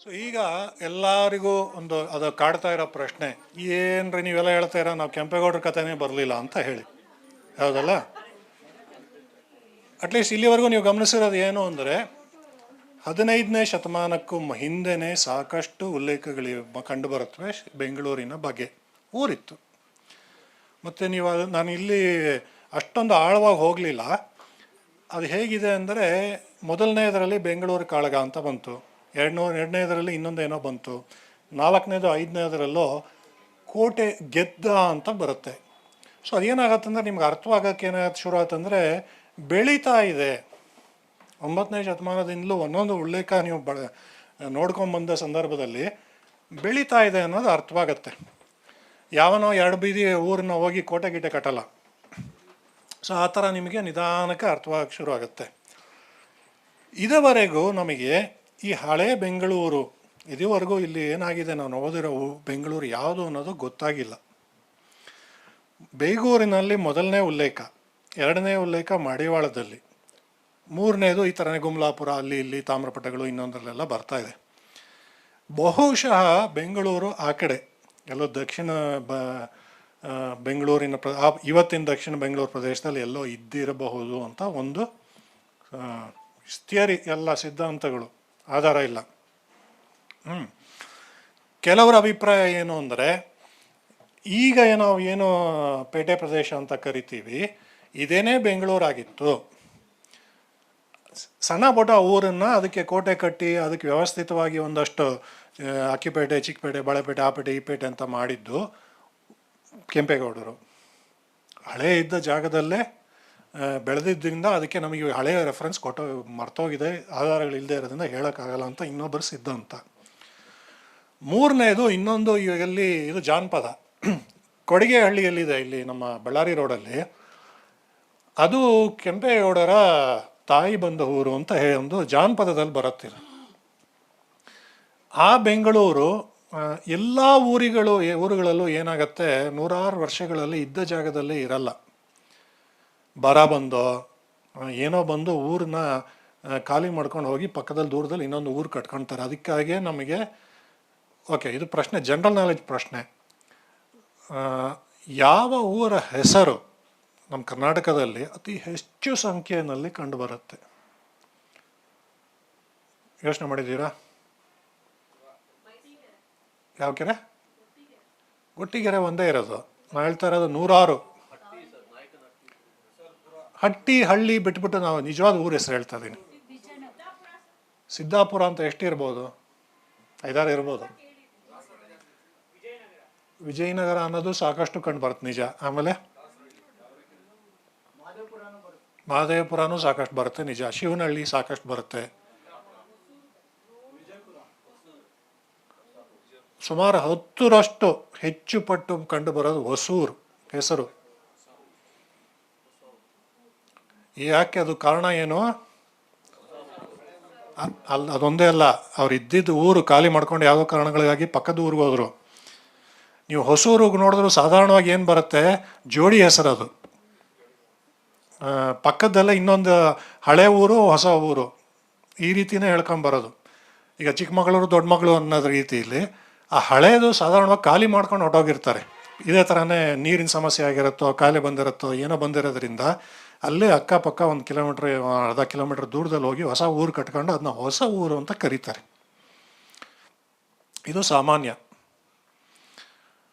So ಈಗ ಎಲ್ಲರಿಗೂ ಒಂದು ಅದು ಕಾಡ್ತಾ ಇರೋ ಪ್ರಶ್ನೆ, ಏನ್ರಿ ನೀವೆಲ್ಲ ಹೇಳ್ತಾ ಇರೋ ನಾವು ಕೆಂಪೇಗೌಡರ ಕಥೆನೇ ಬರಲಿಲ್ಲ ಅಂತ ಹೇಳಿ, ಹೌದಲ್ಲ? ಅಟ್ಲೀಸ್ಟ್ ಇಲ್ಲಿವರೆಗೂ ನೀವು ಗಮನಿಸಿರೋದು ಏನು ಅಂದರೆ 15ನೇ ಶತಮಾನಕ್ಕೂ ಹಿಂದೆನೇ ಸಾಕಷ್ಟು ಉಲ್ಲೇಖಗಳು ಕಂಡು ಬರುತ್ತವೆ ಬೆಂಗಳೂರಿನ ಬಗ್ಗೆ. ಊರಿತ್ತು. ಮತ್ತು ನೀವು ಅದು ನಾನು ಇಲ್ಲಿ ಅಷ್ಟೊಂದು ಆಳವಾಗಿ ಹೋಗಲಿಲ್ಲ. ಅದು ಹೇಗಿದೆ ಅಂದರೆ, ಮೊದಲನೇದರಲ್ಲಿ ಬೆಂಗಳೂರು ಕಾಳಗ ಅಂತ ಬಂತು, ಎರಡನೇದರಲ್ಲಿ ಇನ್ನೊಂದೇನೋ ಬಂತು, ನಾಲ್ಕನೇದು ಐದನೇದರಲ್ಲೋ ಕೋಟೆ ಗೆದ್ದ ಅಂತ ಬರುತ್ತೆ. ಸೊ ಅದೇನಾಗತ್ತಂದ್ರೆ ನಿಮ್ಗೆ ಅರ್ಥವಾಗಕ್ಕೆ ಏನಾಗತ್ತೆ ಶುರು ಆಯ್ತಂದರೆ, ಬೆಳೀತಾ ಇದೆ. 9ನೇ ಶತಮಾನದಿಂದಲೂ ಒಂದೊಂದು ಉಲ್ಲೇಖ ನೀವು ನೋಡ್ಕೊಂಬಂದ ಸಂದರ್ಭದಲ್ಲಿ ಬೆಳೀತಾ ಇದೆ ಅನ್ನೋದು ಅರ್ಥವಾಗತ್ತೆ. ಯಾವನೋ ಎರಡು ಬೀದಿ ಊರನ್ನ ಹೋಗಿ ಕೋಟೆ ಗೀಟೆ ಕಟ್ಟಲ್ಲ. ಸೊ ಆ ಥರ ನಿಮಗೆ ನಿಧಾನಕ್ಕೆ ಅರ್ಥವಾಗಿ ಶುರು ಆಗುತ್ತೆ. ಇದುವರೆಗೂ ನಮಗೆ ಈ ಹಳೆ ಬೆಂಗಳೂರು, ಇದುವರೆಗೂ ಇಲ್ಲಿ ಏನಾಗಿದೆ ನಾವು ಓದಿರೋ ಬೆಂಗಳೂರು ಯಾವುದು ಅನ್ನೋದು ಗೊತ್ತಾಗಿಲ್ಲ. ಬೇಗೂರಿನಲ್ಲಿ ಮೊದಲನೇ ಉಲ್ಲೇಖ, ಎರಡನೇ ಉಲ್ಲೇಖ ಮಡಿವಾಳದಲ್ಲಿ, ಮೂರನೇದು ಈ ಥರನೇ ಗುಮ್ಲಾಪುರ ಅಲ್ಲಿ ಇಲ್ಲಿ ತಾಮ್ರಪಟಗಳು ಇನ್ನೊಂದರಲ್ಲೆಲ್ಲ ಬರ್ತಾ ಇದೆ. ಬಹುಶಃ ಬೆಂಗಳೂರು ಆ ಕಡೆ ಎಲ್ಲೋ ದಕ್ಷಿಣ ಬೆಂಗಳೂರಿನ ಇವತ್ತಿನ ದಕ್ಷಿಣ ಬೆಂಗಳೂರು ಪ್ರದೇಶದಲ್ಲಿ ಎಲ್ಲೋ ಇದ್ದಿರಬಹುದು ಅಂತ ಒಂದು ಥಿಯರಿ, ಎಲ್ಲ ಸಿದ್ಧಾಂತಗಳು, ಆಧಾರ ಇಲ್ಲ. ಕೆಲವರ ಅಭಿಪ್ರಾಯ ಏನು ಅಂದರೆ, ಈಗ ನಾವು ಏನು ಪೇಟೆ ಪ್ರದೇಶ ಅಂತ ಕರಿತೀವಿ ಇದೇನೇ ಬೆಂಗಳೂರಾಗಿತ್ತು. ಸಣ್ಣ ಪುಟ್ಟ ಊರನ್ನು ಅದಕ್ಕೆ ಕೋಟೆ ಕಟ್ಟಿ ಅದಕ್ಕೆ ವ್ಯವಸ್ಥಿತವಾಗಿ ಒಂದಷ್ಟು ಅಕ್ಕಿಪೇಟೆ, ಚಿಕ್ಕಪೇಟೆ, ಬಾಳೆಪೇಟೆ, ಆ ಪೇಟೆ ಈ ಪೇಟೆ ಅಂತ ಮಾಡಿದ್ದು ಕೆಂಪೇಗೌಡರು. ಹಳೆ ಇದ್ದ ಜಾಗದಲ್ಲೇ ಬೆಳೆದಿದ್ದರಿಂದ ಅದಕ್ಕೆ ನಮಗೆ ಹಳೆಯ ರೆಫರೆನ್ಸ್ ಮರ್ತೋಗಿದೆ, ಆಧಾರಗಳಿಲ್ಲದೆ ಇರೋದ್ರಿಂದ ಹೇಳೋಕ್ಕಾಗಲ್ಲ ಅಂತ ಇನ್ನೊಬ್ಬರು ಸಿದ್ಧಾಂತ. ಮೂರನೇದು ಇನ್ನೊಂದು, ಎಲ್ಲಿ ಇದು ಜಾನಪದ. ಕೊಡಿಗೆಹಳ್ಳಿಯಲ್ಲಿದೆ ಇಲ್ಲಿ ನಮ್ಮ ಬಳ್ಳಾರಿ ರೋಡಲ್ಲಿ, ಅದು ಕೆಂಪೇಗೌಡರ ತಾಯಿ ಬಂದ ಊರು ಅಂತ ಒಂದು ಜಾನಪದದಲ್ಲಿ ಬರುತ್ತಿದೆ. ಆ ಬೆಂಗಳೂರು ಎಲ್ಲ ಊರುಗಳಲ್ಲೂ ಏನಾಗತ್ತೆ, ನೂರಾರು ವರ್ಷಗಳಲ್ಲಿ ಇದ್ದ ಜಾಗದಲ್ಲೇ ಇರಲ್ಲ. ಬರ ಬಂದೋ ಏನೋ ಬಂದು ಊರನ್ನ ಖಾಲಿ ಮಾಡ್ಕೊಂಡು ಹೋಗಿ ಪಕ್ಕದಲ್ಲಿ ದೂರದಲ್ಲಿ ಇನ್ನೊಂದು ಊರು ಕಟ್ಕೊಳ್ತಾರೆ. ಅದಕ್ಕಾಗಿ ನಮಗೆ ಓಕೆ, ಇದು ಪ್ರಶ್ನೆ, ಜನರಲ್ ನಾಲೆಡ್ಜ್ ಪ್ರಶ್ನೆ. ಯಾವ ಊರ ಹೆಸರು ನಮ್ಮ ಕರ್ನಾಟಕದಲ್ಲಿ ಅತಿ ಹೆಚ್ಚು ಸಂಖ್ಯೆಯಲ್ಲಿ ಕಂಡು ಬರುತ್ತೆ? ಯೋಚನೆ ಮಾಡಿದ್ದೀರಾ? ಯಾವ ಕೆರೆ? ಗುಟ್ಟಿಗೆರೆ ಒಂದೇ ಇರೋದು. ನಾನು ಹೇಳ್ತಾ ಇರೋದು ನೂರಾರು. ಹಳ್ಳಿ ಬಿಟ್ಬಿಟ್ಟು ನಾವು ನಿಜವಾದ ಊರ ಹೆಸರು ಹೇಳ್ತಾ ಇದ್ದೀನಿ. ಸಿದ್ದಾಪುರ ಅಂತ ಎಷ್ಟಿರ್ಬೋದು? 5-6 ಇರ್ಬೋದು. ವಿಜಯನಗರ ಅನ್ನೋದು ಸಾಕಷ್ಟು ಕಂಡು ಬರುತ್ತೆ, ನಿಜ. ಆಮೇಲೆ ಮಹದೇವಪುರನೂ ಸಾಕಷ್ಟು ಬರುತ್ತೆ, ನಿಜ. ಶಿವನಹಳ್ಳಿ ಸಾಕಷ್ಟು ಬರುತ್ತೆ. ಸುಮಾರು 10ರಷ್ಟು ಹೆಚ್ಚು ಪಟ್ಟು ಕಂಡು ಬರೋದು ಹೊಸೂರು ಹೆಸರು. ಯಾಕೆ? ಅದು ಕಾರಣ ಏನು? ಅದೊಂದೇ ಅಲ್ಲ, ಅವ್ರು ಇದ್ದಿದ್ದು ಊರು ಖಾಲಿ ಮಾಡ್ಕೊಂಡು ಯಾವುದೋ ಕಾರಣಗಳಿಗಾಗಿ ಪಕ್ಕದ ಊರಿಗೆ ಹೋದರು. ನೀವು ಹೊಸೂರಿಗೆ ನೋಡಿದ್ರು ಸಾಧಾರಣವಾಗಿ ಏನು ಬರುತ್ತೆ, ಜೋಡಿ ಹೆಸರು. ಅದು ಪಕ್ಕದಲ್ಲೇ ಇನ್ನೊಂದು ಹಳೆ ಊರು, ಹೊಸ ಊರು, ಈ ರೀತಿಯೇ ಹೇಳ್ಕೊಂಬರೋದು. ಈಗ ಚಿಕ್ಕಮಗಳೂರು, ದೊಡ್ಡಮಗಳೂರು ಅನ್ನೋದು ರೀತಿಯಲ್ಲಿ ಆ ಹಳೇದು ಸಾಧಾರಣವಾಗಿ ಖಾಲಿ ಮಾಡ್ಕೊಂಡು ಹೊಟ್ಟೋಗಿರ್ತಾರೆ. ಇದೇ ಥರನೇ ನೀರಿನ ಸಮಸ್ಯೆ ಆಗಿರುತ್ತೋ, ಕಾಯಿಲೆ ಬಂದಿರುತ್ತೋ, ಏನೋ ಬಂದಿರೋದ್ರಿಂದ ಅಲ್ಲೇ ಅಕ್ಕಪಕ್ಕ 1 ಕಿಲೋಮೀಟ್ರ್, ಅರ್ಧ ಕಿಲೋಮೀಟ್ರ್ ದೂರದಲ್ಲಿ ಹೋಗಿ ಹೊಸ ಊರು ಕಟ್ಕೊಂಡು ಅದನ್ನ ಹೊಸ ಊರು ಅಂತ ಕರೀತಾರೆ. ಇದು ಸಾಮಾನ್ಯ.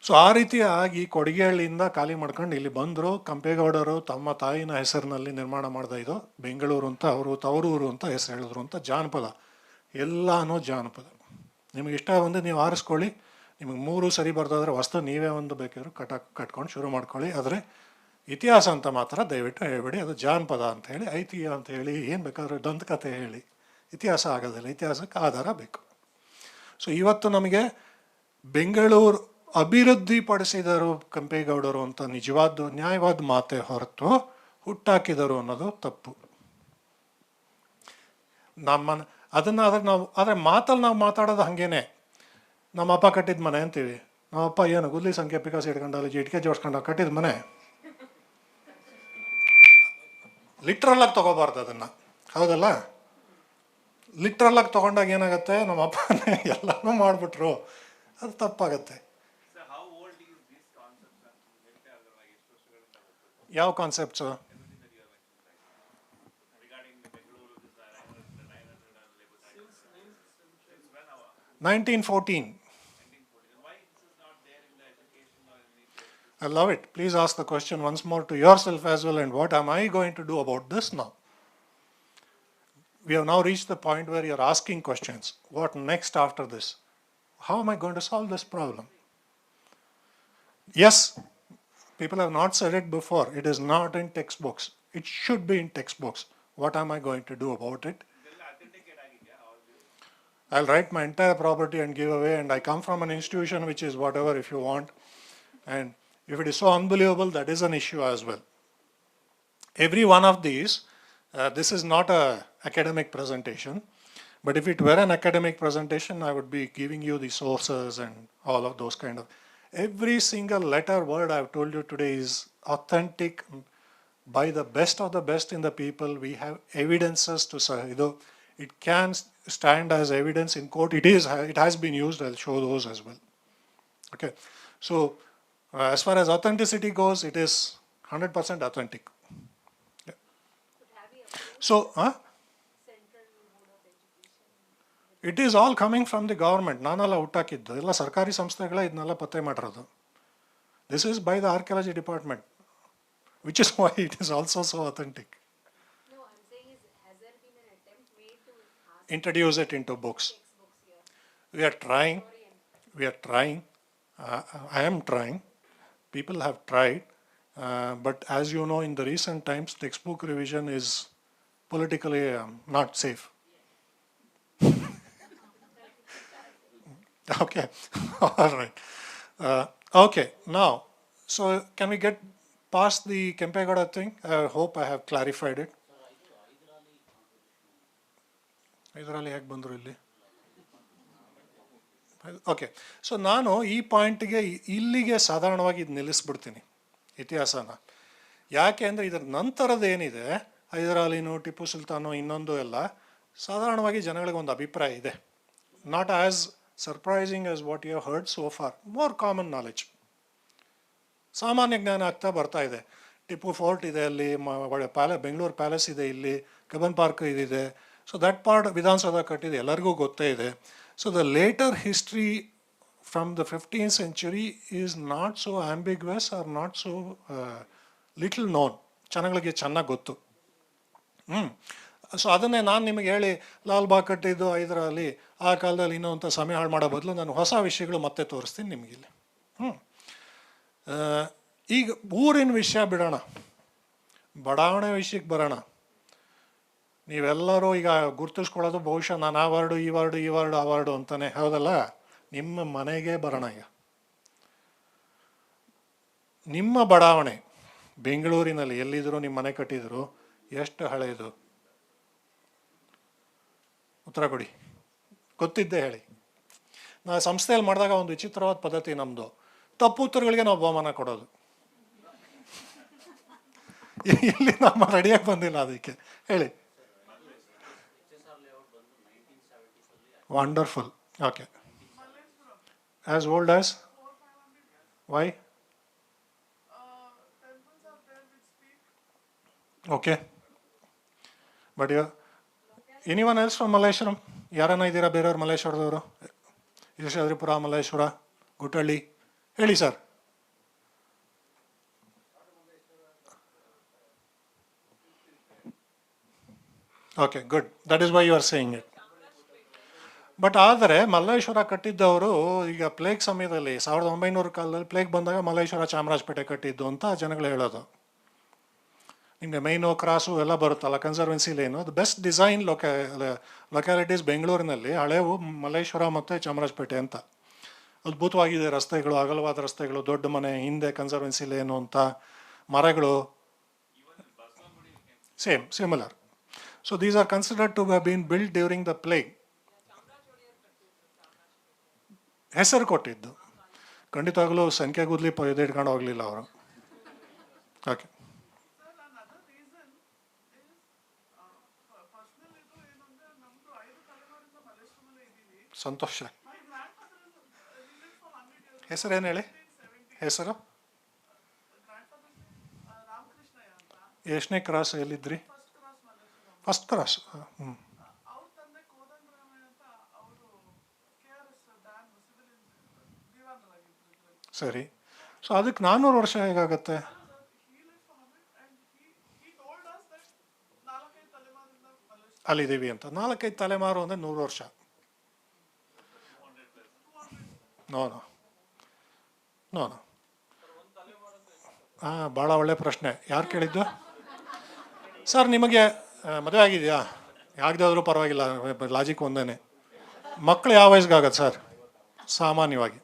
ಸೊ ಆ ರೀತಿಯಾಗಿ ಕೊಡಿಗೆಹಳ್ಳಿಯಿಂದ ಖಾಲಿ ಮಾಡ್ಕೊಂಡು ಇಲ್ಲಿ ಬಂದರು. ಕೆಂಪೇಗೌಡರು ತಮ್ಮ ತಾಯಿನ ಹೆಸರಿನಲ್ಲಿ ನಿರ್ಮಾಣ ಮಾಡಿದ ಇದು ಬೆಂಗಳೂರು ಅಂತ, ಅವರು ತವರೂರು ಅಂತ ಹೆಸರು ಹೇಳಿದ್ರು ಅಂತ ಜಾನಪದ. ಎಲ್ಲನೂ ಜಾನಪದ. ನಿಮಗೆ ಇಷ್ಟ ಬಂದು ನೀವು ಆರಿಸ್ಕೊಳ್ಳಿ. ನಿಮಗೆ 3 ಸರಿ ಬರ್ದಾದ್ರೆ ವಸ್ತು ನೀವೇ ಒಂದು ಬೇಕಾದ್ರೂ ಕಟ್ಕೊಂಡು ಶುರು ಮಾಡ್ಕೊಳ್ಳಿ. ಆದರೆ ಇತಿಹಾಸ ಅಂತ ಮಾತ್ರ ದಯವಿಟ್ಟು ಹೇಳ್ಬೇಡಿ. ಅದು ಜಾನಪದ ಅಂತ ಹೇಳಿ, ಐತಿಹ್ಯ ಅಂತ ಹೇಳಿ, ಏನು ಬೇಕಾದ್ರೂ ದಂತಕಥೆ ಹೇಳಿ, ಇತಿಹಾಸ ಆಗೋದಿಲ್ಲ. ಇತಿಹಾಸಕ್ಕೆ ಆಧಾರ ಬೇಕು. ಸೊ ಇವತ್ತು ನಮಗೆ ಬೆಂಗಳೂರು ಅಭಿವೃದ್ಧಿ ಪಡಿಸಿದರು ಕೆಂಪೇಗೌಡರು ಅಂತ ನಿಜವಾದ ನ್ಯಾಯವಾದ ಮಾತೆ ಹೊರತು ಹುಟ್ಟಾಕಿದರು ಅನ್ನೋದು ತಪ್ಪು. ಆದರೆ ಮಾತಲ್ಲಿ ನಾವು ಮಾತಾಡೋದು ಹಾಗೇನೆ. ನಮ್ಮ ಅಪ್ಪ ಕಟ್ಟಿದ ಮನೆ ಅಂತೀವಿ. ನಮ್ಮಪ್ಪ ಏನು ಗುದ್ಲಿ ಸಂಖ್ಯೆ ಪಿಕಾಸಿ ಇಟ್ಕೊಂಡು ಅಲ್ಲಿ ಇಟ್ಕೆ ಜೋಡಿಸ್ಕೊಂಡು ಕಟ್ಟಿದ ಮನೆ. ಲಿಟ್ರಲ್ಲಾಗಿ ತೊಗೋಬಾರ್ದು ಅದನ್ನು, ಹೌದಲ್ಲ? ಲಿಟ್ರಲ್ ಆಗಿ ತೊಗೊಂಡಾಗ ಏನಾಗುತ್ತೆ, ನಮ್ಮ ಅಪ್ಪನೇ ಎಲ್ಲನೂ ಮಾಡಿಬಿಟ್ರು, ಅದು ತಪ್ಪಾಗತ್ತೆ. ಯಾವ concepts? 1914. I love it. Please ask the question once more to yourself as well, and what am I going to do about this now? We have now reached the point where you're asking questions. What next after this? How am I going to solve this problem? Yes, people have not said it before. It is not in textbooks. It should be in textbooks. What am I going to do about it? I'll write my entire property and give away, and I come from an institution which is whatever if you want. And if it is so unbelievable, that is an issue as well. Every one of these, this is not an academic presentation, but if it were an academic presentation, I would be giving you the sources and all of those kind of. Every single letter, word I've told you today is authentic by the best of the best in the people. We have evidences to say, it can stand as evidence in court. It has been used. I'll show those as well. Okay, so as far as authenticity goes, it is 100% authentic. Yeah. So, it is all coming from the government. ನಾನೆಲ್ಲ ಹುಟ್ಟಾಕಿದ್ದು ಎಲ್ಲ ಸರ್ಕಾರಿ ಸಂಸ್ಥೆಗಳೇ ಇದನ್ನೆಲ್ಲ ಪತ್ತೆ ಮಾಡಿರೋದು. This is by the archaeology department, which is why it is also so authentic. No, I'm saying is, has there been an attempt made to introduce it into books? We are trying. I am trying. People have tried. But as you know, in the recent times, textbook revision is politically not safe. Okay, all right. Okay, now, so can we get past the Kempegowda thing? I hope I have clarified it. Hyderali ಹೇಗೆ ಬಂದರು ಇಲ್ಲಿ? Okay, so ನಾನು ಈ ಪಾಯಿಂಟಿಗೆ ಇಲ್ಲಿಗೆ ಸಾಧಾರಣವಾಗಿ ಇದು ನಿಲ್ಲಿಸ್ಬಿಡ್ತೀನಿ ಇತಿಹಾಸನ. ಯಾಕೆ ಅಂದರೆ ಇದರ ನಂತರದ ಏನಿದೆ, ಹೈದರಾಲಿನೋ ಟಿಪ್ಪು ಸುಲ್ತಾನೋ ಇನ್ನೊಂದು ಎಲ್ಲ ಸಾಧಾರಣವಾಗಿ ಜನಗಳಿಗೆ ಒಂದು ಅಭಿಪ್ರಾಯ ಇದೆ. Not as surprising as what you have heard so far, more common knowledge, ಸಾಮಾನ್ಯ ಜ್ಞಾನ ಆಗ್ತಾ ಬರ್ತಾ ಇದೆ. ಟಿಪ್ಪು ಫೋರ್ಟ್ ಇದೆ ಅಲ್ಲಿ, ಬೆಂಗಳೂರು ಪ್ಯಾಲೇಸ್ ಇದೆ ಇಲ್ಲಿ, ಕಬ್ಬನ್ ಪಾರ್ಕ್ ಇದಿದೆ. ಸೊ ದಟ್ ಪಾರ್ಟ್ ವಿಧಾನಸೌಧ ಕಟ್ಟಿದೆ, ಎಲ್ಲರಿಗೂ ಗೊತ್ತೇ ಇದೆ. So the later history from the 15th century is not so ambiguous or not so little known. ಜನಗಳಿಗೆ ಚೆನ್ನಾಗಿ ಗೊತ್ತು. ಸೊ ಅದನ್ನೇ ನಾನು ನಿಮಗೆ ಹೇಳಿ ಲಾಲ್ ಬಾಗ್ ಕಟ್ಟಿದ್ದು ಹೈದರಾಲಿ ಆ ಕಾಲದಲ್ಲಿ ಇನ್ನೊಂಥ ಸಮಯ ಹಾಳು ಮಾಡೋ ಬದಲು ನಾನು ಹೊಸ ವಿಷಯಗಳು ಮತ್ತೆ ತೋರಿಸ್ತೀನಿ ನಿಮಗಿಲ್ಲಿ. ಈಗ ಊರಿನ ವಿಷಯ ಬಿಡೋಣ, ಬಡಾವಣೆ ವಿಷಯಕ್ಕೆ ಬರೋಣ. ನೀವೆಲ್ಲರೂ ಈಗ ಗುರ್ತಿಸ್ಕೊಳ್ಳೋದು ಬಹುಶಃ ನಾನು ಆ ವಾರ್ಡು ಈ ವಾರ್ಡು ಆ ವಾರ್ಡು ಅಂತಾನೆ, ಹೌದಲ್ಲ? ನಿಮ್ಮ ಮನೆಗೆ ಬರೋಣ. ಈಗ ನಿಮ್ಮ ಬಡಾವಣೆ ಬೆಂಗಳೂರಿನಲ್ಲಿ ಎಲ್ಲಿದ್ರು ನಿಮ್ಮ ಮನೆ ಕಟ್ಟಿದ್ರು, ಎಷ್ಟು ಹಳೆಯದು? ಉತ್ತರ ಕೊಡಿ, ಗೊತ್ತಿದ್ದೇ ಹೇಳಿ. ನಾವು ಸಂಸ್ಥೆಯಲ್ಲಿ ಮಾಡಿದಾಗ ಒಂದು ವಿಚಿತ್ರವಾದ ಪದ್ಧತಿ ನಮ್ಮದು, ತಪ್ಪು ಉತ್ತರಗಳಿಗೆ ನಾವು ಬಹುಮಾನ ಕೊಡೋದು. ಇಲ್ಲಿ ನಮ್ಮ ರೆಡಿಯಾಗಿ ಬಂದಿಲ್ಲ ಅದಕ್ಕೆ. ಹೇಳಿ. Wonderful. Okay. As old as? Why? Okay. But anyone else from Malleshwaram? ಯಾರನ್ನ ಇದ್ದೀರಾ ಬೇರೆಯವ್ರು ಮಲ್ಲೇಶ್ವರದವರು? ಯಶಾದ್ರಿಪುರ, ಮಲ್ಲೇಶ್ವರ, ಗುಟ್ಟಳ್ಳಿ, ಹೇಳಿ sir. Okay, good. That is why you are saying it. But ಆದರೆ ಮಲ್ಲೇಶ್ವರ ಕಟ್ಟಿದ್ದವರು ಈಗ ಪ್ಲೇಗ್ ಸಮಯದಲ್ಲಿ 1900 ಕಾಲದಲ್ಲಿ ಪ್ಲೇಗ್ ಬಂದಾಗ ಮಲ್ಲೇಶ್ವರ ಚಾಮರಾಜಪೇಟೆ ಕಟ್ಟಿದ್ದು ಅಂತ ಜನಗಳು ಹೇಳೋದು. ನಿಮಗೆ ಮೈನು ಕ್ರಾಸು ಎಲ್ಲ ಬರುತ್ತಲ್ಲ, ಕನ್ಸರ್ವೆನ್ಸಿ ಲೇನು, ಅದು ಬೆಸ್ಟ್ ಡಿಸೈನ್ ಲೊಕ್ಯಾಲಿಟೀಸ್ ಬೆಂಗಳೂರಿನಲ್ಲಿ ಹಳೆವು ಮಲ್ಲೇಶ್ವರ ಮತ್ತು ಚಾಮರಾಜಪೇಟೆ ಅಂತ. ಅದ್ಭುತವಾಗಿದೆ ರಸ್ತೆಗಳು, ಅಗಲವಾದ ರಸ್ತೆಗಳು, ದೊಡ್ಡ ಮನೆ, ಹಿಂದೆ ಕನ್ಸರ್ವೆನ್ಸಿ ಲೇನು ಅಂತ, ಮರಗಳು similar. So these are considered to have been build during the plague. ಹೆಸರು ಕೊಟ್ಟಿದ್ದು ಖಂಡಿತವಾಗಲೂ ಸಂಖ್ಯೆಗೂದ್ಲಿ ಇಟ್ಕೊಂಡು ಹೋಗಲಿಲ್ಲ ಅವರು. ಓಕೆ. ಸಂತೋಷ. ಹೆಸರೇನು ಹೇಳಿ, ಹೆಸರು ಎಷ್ಟನೇ ಕ್ರಾಸ್ ಎಲ್ಲಿದ್ರಿ? First cross. ಹ್ಞೂ. ಸರಿ. ಸೊ ಅದಕ್ಕೆ 400 ವರ್ಷ ಹೇಗಾಗತ್ತೆ? ಅಲ್ಲಿದ್ದೀವಿ ಅಂತ 4-5 ತಲೆಮಾರು ಅಂದರೆ 100 ವರ್ಷ. No no no no. ಹಾಂ, ಭಾಳ ಒಳ್ಳೆ ಪ್ರಶ್ನೆ. ಯಾರು ಕೇಳಿದ್ದು ಸರ್? ನಿಮಗೆ ಮದುವೆ ಆಗಿದೆಯಾ? ಆಗದಾದ್ರೂ ಪರವಾಗಿಲ್ಲ, ಲಾಜಿಕ್ ಒಂದೇ. ಮಕ್ಕಳು ಯಾವ ವಯಸ್ಸಿಗಾಗತ್ತೆ ಸರ್ ಸಾಮಾನ್ಯವಾಗಿ?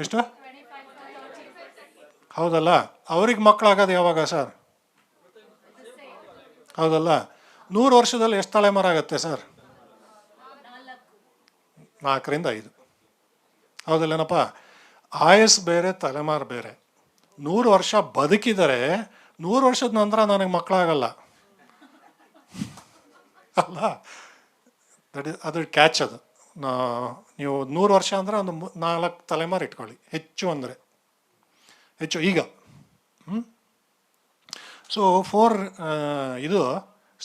ಎಷ್ಟು? ಹೌದಲ್ಲ. ಅವ್ರಿಗೆ ಮಕ್ಕಳಾಗೋದು ಯಾವಾಗ ಸರ್? ಹೌದಲ್ಲ. 100 ವರ್ಷದಲ್ಲಿ ಎಷ್ಟು ತಲೆಮಾರು ಆಗುತ್ತೆ ಸರ್? 4ರಿಂದ 5. ಹೌದಲ್ಲೇನಪ್ಪ? ಆಯಸ್ ಬೇರೆ, ತಲೆಮಾರು ಬೇರೆ. 100 ವರ್ಷ ಬದುಕಿದರೆ 100 ವರ್ಷದ ನಂತರ ನನಗೆ ಮಕ್ಕಳಾಗಲ್ಲ ಅಲ್ಲ. ಅದು ಕ್ಯಾಚ್. ಅದು ನೀವು 100 ವರ್ಷ ಅಂದರೆ ಒಂದು 4 ತಲೆಮಾರು ಇಟ್ಕೊಳ್ಳಿ, ಹೆಚ್ಚು ಅಂದರೆ ಹೆಚ್ಚು ಈಗ. ಸೊ ಇದು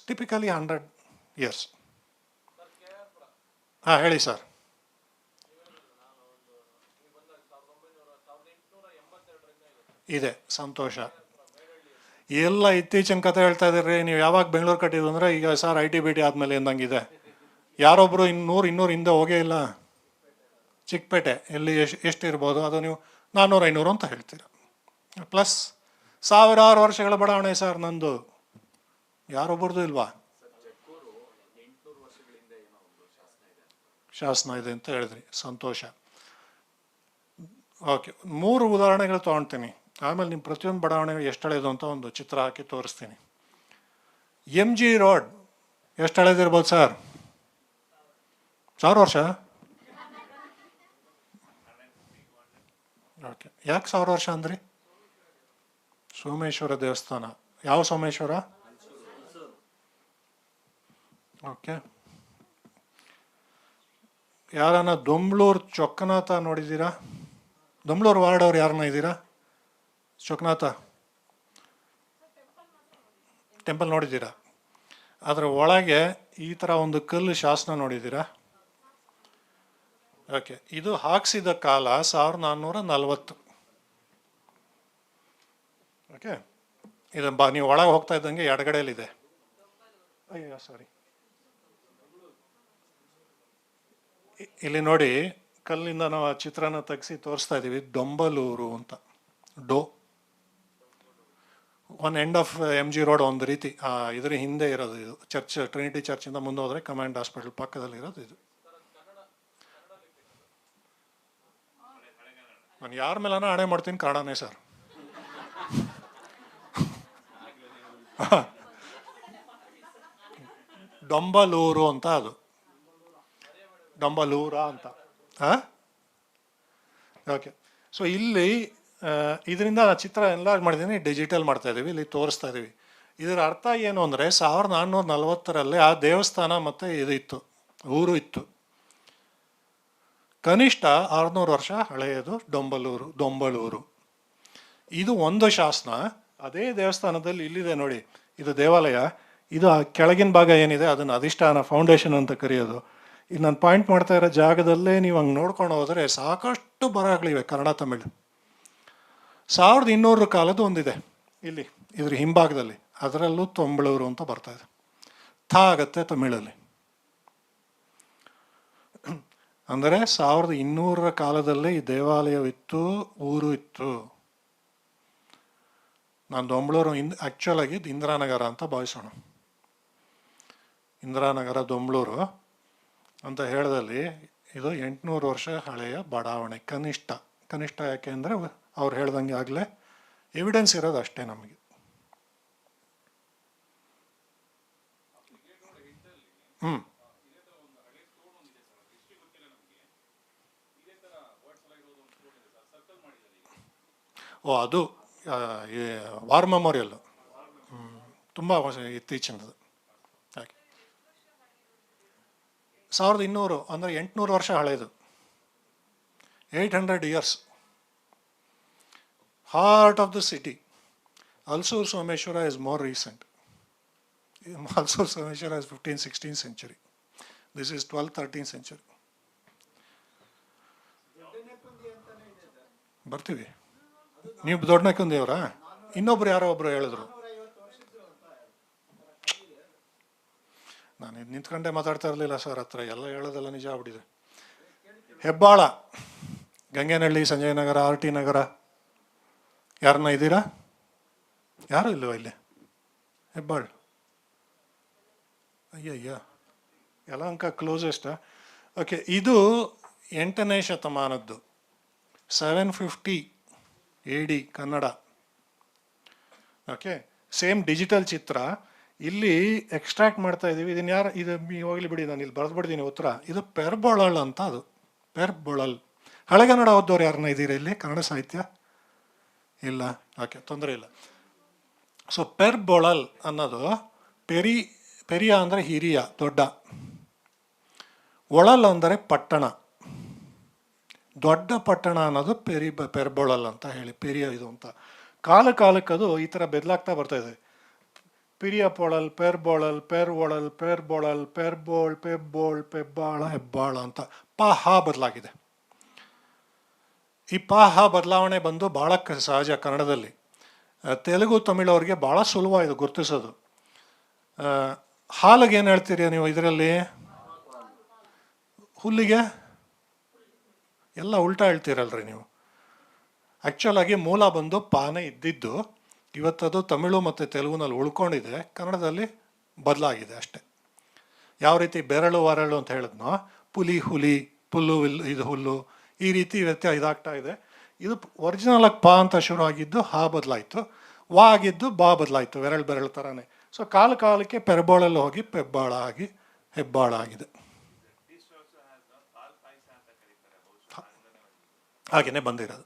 ಟಿಪಿಕಲಿ 100 ಇಯರ್ಸ್. ಹಾಂ, ಹೇಳಿ ಸರ್. ಇದೆ. ಸಂತೋಷ. ಎಲ್ಲ ಇತ್ತೀಚಿನ ಕತೆ ಹೇಳ್ತಾ ಇದ್ದೀರಿ ನೀವು. ಯಾವಾಗ ಬೆಂಗಳೂರು ಕಟ್ಟಿದ್ದು ಅಂದರೆ ಈಗ ಸರ್ IT BT ಆದಮೇಲೆ ಎಂದಂಗಿದೆ. ಯಾರೊಬ್ಬರು 200 ಹಿಂದೆ ಹೋಗೇ ಇಲ್ಲ. ಚಿಕ್ಕಪೇಟೆ ಎಲ್ಲಿ ಎಷ್ಟು ಇರ್ಬೋದು ಅದು? ನೀವು 400-500 ಅಂತ ಹೇಳ್ತೀರ. ಪ್ಲಸ್ ಸಾವಿರಾರು ವರ್ಷಗಳ ಬಡಾವಣೆ ಸರ್ ನಂದು. ಯಾರೊಬ್ಬರದು ಇಲ್ವಾ? ಶಾಸನ ಇದೆ ಅಂತ ಹೇಳಿದ್ರಿ. ಸಂತೋಷ. ಓಕೆ, 3 ಉದಾಹರಣೆಗಳು ತೊಗೊಳ್ತೀನಿ. ಆಮೇಲೆ ನಿಮ್ಮ ಪ್ರತಿಯೊಂದು ಬಡಾವಣೆಗಳು ಎಷ್ಟು ಹಳೆಯದು ಅಂತ ಒಂದು ಚಿತ್ರ ಹಾಕಿ ತೋರಿಸ್ತೀನಿ. MG ರೋಡ್ ಎಷ್ಟು ಹಳೆದಿರ್ಬೋದು ಸರ್? 1000 ವರ್ಷ? ಓಕೆ, ಯಾಕೆ 1000 ವರ್ಷ ಅಂದ್ರಿ? ಸೋಮೇಶ್ವರ ದೇವಸ್ಥಾನ. ಯಾವ ಸೋಮೇಶ್ವರ? ಓಕೆ. ಯಾರನ್ನ ದೊಂಬ್ಳೂರು ಚೊಕ್ಕನಾಥ ನೋಡಿದ್ದೀರಾ? ದೊಂಬ್ಳೂರು ವಾರ್ಡ್ ಅವ್ರು ಯಾರನ್ನ ಇದ್ದೀರಾ? ಚೊಕ್ಕನಾಥ ಟೆಂಪಲ್ ನೋಡಿದ್ದೀರಾ? ಅದರ ಒಳಗೆ ಈ ಥರ ಒಂದು ಕಲ್ಲು ಶಾಸನ ನೋಡಿದ್ದೀರಾ? ಓಕೆ, ಇದು ಹಾಕ್ಸಿದ ಕಾಲ 1440. ಓಕೆ, ಇದು ನೀವು ಒಳಗೆ ಹೋಗ್ತಾ ಇದ್ದಂಗೆ ಎಡಗಡೆಯಲ್ಲಿದೆ. ಅಯ್ಯೋ ಸಾರಿ, ಇಲ್ಲಿ ನೋಡಿ, ಕಲ್ಲಿಂದ ನಾವು ಆ ಚಿತ್ರನ ತೆಗೆಸಿ ತೋರಿಸ್ತಾ ಇದ್ದೀವಿ. ದೊಂಬಲೂರು ಅಂತ. One end of MG road ಒಂದು ರೀತಿ ಇದ್ರ ಹಿಂದೆ ಇರೋದು ಇದು. ಚರ್ಚ್, ಟ್ರಿನಿಟಿ ಚರ್ಚಿಂದ ಮುಂದೆ ಹೋದರೆ ಕಮಾಂಡ್ ಹಾಸ್ಪಿಟಲ್ ಪಕ್ಕದಲ್ಲಿ ಇರೋದು ಇದು. ನಾನು ಯಾರ ಮೇಲನ ಹಣೆ ಮಾಡ್ತೀನಿ, ಕನ್ನಡನೇ ಸರ್. ಡೊಂಬಲೂರು ಅಂತ. ಅದು ಡೊಂಬಲೂರ ಅಂತ. ಹಾಂ, ಓಕೆ. ಸೊ ಇಲ್ಲಿ ಇದರಿಂದ ಚಿತ್ರ ಎನ್ಲಾರ್ಜ್ ಮಾಡಿದ್ದೀನಿ, ಡಿಜಿಟಲ್ ಮಾಡ್ತಾ ಇದ್ದೀವಿ, ಇಲ್ಲಿ ತೋರಿಸ್ತಾ ಇದ್ದೀವಿ. ಇದರ ಅರ್ಥ ಏನು ಅಂದರೆ 1440ರಲ್ಲಿ ಆ ದೇವಸ್ಥಾನ ಮತ್ತು ಇದು ಇತ್ತು, ಊರು ಇತ್ತು. ಕನಿಷ್ಠ 600 ವರ್ಷ ಹಳೆಯದು ದೊಂಬಲೂರು. ಇದು ಒಂದು ಶಾಸನ. ಅದೇ ದೇವಸ್ಥಾನದಲ್ಲಿ ಇಲ್ಲಿದೆ ನೋಡಿ, ಇದು ದೇವಾಲಯ. ಇದು ಆ ಕೆಳಗಿನ ಭಾಗ ಏನಿದೆ ಅದನ್ನು ಅಧಿಷ್ಠಾನ, ಫೌಂಡೇಶನ್ ಅಂತ ಕರೆಯೋದು. ಇದು ನಾನು ಪಾಯಿಂಟ್ ಮಾಡ್ತಾ ಇರೋ ಜಾಗದಲ್ಲೇ ನೀವು ಹಂಗೆ ನೋಡ್ಕೊಂಡು ಹೋದರೆ ಸಾಕಷ್ಟು ಬರಹಗಳಿವೆ ಕನ್ನಡ ತಮಿಳು. 1200 ಕಾಲದ್ದು ಒಂದಿದೆ ಇಲ್ಲಿ, ಇದ್ರ ಹಿಂಭಾಗದಲ್ಲಿ. ಅದರಲ್ಲೂ ತೊಂಬಳೂರು ಅಂತ ಬರ್ತಾ ಇದೆ. ಆಗತ್ತೆ ತಮಿಳಲ್ಲಿ. ಅಂದರೆ 1200 ಕಾಲದಲ್ಲೇ ಈ ದೇವಾಲಯವಿತ್ತು, ಊರು ಇತ್ತು. ನಾನು ದೊಂಬಳೂರು ಆ್ಯಕ್ಚುಲ್ ಆಗಿ ಇಂದಿರಾನಗರ ಅಂತ ಭಾವಿಸೋಣ. ಇಂದಿರಾನಗರ ದೊಂಬಳೂರು ಅಂತ ಹೇಳಿದಲ್ಲಿ ಇದು 800 ವರ್ಷ ಹಳೆಯ ಬಡಾವಣೆ ಕನಿಷ್ಠ. ಯಾಕೆ ಅಂದರೆ ಅವ್ರು ಹೇಳ್ದಂಗೆ ಆಗಲೇ ಎವಿಡೆನ್ಸ್ ಇರೋದು ಅಷ್ಟೇ ನಮಗೆ. ಅದು ವಾರ್ ಮೆಮೋರಿಯಲ್ಲು. ತುಂಬ ಇತ್ತೀಚಿನದು. 1200 ಅಂದರೆ 800 ವರ್ಷ ಹಳೆಯದು. 800 years. Heart of the city. Alsur Someshwara is more recent. Alsur Someshwara is 15th, 16th century. This is 12th, 13th century. ಬರ್ತೀವಿ. ನೀವು ದೊಡ್ಡನಕ್ಕನ ದೇವರಾ? ಇನ್ನೊಬ್ರು ಯಾರೋ ಒಬ್ರು ಹೇಳಿದ್ರು. ನಾನು ನಿಂತ್ಕೊಂಡೆ ಮಾತಾಡ್ತಾ ಇರಲಿಲ್ಲ ಸರ್ ಹತ್ರ, ಎಲ್ಲ ಹೇಳೋದೆಲ್ಲ ನಿಜ ಆಗ್ಬಿಟ್ಟಿದೆ. ಹೆಬ್ಬಾಳ, ಗಂಗೇನಹಳ್ಳಿ, ಸಂಜಯ್ ನಗರ, RT ನಗರ, ಯಾರನ್ನ ಇದ್ದೀರಾ? ಯಾರೂ ಇಲ್ಲವ ಇಲ್ಲಿ? ಹೆಬ್ಬಾಳ್, ಅಯ್ಯಯ್ಯ, ಯಲಹಂಕ ಕ್ಲೋಸೆಸ್ಟಾ? ಓಕೆ, ಇದು 8ನೇ ಶತಮಾನದ್ದು, 750 AD Kannada. Okay, same digital ಚಿತ್ರ. ಇಲ್ಲಿ ಎಕ್ಸ್ಟ್ರಾಕ್ಟ್ ಮಾಡ್ತಾ ಇದ್ದೀವಿ. ಇದನ್ನು ಯಾರು, ಇದು ಹೋಗ್ಲಿ ಬಿಡಿ, ನಾನು ಇಲ್ಲಿ ಬರೆದ್ಬಿಡ್ತೀನಿ ಉತ್ತರ. ಇದು ಪೆರ್ಬೋಳಲ್ ಅಂತ. ಅದು ಪೆರ್ಬೋಳಲ್. ಹಳೆಗನ್ನಡ ಓದೋರು ಯಾರನ್ನ ಇದ್ದೀರಾ ಇಲ್ಲಿ? ಕನ್ನಡ ಸಾಹಿತ್ಯ ಇಲ್ಲ? ಓಕೆ, ತೊಂದರೆ ಇಲ್ಲ. ಸೊ ಪೆರ್ಬೋಳಲ್ ಅನ್ನೋದು ಪೆರಿಯ ಅಂದರೆ ಹಿರಿಯ, ದೊಡ್ಡ. ಒಳಲ್ ಅಂದರೆ ಪಟ್ಟಣ, ದೊಡ್ಡ ಪಟ್ಟಣ ಅನ್ನೋದು ಪೆರ್ಬೋಳಲ್ ಅಂತ ಹೇಳಿ, ಪೆರಿಯ ಇದು ಅಂತ. ಕಾಲಕ್ಕೆ ಅದು ಈ ಥರ ಬದಲಾಗ್ತಾ ಬರ್ತಾ ಇದೆ. ಪಿರಿಯ ಪೊಳಲ್, ಪೆರ್ಬೋಳಲ್, ಪೆರ್ವೊಳಲ್, ಪೆರ್ಬೋಳಲ್, ಪೆರ್ಬೋಳ್, ಪೆಬ್ಬೋಳ್, ಪೆಬ್ಬಾಳ, ಹೆಬ್ಬಾಳ ಅಂತ ಹ ಬದಲಾಗಿದೆ. ಈ ಹ ಬದಲಾವಣೆ ಬಂದು ಭಾಳ ಸಹಜ ಕನ್ನಡದಲ್ಲಿ. ತೆಲುಗು, ತಮಿಳವ್ರಿಗೆ ಭಾಳ ಸುಲಭ ಇದು ಗುರುತಿಸೋದು. ಹಾಲಿಗೆ ಏನು ಹೇಳ್ತೀರಿ ನೀವು ಇದರಲ್ಲಿ? ಹುಲ್ಲಿಗೆ ಎಲ್ಲ ಉಲ್ಟಾ ಹೇಳ್ತೀರಲ್ರಿ ನೀವು. ಆ್ಯಕ್ಚುಲಾಗಿ ಮೂಲ ಬಂದು ಪಾನೆ ಇದ್ದಿದ್ದು, ಇವತ್ತದು ತಮಿಳು ಮತ್ತು ತೆಲುಗುನಲ್ಲಿ ಉಳ್ಕೊಂಡಿದೆ, ಕನ್ನಡದಲ್ಲಿ ಬದಲಾಗಿದೆ ಅಷ್ಟೆ. ಯಾವ ರೀತಿ ಬೆರಳು ವರಳು ಅಂತ ಹೇಳಿದ್ನೋ, ಪುಲಿ ಹುಲಿ, ಪುಲ್ಲು ಇದು ಹುಲ್ಲು, ಈ ರೀತಿ ಇದಾಗ್ತಾ ಇದೆ. ಇದು ಒರಿಜಿನಲಾಗಿ ಪ ಅಂತ ಶುರು ಆಗಿದ್ದು ಹಾ ಬದಲಾಯಿತು, ವಾ ಆಗಿದ್ದು ಬಾ ಬದಲಾಯಿತು, ಬೆರಳು ಥರನೇ. ಸೊ ಕಾಲಕ್ಕೆ ಪೆರ್ಬೋಳಲ್ಲಿ ಹೋಗಿ ಪೆಬ್ಬಾಳ ಆಗಿ ಹೆಬ್ಬಾಳ ಆಗಿದೆ. ಹಾಗೆಯೇ ಬಂದಿರೋದು.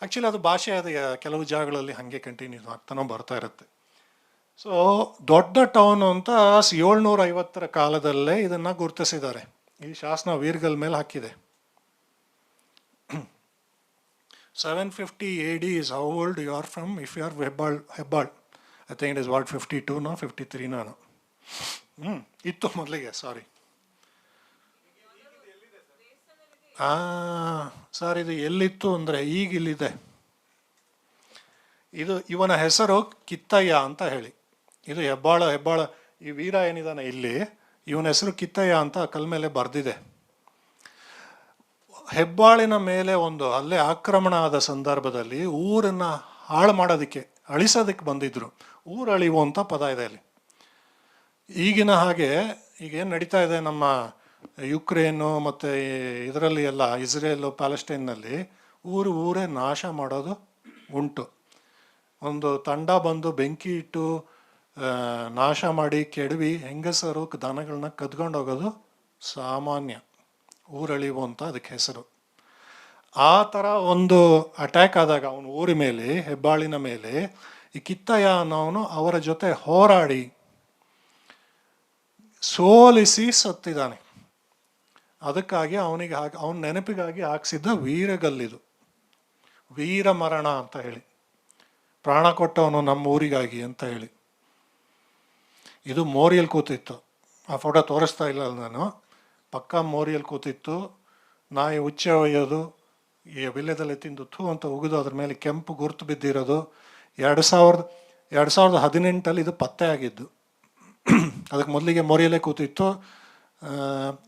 ಆ್ಯಕ್ಚುಲಿ ಅದು ಭಾಷೆ, ಅದು ಕೆಲವು ಜಾಗಗಳಲ್ಲಿ ಹಾಗೆ ಕಂಟಿನ್ಯೂ ಆಗ್ತಾನೋ ಬರ್ತಾ ಇರುತ್ತೆ. ಸೊ ದೊಡ್ಡ ಟೌನು ಅಂತ 750 ಕಾಲದಲ್ಲೇ ಇದನ್ನು ಗುರುತಿಸಿದ್ದಾರೆ. ಈ ಶಾಸನ ವೀರ್ಗಲ್ ಮೇಲೆ ಹಾಕಿದೆ. 750 AD is how old you are from if you are Hebbal. I think it is what, 52 no 53 no. ಇತ್ತು ಮೊದಲಿಗೆ, ಸಾರಿ. ಸರ್ ಇದು ಎಲ್ಲಿತ್ತು ಅಂದರೆ ಈಗ ಇಲ್ಲಿದೆ. ಇದು ಇವನ ಹೆಸರು ಕಿತ್ತಯ್ಯ ಅಂತ ಹೇಳಿ. ಇದು ಹೆಬ್ಬಾಳ ಈ ವೀರ ಏನಿದಾನೆ ಇಲ್ಲಿ, ಇವನ ಹೆಸರು ಕಿತ್ತಯ್ಯ ಅಂತ ಕಲ್ ಮೇಲೆ ಬರೆದಿದೆ. ಹೆಬ್ಬಾಳಿನ ಮೇಲೆ ಒಂದು ಅಲ್ಲೇ ಆಕ್ರಮಣ ಆದ ಸಂದರ್ಭದಲ್ಲಿ ಊರನ್ನು ಹಾಳು ಮಾಡೋದಕ್ಕೆ, ಅಳಿಸೋದಕ್ಕೆ ಬಂದಿದ್ರು. ಊರಳಿವು ಅಂತ ಪದ ಇದೆ ಅಲ್ಲಿ. ಈಗಿನ ಹಾಗೆ ಈಗೇನು ನಡೀತಾ ಇದೆ ನಮ್ಮ ಯುಕ್ರೇನು ಮತ್ತು ಇದರಲ್ಲಿ ಎಲ್ಲ, ಇಸ್ರೇಲು, ಪ್ಯಾಲೆಸ್ಟೈನ್ನಲ್ಲಿ ಊರೇ ನಾಶ ಮಾಡೋದು ಉಂಟು. ಒಂದು ತಂಡ ಬಂದು ಬೆಂಕಿ ಇಟ್ಟು ನಾಶ ಮಾಡಿ ಕೆಡವಿ ಹೆಂಗಸರು ದನಗಳನ್ನ ಕದ್ಕೊಂಡು ಹೋಗೋದು ಸಾಮಾನ್ಯ. ಊರಳಿವು ಅಂತ ಅದಕ್ಕೆ ಹೆಸರು. ಆ ಥರ ಒಂದು ಅಟ್ಯಾಕ್ ಆದಾಗ ಅವನ ಊರ ಮೇಲೆ, ಹೆಬ್ಬಾಳಿನ ಮೇಲೆ, ಈ ಕಿತ್ತಯ್ಯ ಅನ್ನೋನು ಅವರ ಜೊತೆ ಹೋರಾಡಿ ಸೋಲಿಸಿ ಸತ್ತಿದ್ದಾನೆ. ಅದಕ್ಕಾಗಿ ಅವನ ನೆನಪಿಗಾಗಿ ಹಾಕ್ಸಿದ್ದ ವೀರಗಲ್ಲಿದು, ವೀರ ಮರಣ ಅಂತ ಹೇಳಿ, ಪ್ರಾಣ ಕೊಟ್ಟವನು ನಮ್ಮ ಊರಿಗಾಗಿ ಅಂತ ಹೇಳಿ. ಇದು ಮೋರಿಯಲ್ಲಿ ಕೂತಿತ್ತು. ಆ ಫೋಟೋ ತೋರಿಸ್ತಾ ಇಲ್ಲ ನಾನು, ಪಕ್ಕಾ ಮೋರಿಯಲ್ಲಿ ಕೂತಿತ್ತು. ನಾಯಿ ಉಚ್ಚೆ ಒಯ್ಯೋದು, ಈ ವಿಲ್ಯದಲ್ಲೇ ತಿಂದು ಥೂ ಅಂತ ಉಗಿದು ಅದ್ರ ಮೇಲೆ ಕೆಂಪು ಗುರುತು ಬಿದ್ದಿರೋದು. 2018 ಇದು ಪತ್ತೆ ಆಗಿದ್ದು. ಅದಕ್ಕೆ ಮೊದಲಿಗೆ ಮೋರಿಯಲ್ಲೇ ಕೂತಿತ್ತು.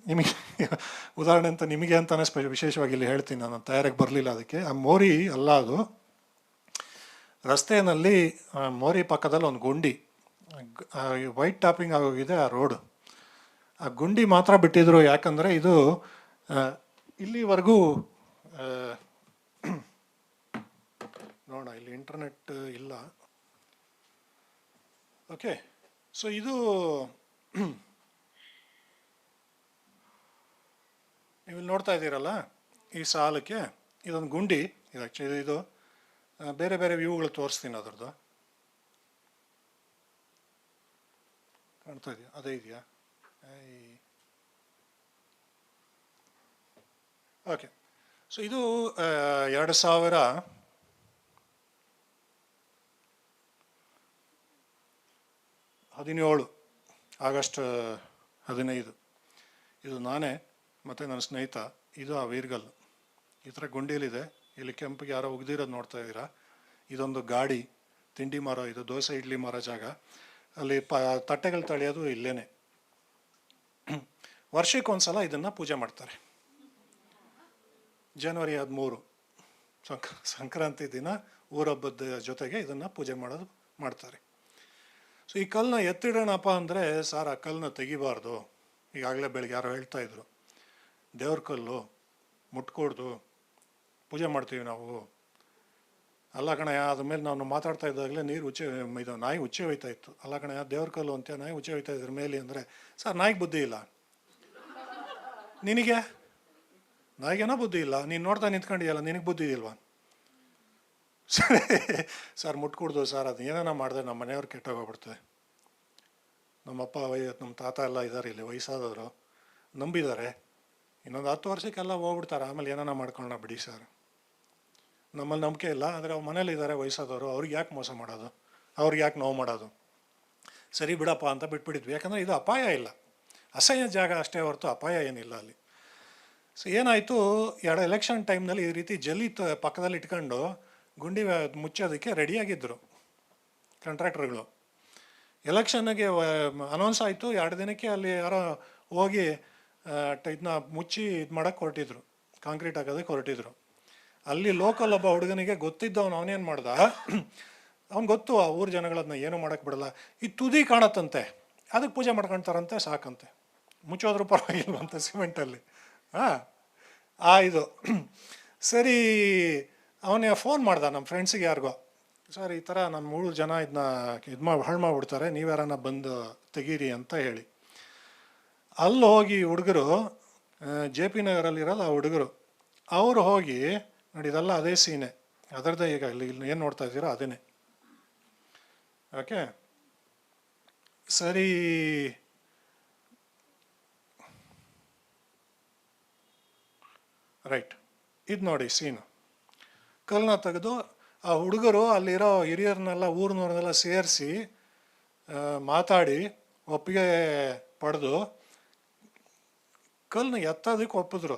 ನಿಮಗೆ ಉದಾಹರಣೆ ಅಂತ ನಿಮಗೆ ಅಂತಾನೆ ವಿಶೇಷವಾಗಿ ಇಲ್ಲಿ ಹೇಳ್ತೀನಿ, ನಾನು ತಯಾರಾಗಿ ಬರಲಿಲ್ಲ ಅದಕ್ಕೆ. ಆ ಮೋರಿ ಅಲ್ಲ ಅದು, ರಸ್ತೆಯಲ್ಲಿ ಮೋರಿ ಪಕ್ಕದಲ್ಲಿ ಒಂದು ಗುಂಡಿ, ವೈಟ್ ಟಾಪಿಂಗ್ ಆಗೋಗಿದೆ ಆ ರೋಡು. ಆ ಗುಂಡಿ ಮಾತ್ರ ಬಿಟ್ಟಿದ್ರು, ಯಾಕಂದರೆ ಇದು ಇಲ್ಲಿವರೆಗೂ ನೋಡೋಣ, ಇಲ್ಲಿ ಇಂಟರ್ನೆಟ್ ಇಲ್ಲ. ಓಕೆ, ಸೊ ಇದು ನೀವು ಇಲ್ಲಿ ನೋಡ್ತಾ ಇದ್ದೀರಲ್ಲ ಈ ಸಾಲಕ್ಕೆ, ಇದೊಂದು ಗುಂಡಿ. ಇದು ಆ್ಯಕ್ಚುಲಿ ಇದು ಬೇರೆ ಬೇರೆ ವ್ಯೂಗಳು ತೋರಿಸ್ತೀನಿ ಅದರದ್ದು. ಕಾಣ್ತಾ ಇದೆಯಾ? ಅದೇ ಇದೆಯಾ? ಓಕೆ. ಸೊ ಇದು 2017 ಆಗಸ್ಟ್ 15. ಇದು ನಾನೇ ಮತ್ತು ನನ್ನ ಸ್ನೇಹಿತ, ಇದು ಆ ವೀರ್ಗಲ್. ಈ ಥರ ಗುಂಡೀಲಿದೆ, ಇಲ್ಲಿ ಕೆಂಪಿಗೆ ಯಾರೋ ಉಗ್ದಿರೋದು ನೋಡ್ತಾ ಇದ್ದೀರಾ. ಇದೊಂದು ಗಾಡಿ, ತಿಂಡಿ ಮಾರೋ, ಇದು ದೋಸೆ ಇಡ್ಲಿ ಮಾರೋ ಜಾಗ. ಅಲ್ಲಿ ತಟ್ಟೆಗಳು ತಳೆಯೋದು ಇಲ್ಲೇನೆ. ವರ್ಷಕ್ಕೊಂದ್ಸಲ ಇದನ್ನು ಪೂಜೆ ಮಾಡ್ತಾರೆ. ಜನವರಿ 13 ಸಂಕ್ರಾಂತಿ ದಿನ ಊರಹಬ್ಬದ ಜೊತೆಗೆ ಇದನ್ನು ಪೂಜೆ ಮಾಡ್ತಾರೆ. ಸೊ ಈ ಕಲ್ಲನ್ನ ಎತ್ತಿಡೋಣಪ್ಪ ಅಂದರೆ, ಸರ್ ಆ ಕಲ್ಲನ್ನ ತೆಗಿಬಾರ್ದು, ಈಗಾಗಲೇ ಬೆಳಗ್ಗೆ ಯಾರೋ ಹೇಳ್ತಾ ಇದ್ರು, ದೇವ್ರ ಕಲ್ಲು ಮುಟ್ಕೊಡ್ದು ಪೂಜೆ ಮಾಡ್ತೀವಿ ನಾವು. ಅಲ್ಲ ಕಣಯ್ಯ, ಅದ್ಮೇಲೆ ನಾವು ಮಾತಾಡ್ತಾ ಇದ್ದಾಗಲೇ ನೀರು ಇದು ನಾಯಿ ಉಚ್ಚೆ ಹೋಯ್ತಾ ಇತ್ತು. ಅಲ್ಲ ಕಣಯ್ಯ, ದೇವ್ರ ಕಲ್ಲು ಅಂತ ನಾಯಿ ಉಚ್ಚೆ ಹೋಯ್ತಾ ಇದ್ರ ಮೇಲೆ ಅಂದರೆ, ಸರ್ ನಾಯಿಗೆ ಬುದ್ಧಿ ಇಲ್ಲ, ನಿನಗೆ ನಾಯಿಗೇನೋ ಬುದ್ಧಿ ಇಲ್ಲ, ನೀನು ನೋಡ್ತಾ ನಿಂತ್ಕೊಂಡಿಯಲ್ಲ, ನಿನಗೆ ಬುದ್ಧಿ ಇಲ್ವಾ? ಸರ್ ಮುಟ್ಕೊಡ್ದು ಸರ್, ಅದು ಏನಾನ ಮಾಡಿದ್ರೆ ನಮ್ಮ ಮನೆಯವ್ರು ಕೆಟ್ಟೋಗ್ಬಿಡ್ತದೆ. ನಮ್ಮಪ್ಪ ನಮ್ಮ ತಾತ ಎಲ್ಲ ಇದ್ದಾರೆ ಇಲ್ಲಿ, ವಯಸ್ಸಾದವರು ನಂಬಿದ್ದಾರೆ. ಇನ್ನೊಂದು 10 ವರ್ಷಕ್ಕೆಲ್ಲ ಹೋಗ್ಬಿಡ್ತಾರೆ, ಆಮೇಲೆ ಏನಾನ ಮಾಡ್ಕೊಳ್ಳೋಣ ಬಿಡಿ ಸರ್. ನಮ್ಮಲ್ಲಿ ನಂಬಿಕೆ ಇಲ್ಲ, ಆದರೆ ಅವ್ರ ಮನೇಲಿ ಇದ್ದಾರೆ ವಯಸ್ಸಾದವರು, ಅವ್ರಿಗೆ ಯಾಕೆ ಮೋಸ ಮಾಡೋದು, ಅವ್ರಿಗೆ ಯಾಕೆ ನೋವು ಮಾಡೋದು, ಸರಿ ಬಿಡಪ್ಪ ಅಂತ ಬಿಟ್ಬಿಟ್ಟಿದ್ವಿ. ಯಾಕಂದರೆ ಇದು ಅಪಾಯ ಇಲ್ಲ, ಅಸಹ್ಯ ಜಾಗ ಅಷ್ಟೇ ಹೊರತು ಅಪಾಯ ಏನಿಲ್ಲ ಅಲ್ಲಿ. ಸೊ ಏನಾಯಿತು, ಎಲೆಕ್ಷನ್ ಟೈಮ್ನಲ್ಲಿ ಈ ರೀತಿ ಜಲ್ಲಿ ಪಕ್ಕದಲ್ಲಿ ಇಟ್ಕೊಂಡು ಗುಂಡಿ ಮುಚ್ಚೋದಕ್ಕೆ ರೆಡಿಯಾಗಿದ್ದರು ಕಾಂಟ್ರಾಕ್ಟರ್ಗಳು. ಎಲೆಕ್ಷನ್ಗೆ ಅನೌನ್ಸ್ ಆಯಿತು, 2 ದಿನಕ್ಕೆ ಅಲ್ಲಿ ಯಾರೋ ಹೋಗಿ ಇದನ್ನ ಮುಚ್ಚಿ ಇದು ಮಾಡೋಕ್ಕೆ ಹೊರಟಿದ್ರು, ಕಾಂಕ್ರೀಟ್ ಹಾಕೋದಕ್ಕೆ ಹೊರಟಿದ್ರು. ಅಲ್ಲಿ ಲೋಕಲ್ ಒಬ್ಬ ಹುಡುಗನಿಗೆ ಗೊತ್ತಿದ್ದವನು, ಅವನೇನು ಮಾಡ್ದ, ಅವ್ನು ಗೊತ್ತು ಆ ಊರು ಜನಗಳದನ್ನ ಏನೂ ಮಾಡೋಕ್ಕೆ ಬಿಡಲ್ಲ, ಈ ತುದಿ ಕಾಣತ್ತಂತೆ ಅದಕ್ಕೆ ಪೂಜೆ ಮಾಡ್ಕೊಳ್ತಾರಂತೆ, ಸಾಕಂತೆ, ಮುಚ್ಚೋದ್ರೂ ಪರವಾಗಿಲ್ವಂತೆ ಸಿಮೆಂಟಲ್ಲಿ. ಇದು ಸರಿ, ಅವನೇ ಫೋನ್ ಮಾಡ್ದ ನಮ್ಮ ಫ್ರೆಂಡ್ಸಿಗೆ ಯಾರಿಗೋ, ಸರ್ ಈ ಥರ ನಮ್ಮ 3 ಜನ ಇದನ್ನ ಹಾಳು ಮಾಡಿಬಿಡ್ತಾರೆ, ನೀವ್ಯಾರನ್ನ ಬಂದು ತೆಗೀರಿ ಅಂತ ಹೇಳಿ. ಅಲ್ಲಿ ಹೋಗಿ ಹುಡುಗರು, JP ನಗರಲ್ಲಿರೋದು ಆ ಹುಡುಗರು, ಅವರು ಹೋಗಿ ನೋಡಿ, ಇದೆಲ್ಲ ಅದೇ ಸೀನೆ, ಅದರದ್ದೇ. ಈಗ ಇಲ್ಲಿ ಏನು ನೋಡ್ತಾ ಇದ್ದೀರೋ ಅದೇನೆ. ಓಕೆ ಸರಿ, ರೈಟ್, ಇದು ನೋಡಿ ಸೀನು. ಕಲ್ಲನ್ನ ತೆಗೆದು ಆ ಹುಡುಗರು ಅಲ್ಲಿರೋ ಹಿರಿಯರನ್ನೆಲ್ಲ ಊರಿನವ್ರನ್ನೆಲ್ಲ ಸೇರಿಸಿ ಮಾತಾಡಿ ಒಪ್ಪಿಗೆ ಪಡೆದು ಕಲ್ಲನ್ನ ಎತ್ತೋದಕ್ಕೆ ಒಪ್ಪಿದ್ರು.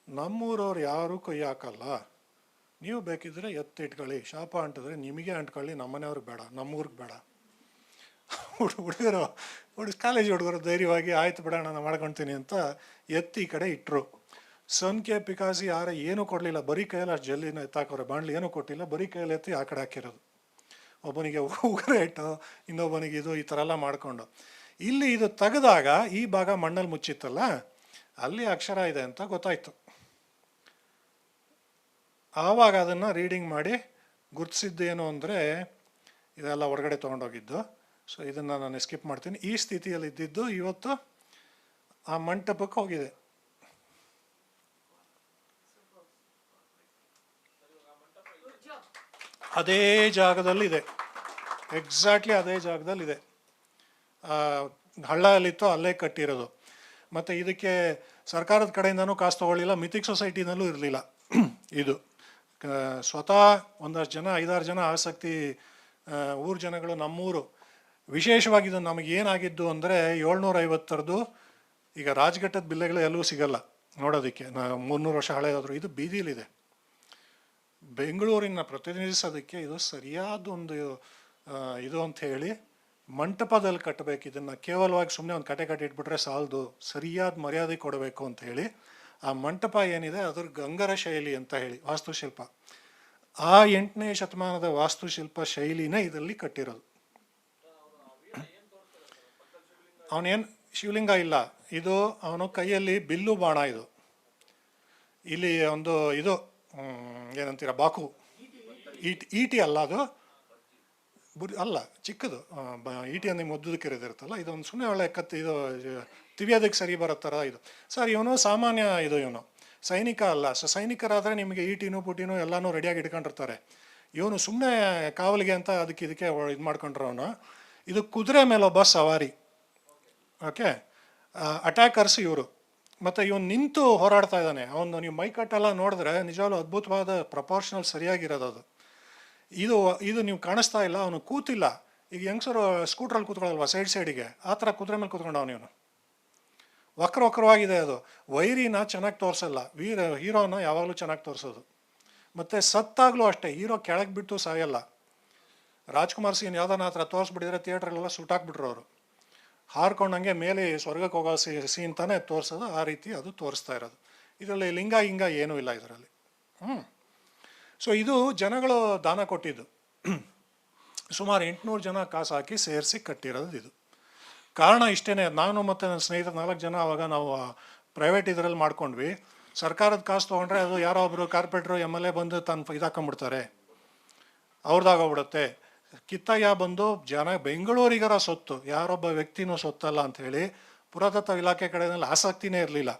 ನಮ್ಮೂರವ್ರು ಯಾರೂ ಕೈ ಹಾಕಲ್ಲ, ನೀವು ಬೇಕಿದ್ರೆ ಎತ್ತಿ ಇಟ್ಕೊಳ್ಳಿ, ಶಾಪ ಅಂಟಿದ್ರೆ ನಿಮಗೆ ಅಂಟ್ಕೊಳ್ಳಿ, ನಮ್ಮನೆಯವ್ರಿಗೆ ಬೇಡ, ನಮ್ಮೂರಿಗೆ ಬೇಡ. ಹುಡುಗರು ಕಾಲೇಜ್ ಹುಡುಗರು ಧೈರ್ಯವಾಗಿ ಆಯ್ತು ಬಿಡೋಣ ನಾನು ಮಾಡ್ಕೊಳ್ತೀನಿ ಅಂತ ಎತ್ತಿ ಈ ಕಡೆ ಇಟ್ಟರು. ಸನ್ಕೆ ಪಿಕಾಸಿ ಯಾರ ಏನೂ ಕೊಡಲಿಲ್ಲ, ಬರೀ ಕೈಯಲ್ಲಿ ಅಷ್ಟು ಜಲ್ಲಿನ ಎತ್ತಾಕೋರೆ, ಬಾಣಲಿ ಏನೂ ಕೊಟ್ಟಿಲ್ಲ, ಬರೀ ಕೈಯಲ್ಲಿ ಎತ್ತಿ ಆ ಕಡೆ ಹಾಕಿರೋದು. ಒಬ್ಬನಿಗೆ ಉಗುರು ಇಟ್ಟು, ಇನ್ನೊಬ್ಬನಿಗೆ ಇದು ಈ ಥರ ಎಲ್ಲ ಮಾಡಿಕೊಂಡು. ಇಲ್ಲಿ ಇದು ತೆಗೆದಾಗ ಈ ಭಾಗ ಮಣ್ಣಲ್ಲಿ ಮುಚ್ಚಿತ್ತಲ್ಲ, ಅಲ್ಲಿ ಅಕ್ಷರ ಇದೆ ಅಂತ ಗೊತ್ತಾಯ್ತು. ಆವಾಗ ಅದನ್ನು ರೀಡಿಂಗ್ ಮಾಡಿ ಗುರುತಿಸಿದ್ದೇನು ಅಂದರೆ, ಇದೆಲ್ಲ ಹೊರಗಡೆ ತೊಗೊಂಡೋಗಿದ್ದು. ಸೊ ಇದನ್ನು ನಾನು ಸ್ಕಿಪ್ ಮಾಡ್ತೀನಿ. ಈ ಸ್ಥಿತಿಯಲ್ಲಿ ಇದ್ದಿದ್ದು ಇವತ್ತು ಆ ಮಂಟಪಕ್ಕೆ ಹೋಗಿದೆ. ಅದೇ ಜಾಗದಲ್ಲಿದೆ, ಎಕ್ಸಾಕ್ಟ್ಲಿ ಅದೇ ಜಾಗದಲ್ಲಿದೆ. ಹಳ್ಳದಲ್ಲಿತ್ತು, ಅಲ್ಲೇ ಕಟ್ಟಿರೋದು. ಮತ್ತು ಇದಕ್ಕೆ ಸರ್ಕಾರದ ಕಡೆಯಿಂದನೂ ಕಾಸು ತೊಗೊಳ್ಳಿಲ್ಲ, ಮಿಥಿಕ್ ಸೊಸೈಟಿನಲ್ಲೂ ಇರಲಿಲ್ಲ. ಇದು ಸ್ವತಃ ಒಂದಷ್ಟು ಜನ, 5-6 ಜನ ಆಸಕ್ತಿ ಊರು ಜನಗಳು, ನಮ್ಮೂರು ವಿಶೇಷವಾಗಿ. ಇದು ನಮಗೇನಾಗಿದ್ದು ಅಂದರೆ 750 ಈಗ ರಾಜ್ಘಟ್ಟದ ಬಿಲ್ಲೆಗಳು ಎಲ್ಲೂ ಸಿಗಲ್ಲ ನೋಡೋದಕ್ಕೆ, 300 ವರ್ಷ ಹಳೆಯಾದರೂ. ಇದು ಬೀದಿಲಿದೆ. ಬೆಂಗಳೂರಿನ ಪ್ರತಿನಿಧಿಸೋದಕ್ಕೆ ಇದು ಸರಿಯಾದೊಂದು ಇದು ಅಂತ ಹೇಳಿ ಮಂಟಪದಲ್ಲಿ ಕಟ್ಟಬೇಕು. ಇದನ್ನು ಕೇವಲವಾಗಿ ಸುಮ್ಮನೆ ಒಂದು ಕಟ್ಟೆ ಇಟ್ಬಿಟ್ರೆ ಸಾಲದು, ಸರಿಯಾದ ಮರ್ಯಾದೆ ಕೊಡಬೇಕು ಅಂತ ಹೇಳಿ ಆ ಮಂಟಪ ಏನಿದೆ ಅದ್ರ ಗಂಗರ ಶೈಲಿ ಅಂತ ಹೇಳಿ ವಾಸ್ತುಶಿಲ್ಪ, ಆ 8ನೇ ಶತಮಾನದ ವಾಸ್ತುಶಿಲ್ಪ ಶೈಲಿನೇ ಇದರಲ್ಲಿ ಕಟ್ಟಿರೋದು. ಅವನೇನು ಶಿವಲಿಂಗ ಇಲ್ಲ, ಇದು ಅವನು ಕೈಯಲ್ಲಿ ಬಿಲ್ಲು ಬಾಣ. ಇದು ಇಲ್ಲಿ ಒಂದು ಇದು ಏನಂತೀರ, ಬಾಕು, ಈಟಿ ಅಲ್ಲ, ಅದು ಅಲ್ಲ, ಚಿಕ್ಕದು ಈಟಿ ಅಂದ್ರೆ ಮೊದ್ದದಕ್ಕೆ ಇರೋದಿರುತ್ತಲ್ಲ, ಇದೊಂದು ಸುಮ್ಮನೆ ಒಳ್ಳೆ ಕತ್ತಿ, ಇದು ತಿವಿಯೋದಕ್ಕೆ ಸರಿ ಬರೋ ಥರ ಇದು. ಸರ್ ಇವನು ಸಾಮಾನ್ಯ ಇದು, ಇವನು ಸೈನಿಕ ಅಲ್ಲ. ಸೊ ಸೈನಿಕರಾದರೆ ನಿಮಗೆ ಈಟಿನೂ ಪುಟಿನೂ ಎಲ್ಲನೂ ರೆಡಿಯಾಗಿ ಇಟ್ಕೊಂಡಿರ್ತಾರೆ. ಇವನು ಸುಮ್ಮನೆ ಕಾವಲಿಗೆ ಅಂತ ಇದಕ್ಕೆ ಇದು ಮಾಡ್ಕೊಂಡ್ರವನು. ಇದು ಕುದುರೆ ಮೇಲೆ ಒಬ್ಬ ಸವಾರಿ. ಓಕೆ, ಅಟ್ಯಾಕರ್ಸ್ ಇವರು. ಮತ್ತು ಇವನು ನಿಂತು ಹೋರಾಡ್ತಾ ಇದ್ದಾನೆ. ಅವನು ನೀವು ಮೈಕಟ್ಟೆಲ್ಲ ನೋಡಿದ್ರೆ ನಿಜವಾಗ್ಲೂ ಅದ್ಭುತವಾದ ಪ್ರಪೋರ್ಷನಲ್ ಸರಿಯಾಗಿರೋದು ಅದು. ಇದು ಇದು ನೀವು ಕಾಣಿಸ್ತಾ ಇಲ್ಲ, ಅವನು ಕೂತಿಲ್ಲ. ಈಗ ಯಂಗ್ಸರು ಸ್ಕೂಟ್ರಲ್ಲಿ ಕೂತ್ಕೊಳ್ಳಲ್ವ ಸೈಡಿಗೆ, ಆ ಥರ ಕುದುರೆ ಮೇಲೆ ಕೂತ್ಕೊಂಡವನು ಇವನು. ವಕ್ರವಾಗಿದೆ ಅದು. ವೈರಿನ ಚೆನ್ನಾಗಿ ತೋರಿಸಲ್ಲ, ಹೀರೋನ ಯಾವಾಗಲೂ ಚೆನ್ನಾಗಿ ತೋರಿಸೋದು. ಮತ್ತು ಸತ್ತಾಗಲೂ ಅಷ್ಟೇ, ಹೀರೋ ಕೆಳಗೆ ಬಿಟ್ಟು ಸಾಯಲ್ಲ. ರಾಜ್ಕುಮಾರ್ ಸೀನ್ ಯಾವುದಾನ ಆ ಥರ ತೋರಿಸ್ಬಿಟ್ಟಿದ್ರೆ ಥಿಯೇಟ್ರಲ್ಲೆಲ್ಲ ಸುಟ್ಟಾಕ್ಬಿಟ್ರು ಅವರು. ಹಾರ್ಕೊಂಡಂಗೆ ಮೇಲೆ ಸ್ವರ್ಗಕ್ಕೆ ಹೋಗೋ ಸೀನ್ ತಾನೇ ತೋರಿಸೋದು, ಆ ರೀತಿ ಅದು ತೋರಿಸ್ತಾ ಇರೋದು. ಇದರಲ್ಲಿ ಲಿಂಗ ಏನೂ ಇಲ್ಲ ಇದರಲ್ಲಿ. ಸೊ ಇದು ಜನಗಳು ದಾನ ಕೊಟ್ಟಿದ್ದು. ಸುಮಾರು 800 ಜನ ಕಾಸು ಹಾಕಿ ಸೇರಿಸಿ ಕಟ್ಟಿರೋದು ಇದು. ಕಾರಣ ಇಷ್ಟೇ, ನಾನು ಮತ್ತು ನನ್ನ ಸ್ನೇಹಿತರು 4 ಜನ ಅವಾಗ ನಾವು ಪ್ರೈವೇಟ್ ಇದರಲ್ಲಿ ಮಾಡ್ಕೊಂಡ್ವಿ. ಸರ್ಕಾರದ ಕಾಸು ತೊಗೊಂಡ್ರೆ ಅದು ಯಾರೋ ಒಬ್ಬರು ಕಾರ್ಪೊರೇಟ್ರು MLA ಬಂದು ತನ್ನ ಇದಾಕೊಂಬಿಡ್ತಾರೆ, ಅವ್ರದ್ದಾಗೋಗ್ಬಿಡುತ್ತೆ. ಕಿತ್ತಯ್ಯ ಬಂದು ಬೆಂಗಳೂರಿಗರ ಸೊತ್ತು, ಯಾರೊಬ್ಬ ವ್ಯಕ್ತಿನೂ ಸೊತ್ತಲ್ಲ ಅಂಥೇಳಿ ಪುರಾತತ್ವ ಇಲಾಖೆ ಕಡೆಯಲ್ಲಿ ಆಸಕ್ತಿನೇ ಇರಲಿಲ್ಲ.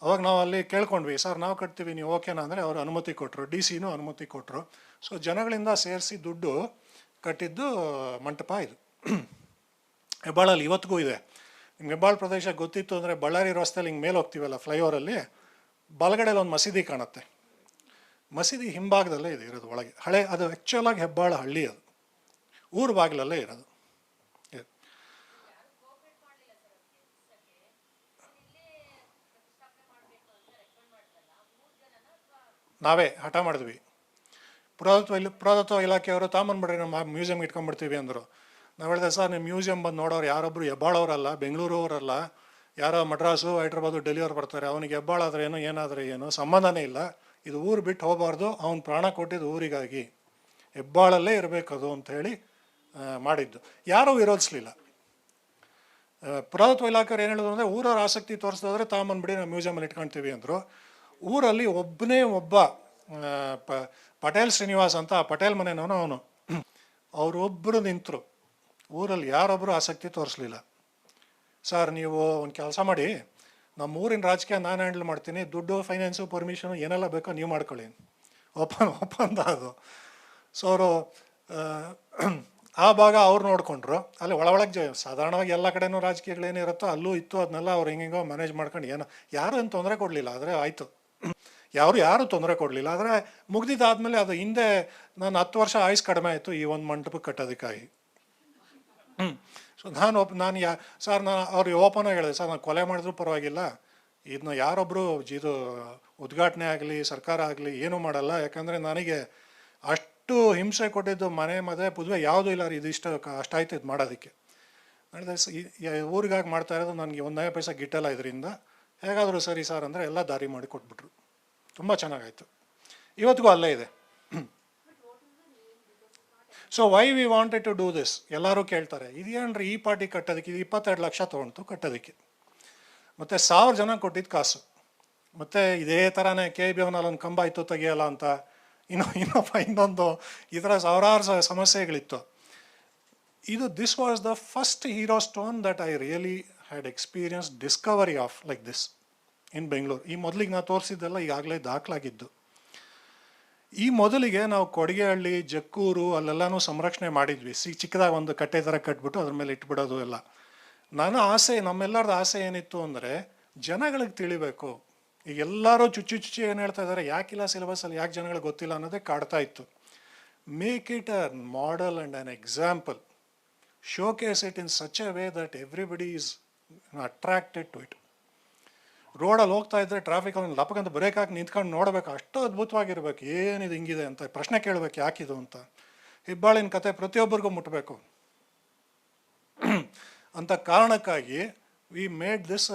ಅವಾಗ ನಾವು ಅಲ್ಲಿ ಕೇಳ್ಕೊಂಡ್ವಿ, ಸರ್ ನಾವು ಕಟ್ತೀವಿ, ನೀವು ಓಕೆನಾ ಅಂದರೆ ಅವರು ಅನುಮತಿ ಕೊಟ್ಟರು, DC ಅನುಮತಿ ಕೊಟ್ಟರು. ಸೊ ಜನಗಳಿಂದ ಸೇರಿಸಿ ದುಡ್ಡು ಕಟ್ಟಿದ್ದು ಮಂಟಪ ಇದು. ಹೆಬ್ಬಾಳಲ್ಲಿ ಇವತ್ತಿಗೂ ಇದೆ. ನಿಮ್ಗೆ ಹೆಬ್ಬಾಳ ಪ್ರದೇಶ ಗೊತ್ತಿತ್ತು ಅಂದರೆ ಬಳ್ಳಾರಿ ರಸ್ತೆಯಲ್ಲಿ ಹಿಂಗೆ ಮೇಲೆ ಹೋಗ್ತೀವಲ್ಲ ಫ್ಲೈಓವರಲ್ಲಿ, ಬಲಗಡೆಯಲ್ಲಿ ಒಂದು ಮಸೀದಿ ಕಾಣುತ್ತೆ. ಮಸೀದಿ ಹಿಂಭಾಗದಲ್ಲೇ ಇದೆ ಇರೋದು ಒಳಗೆ. ಹಳೆ ಅದು ಆ್ಯಕ್ಚುಲಾಗಿ ಹೆಬ್ಬಾಳ ಹಳ್ಳಿ, ಅದು ಊರು ಬಾಗಿಲಲ್ಲೇ ಇರೋದು. ನಾವೇ ಹಠ ಮಾಡಿದ್ವಿ. ಪುರಾತತ್ವ ಇಲಾಖೆಯವರು ತಾಂಬಂದ್ಬಿಡ್ರಿ, ನಮ್ಮ ಮ್ಯೂಸಿಯಂ ಇಟ್ಕೊಂಡ್ಬಿಡ್ತೀವಿ ಅಂದರು. ನಾವು ಹೇಳಿದೆ, ಸರ್ ನಿಮ್ಮ ಮ್ಯೂಸಿಯಂ ಬಂದು ನೋಡೋರು ಯಾರೊಬ್ಬರು ಹೆಬ್ಬಾಳವರಲ್ಲ, ಬೆಂಗಳೂರವರಲ್ಲ, ಯಾರೋ ಮಡ್ರಾಸು ಹೈದ್ರಾಬಾದು ಡೆಲ್ಲಿಯವ್ರು ಬರ್ತಾರೆ. ಅವನಿಗೆ ಹೆಬ್ಬಾಳ ಆದರೆ ಏನು, ಏನಾದರೆ ಏನು ಸಂಬಂಧನೇ ಇಲ್ಲ. ಇದು ಊರು ಬಿಟ್ಟು ಹೋಗಬಾರ್ದು, ಅವ್ನು ಪ್ರಾಣ ಕೊಟ್ಟಿದ್ದು ಊರಿಗಾಗಿ, ಹೆಬ್ಬಾಳಲ್ಲೇ ಇರಬೇಕದು ಅಂಥೇಳಿ ಮಾಡಿದ್ದು. ಯಾರೂ ವಿರೋಧಿಸಲಿಲ್ಲ. ಪುರಾತತ್ವ ಇಲಾಖೆಯವ್ರು ಏನು ಹೇಳಿದ್ರು ಅಂದರೆ, ಊರವ್ರ ಆಸಕ್ತಿ ತೋರಿಸಿದ್ರೆ ತಾಂಬಂದ್ಬಿಡಿ, ನಾವು ಮ್ಯೂಸಿಯಮಲ್ಲಿ ಇಟ್ಕೊಳ್ತೀವಿ ಅಂದರು. ಊರಲ್ಲಿ ಒಬ್ಬನೇ ಒಬ್ಬ ಪಟೇಲ್ ಶ್ರೀನಿವಾಸ್ ಅಂತ, ಪಟೇಲ್ ಮನೆನವನು ಅವನು. ಅವರೊಬ್ಬರು ನಿಂತರು, ಊರಲ್ಲಿ ಯಾರೊಬ್ಬರು ಆಸಕ್ತಿ ತೋರಿಸ್ಲಿಲ್ಲ. ಸರ್ ನೀವು ಒಂದು ಕೆಲಸ ಮಾಡಿ, ನಮ್ಮ ಊರಿನ ರಾಜಕೀಯ ನಾನು ಹ್ಯಾಂಡಲ್ ಮಾಡ್ತೀನಿ, ದುಡ್ಡು ಫೈನಾನ್ಸು ಪರ್ಮಿಷನು ಏನೆಲ್ಲ ಬೇಕೋ ನೀವು ಮಾಡ್ಕೊಳ್ಳಿ, ಒಪ್ಪಂದ ಅದು. ಸೊ ಅವರು ಆ ಭಾಗ ಅವ್ರು ನೋಡಿಕೊಂಡ್ರು. ಅಲ್ಲಿ ಒಳಗೆ ಸಾಧಾರಣವಾಗಿ ಎಲ್ಲ ಕಡೆನೂ ರಾಜಕೀಯಗಳೇನಿರುತ್ತೋ ಅಲ್ಲೂ ಇತ್ತು, ಅದನ್ನೆಲ್ಲ ಅವ್ರು ಹೆಂಗೆಂಗೋ ಮ್ಯಾನೇಜ್ ಮಾಡ್ಕೊಂಡು ಏನೋ ಯಾರು ಏನು ತೊಂದರೆ ಕೊಡಲಿಲ್ಲ. ಆದರೆ ಆಯಿತು, ಯಾರು ತೊಂದರೆ ಕೊಡಲಿಲ್ಲ. ಆದರೆ ಮುಗ್ದಿದ್ದಾದಮೇಲೆ ಅದು ಹಿಂದೆ ನಾನು 10 ವರ್ಷ ಆಯುಸ್ ಕಡಿಮೆ ಆಯಿತು ಈ ಒಂದು ಮಂಟಪಕ್ಕೆ ಕಟ್ಟೋದಕ್ಕಾಗಿ. ಸೊ ನಾನು ಸರ್ ನಾನು ಅವ್ರಿಗೆ ಓಪನ್ ಆಗಿ ಹೇಳಿದೆ, ಸರ್ ನಾನು ಕೊಲೆ ಮಾಡಿದ್ರೂ ಪರವಾಗಿಲ್ಲ, ಇದನ್ನ ಯಾರೊಬ್ಬರು ಇದು ಉದ್ಘಾಟನೆ ಆಗಲಿ ಸರ್ಕಾರ ಆಗಲಿ ಏನೂ ಮಾಡಲ್ಲ. ಯಾಕಂದರೆ ನನಗೆ ಅಷ್ಟು ಹಿಂಸೆ ಕೊಟ್ಟಿದ್ದು ಮನೆ ಮದುವೆ ಪುದುವೆ ಯಾವುದೂ ಇಲ್ಲ ರೀ, ಇದಿಷ್ಟು ಅಷ್ಟಾಯ್ತು ಇದು ಮಾಡೋದಕ್ಕೆ. ನಡೆದ ಊರಿಗಾಗಿ ಮಾಡ್ತಾ ಇರೋದು, ನನಗೆ 1 ನಯ ಪೈಸೆ ಗಿಟ್ಟಲ್ಲ ಇದರಿಂದ, ಹೇಗಾದರೂ ಸರಿ ಸರ್ ಅಂದರೆ ಎಲ್ಲ ದಾರಿ ಮಾಡಿ ಕೊಟ್ಬಿಟ್ರು. ತುಂಬ ಚೆನ್ನಾಗಾಯಿತು. ಇವತ್ತಿಗೂ ಅಲ್ಲೇ ಇದೆ. So why we wanted to do this, ಎಲ್ಲರೂ ಕೇಳ್ತಾರೆ, ಇದೇನ್ರಿ ಈ ಪಾರ್ಟಿ ಕಟ್ಟೋದಕ್ಕೆ, ಇದು 22 ಲಕ್ಷ ತೊಗೊಂಡು ಕಟ್ಟೋದಕ್ಕೆ, ಮತ್ತು 1000 ಜನ ಕೊಟ್ಟಿದ್ದು ಕಾಸು. ಮತ್ತು ಇದೇ ಥರನೇ KBL ಒಂದು ಕಂಬ ಇತ್ತು ತೆಗಿಯಲ್ಲ ಅಂತ, ಇನ್ನೊಂದು ಈ ಥರ ಸಾವಿರಾರು ಸಮಸ್ಯೆಗಳಿತ್ತು. This was the first hero stone that I really had experience discovery of like this in Bengaluru. ಈ ಮೊದಲಿಗೆ ನಾನು ತೋರಿಸಿದ್ದೆಲ್ಲ ಈಗಾಗಲೇ ದಾಖಲಾಗಿದ್ದು. ಈ ಮೊದಲಿಗೆ ನಾವು ಕೊಡಿಗೆಹಳ್ಳಿ, ಜಕ್ಕೂರು ಅಲ್ಲೆಲ್ಲನೂ ಸಂರಕ್ಷಣೆ ಮಾಡಿದ್ವಿ. ಚಿಕ್ಕದಾಗಿ ಒಂದು ಕಟ್ಟೆ ಥರ ಕಟ್ಬಿಟ್ಟು ಅದ್ರ ಮೇಲೆ ಇಟ್ಬಿಡೋದು ಎಲ್ಲ. ನಮ್ಮೆಲ್ಲರದ್ದು ಆಸೆ ಏನಿತ್ತು ಅಂದರೆ, ಜನಗಳಿಗೆ ತಿಳಿಬೇಕು. ಈಗ ಎಲ್ಲರೂ ಚುಚ್ಚಿ ಏನು ಹೇಳ್ತಾ ಇದ್ದಾರೆ, ಯಾಕಿಲ್ಲ ಸಿಲೆಬಸ್ಸಲ್ಲಿ, ಯಾಕೆ ಜನಗಳಿಗೆ ಗೊತ್ತಿಲ್ಲ ಅನ್ನೋದೇ ಕಾಡ್ತಾ ಇತ್ತು. Make it a model and an example, showcase it in such a way that everybody is attracted to it. ರೋಡಲ್ಲಿ ಹೋಗ್ತಾ ಇದ್ದರೆ ಟ್ರಾಫಿಕ್ ಅವ್ನು ಲಪಕಂತ ಬ್ರೇಕ್ ಹಾಕಿ ನಿಂತ್ಕೊಂಡು ನೋಡಬೇಕು, ಅಷ್ಟು ಅದ್ಭುತವಾಗಿರ್ಬೇಕು, ಏನಿದು ಹಿಂಗಿದೆ ಅಂತ ಪ್ರಶ್ನೆ ಕೇಳಬೇಕು, ಯಾಕಿದು ಅಂತ. ಹೆಬ್ಬಾಳಿನ ಕತೆ ಪ್ರತಿಯೊಬ್ಬರಿಗೂ ಮುಟ್ಟಬೇಕು ಅಂತ ಕಾರಣಕ್ಕಾಗಿ we made this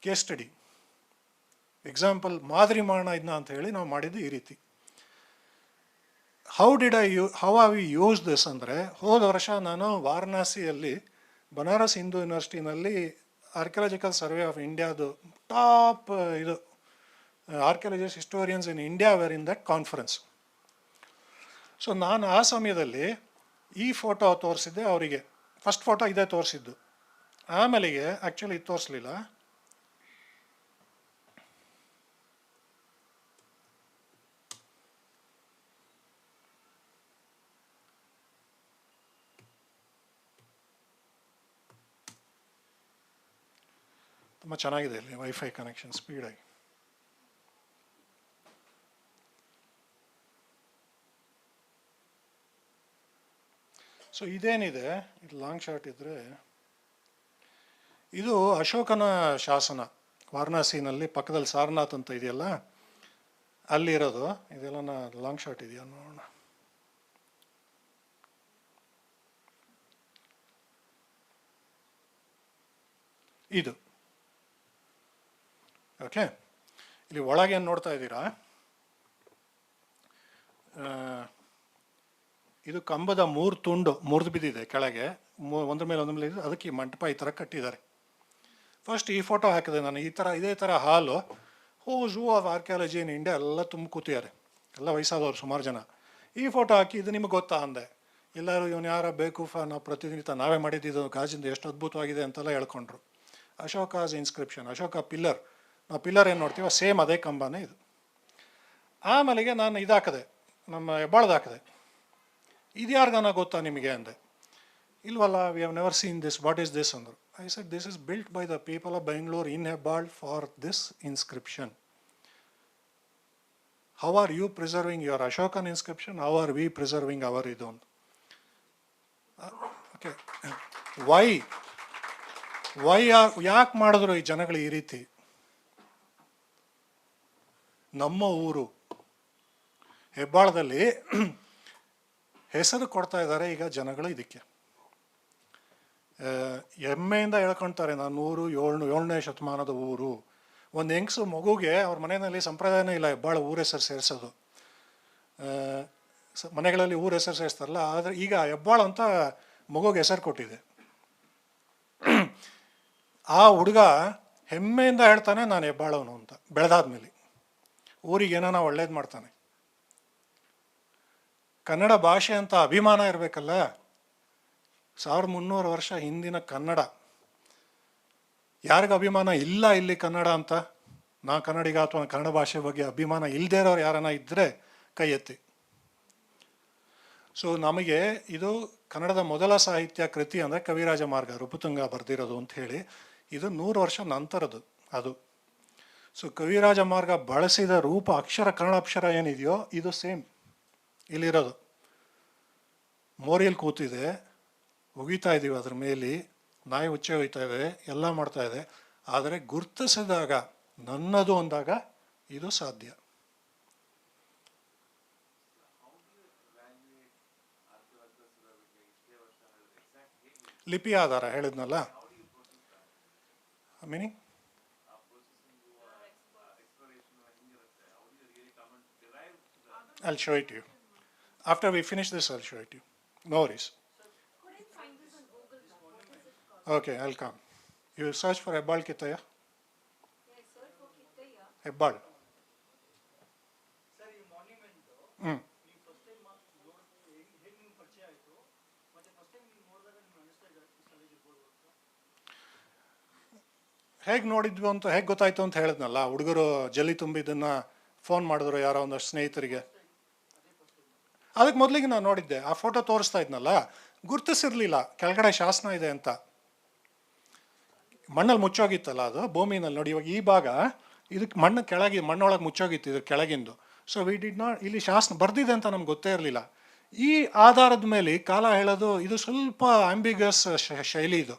case study example, ಮಾದರಿ ಮಾಡೋಣ ಇದನ್ನ ಅಂತ ಹೇಳಿ ನಾವು ಮಾಡಿದ್ದು ಈ ರೀತಿ. How have we use this ಅಂದರೆ, ಹೋದ ವರ್ಷ ನಾನು ವಾರಣಾಸಿಯಲ್ಲಿ ಬನಾರಸ್ ಹಿಂದೂ ಯೂನಿವರ್ಸಿಟಿನಲ್ಲಿ ಆರ್ಕಿಯಾಲಜಿಕಲ್ ಸರ್ವೆ ಆಫ್ ಇಂಡಿಯಾದು ಟಾಪ್ ಇದು archaeologist historians in India where in that conference. So ನಾನು ಆ ಸಮಯದಲ್ಲಿ ಈ ಫೋಟೋ ತೋರಿಸಿದ್ದೆ ಅವರಿಗೆ. ಫಸ್ಟ್ ಫೋಟೋ ಇದೇ ತೋರಿಸಿದ್ದು, ಆಮೇಲೆಗೆ ಆ್ಯಕ್ಚುಲಿ ಇದು ತೋರಿಸಲಿಲ್ಲ. ತುಂಬ ಚೆನ್ನಾಗಿದೆ ಇಲ್ಲಿ ವೈಫೈ ಕನೆಕ್ಷನ್ ಸ್ಪೀಡಾಗಿ. ಸೊ ಇದೇನಿದೆ, ಇದು ಲಾಂಗ್ ಶಾಟ್ ಇದ್ದರೆ, ಇದು ಅಶೋಕನ ಶಾಸನ ವಾರಣಾಸಿನಲ್ಲಿ ಪಕ್ಕದಲ್ಲಿ ಸಾರನಾಥ್ ಅಂತ ಇದೆಯಲ್ಲ ಅಲ್ಲಿರೋದು. ಇದೆಲ್ಲ ಲಾಂಗ್ ಶಾಟ್ ಇದೆಯಾ ನೋಡೋಣ. ಇದು ಓಕೆ, ಇಲ್ಲಿ ಒಳಗೆ ಏನು ನೋಡ್ತಾ ಇದ್ದೀರಾ, ಇದು ಕಂಬದ 3 ತುಂಡು ಮುರಿದು ಬಿದ್ದಿದೆ ಕೆಳಗೆ, ಒಂದ್ರ ಮೇಲೆ ಇದೆ. ಅದಕ್ಕೆ ಈ ಮಂಟಪ ಈ ಥರ ಕಟ್ಟಿದ್ದಾರೆ. ಫಸ್ಟ್ ಈ ಫೋಟೋ ಹಾಕಿದೆ ನಾನು. ಇದೇ ಥರ ಹಾಲು zoo of archaeology in India ಎಲ್ಲ ತುಂಬ ಕೂತಿದ್ದಾರೆ, ಎಲ್ಲ ವಯಸ್ಸಾದವರು ಸುಮಾರು ಜನ. ಈ ಫೋಟೋ ಹಾಕಿ ಇದು ನಿಮಗೆ ಗೊತ್ತಾ ಅಂದೆ. ಎಲ್ಲರೂ ಇವನು ಯಾರ ಬೇಕೂಫ, ನಾವು ಪ್ರತಿನಿತ್ಯ ನಾವೇ ಮಾಡಿದ್ದು ಗಾಜಿಂದ ಎಷ್ಟು ಅದ್ಭುತವಾಗಿದೆ ಅಂತೆಲ್ಲ ಹೇಳ್ಕೊಂಡ್ರು. ಅಶೋಕಾಸ್ ಇನ್ಸ್ಕ್ರಿಪ್ಷನ್, ಅಶೋಕ ಪಿಲ್ಲರ್, ನಾವು ಪಿಲ್ಲರ್ ಏನು ನೋಡ್ತೀವೋ ಸೇಮ್ ಅದೇ ಕಂಬನೇ ಇದು. ಆಮೇಲೆಗೆ ನಾನು ಇದಾಕದೆ, ನಮ್ಮ ಹೆಬ್ಬಾಳ್ದು ಹಾಕಿದೆ. ಇದು ಯಾರಿಗಾನ ಗೊತ್ತಾ ನಿಮಗೆ ಅಂದೆ. ಇಲ್ವಲ್ಲ, we have never seen this, what is this ಅಂದರು. I said, this is built by the people of Bangalore in Hebbal for this inscription. How are you preserving your Ashokan inscription? How are we preserving our idon? Okay. Why ಯಾಕೆ ಮಾಡಿದ್ರು ಈ ಜನಗಳು ಈ ರೀತಿ? ನಮ್ಮ ಊರು ಹೆಬ್ಬಾಳದಲ್ಲಿ ಹೆಸರು ಕೊಡ್ತಾ ಇದ್ದಾರೆ ಈಗ ಜನಗಳು ಇದಕ್ಕೆ. ಹೆಮ್ಮೆಯಿಂದ ಹೇಳ್ಕೊಳ್ತಾರೆ, ನಾನು 7ನೇ ಶತಮಾನದ ಊರು. ಒಂದು ಹೆಂಗಸು ಮಗುಗೆ ಅವ್ರ ಮನೆಯಲ್ಲಿ ಸಂಪ್ರದಾಯನೇ ಇಲ್ಲ ಹೆಬ್ಬಾಳ ಊರ ಹೆಸರು ಸೇರಿಸೋದು. ಮನೆಗಳಲ್ಲಿ ಊರ ಹೆಸರು ಸೇರಿಸ್ತಾರಲ್ಲ, ಆದರೆ ಈಗ ಹೆಬ್ಬಾಳ ಅಂತ ಮಗುಗೆ ಹೆಸರು ಕೊಟ್ಟಿದೆ. ಆ ಹುಡುಗ ಹೆಮ್ಮೆಯಿಂದ ಹೇಳ್ತಾನೆ ನಾನು ಹೆಬ್ಬಾಳವನು ಅಂತ. ಬೆಳೆದಾದ್ಮೇಲೆ ಊರಿಗೆ ಏನೋ ಒಳ್ಳೇದು ಮಾಡ್ತಾನೆ. ಕನ್ನಡ ಭಾಷೆ ಅಂತ ಅಭಿಮಾನ ಇರಬೇಕಲ್ಲ. 1300 ವರ್ಷ ಹಿಂದಿನ ಕನ್ನಡ, ಯಾರಿಗ ಅಭಿಮಾನ ಇಲ್ಲ ಇಲ್ಲಿ ಕನ್ನಡ ಅಂತ? ನಾ ಕನ್ನಡಿಗ ಅಥವಾ ಕನ್ನಡ ಭಾಷೆ ಬಗ್ಗೆ ಅಭಿಮಾನ ಇಲ್ಲದೇ ಇರೋರು ಯಾರನ್ನ ಇದ್ದರೆ ಕೈ ಎತ್ತಿ. ಸೊ ನಮಗೆ ಇದು ಕನ್ನಡದ ಮೊದಲ ಸಾಹಿತ್ಯ ಕೃತಿ ಅಂದರೆ ಕವಿರಾಜ ಮಾರ್ಗ, ಋಪುತುಂಗ ಬರೆದಿರೋದು ಅಂತ ಹೇಳಿ. ಇದು 100 ವರ್ಷ ನಂತರದ್ದು ಅದು. ಸೊ ಕವಿರಾಜ ಮಾರ್ಗ ಬಳಸಿದ ರೂಪ ಅಕ್ಷರ, ಕನ್ನಡ ಅಕ್ಷರ ಏನಿದೆಯೋ ಇದು ಸೇಮ್ ಇಲ್ಲಿರೋದು. ಮೋರಿಯಲ್ಲಿ ಕೂತಿದೆ, ಒಗಿತಾ ಇದ್ದೀವಿ ಅದ್ರ ಮೇಲೆ, ನಾಯಿ ಉಚ್ಚೆ ಒಯ್ತಾ ಇದೆ, ಎಲ್ಲ ಮಾಡ್ತಾ ಇದೆ. ಆದರೆ ಗುರ್ತಿಸಿದಾಗ ನನ್ನದು ಅಂದಾಗ ಇದು ಸಾಧ್ಯ. ಲಿಪಿ ಆಧಾರ ಹೇಳಿದ್ನಲ್ಲ, meaning I'll show it to you. After we finish this, I'll show it to you. No worries. Okay, I'll come. You search for Hebbal Kittaya? Yeah, search for Kittaya. Hebbal. Sir, ಈ monument ನೀವು first time ಹೇಗೆ ನಿಮ್ಗೆ ಪರಿಚಯ ಆಯಿತು, ಮತ್ತೆ first time ನೀವು ನೋಡಿದಾಗ ನಿಮ್ಗೆ ಅನಿಸ್ತಾ ಇದೆ ಇರ್ಬೋದು ಅಂತ? ಹೇಗೆ ನೋಡಿದ್ವಿ ಅಂತ ಹೇಗೆ ಗೊತ್ತಾಯ್ತು ಅಂತ ಹೇಳಿದ್ನಲ್ಲ, ಹುಡುಗರು ಜಲ್ಲಿ ತುಂಬಿದ್ದನ್ನು ಫೋನ್ ಮಾಡಿದ್ರು ಯಾರೋ ಒಂದಷ್ಟು ಸ್ನೇಹಿತರಿಗೆ. ಅದಕ್ಕೆ ಮೊದಲಿಗೆ ನಾನು ನೋಡಿದ್ದೆ, ಆ ಫೋಟೋ ತೋರಿಸ್ತಾ ಇದ್ನಲ್ಲ, ಗುರ್ತಿಸಿರ್ಲಿಲ್ಲ ಕೆಳಗಡೆ ಶಾಸನ ಇದೆ ಅಂತ. ಮಣ್ಣಲ್ಲಿ ಮುಚ್ಚೋಗಿತ್ತಲ್ಲ ಅದು, ಭೂಮಿನಲ್ಲಿ ನೋಡಿ. ಇವಾಗ ಈ ಭಾಗ ಇದಕ್ಕೆ ಮಣ್ಣು ಕೆಳಗೆ, ಮಣ್ಣೊಳಗೆ ಮುಚ್ಚೋಗಿತ್ತು ಇದ್ರ ಕೆಳಗಿಂದು. ಸೊ ವಿ ಡಿಡ್ ನಾಟ್, ಇಲ್ಲಿ ಶಾಸನ ಬರ್ದಿದೆ ಅಂತ ನಮ್ಗೆ ಗೊತ್ತೇ ಇರಲಿಲ್ಲ. ಈ ಆಧಾರದ ಮೇಲೆ ಕಾಲ ಹೇಳೋದು ಇದು ಸ್ವಲ್ಪ ಆಂಬಿಗಸ್ ಶೈಲಿ. ಇದು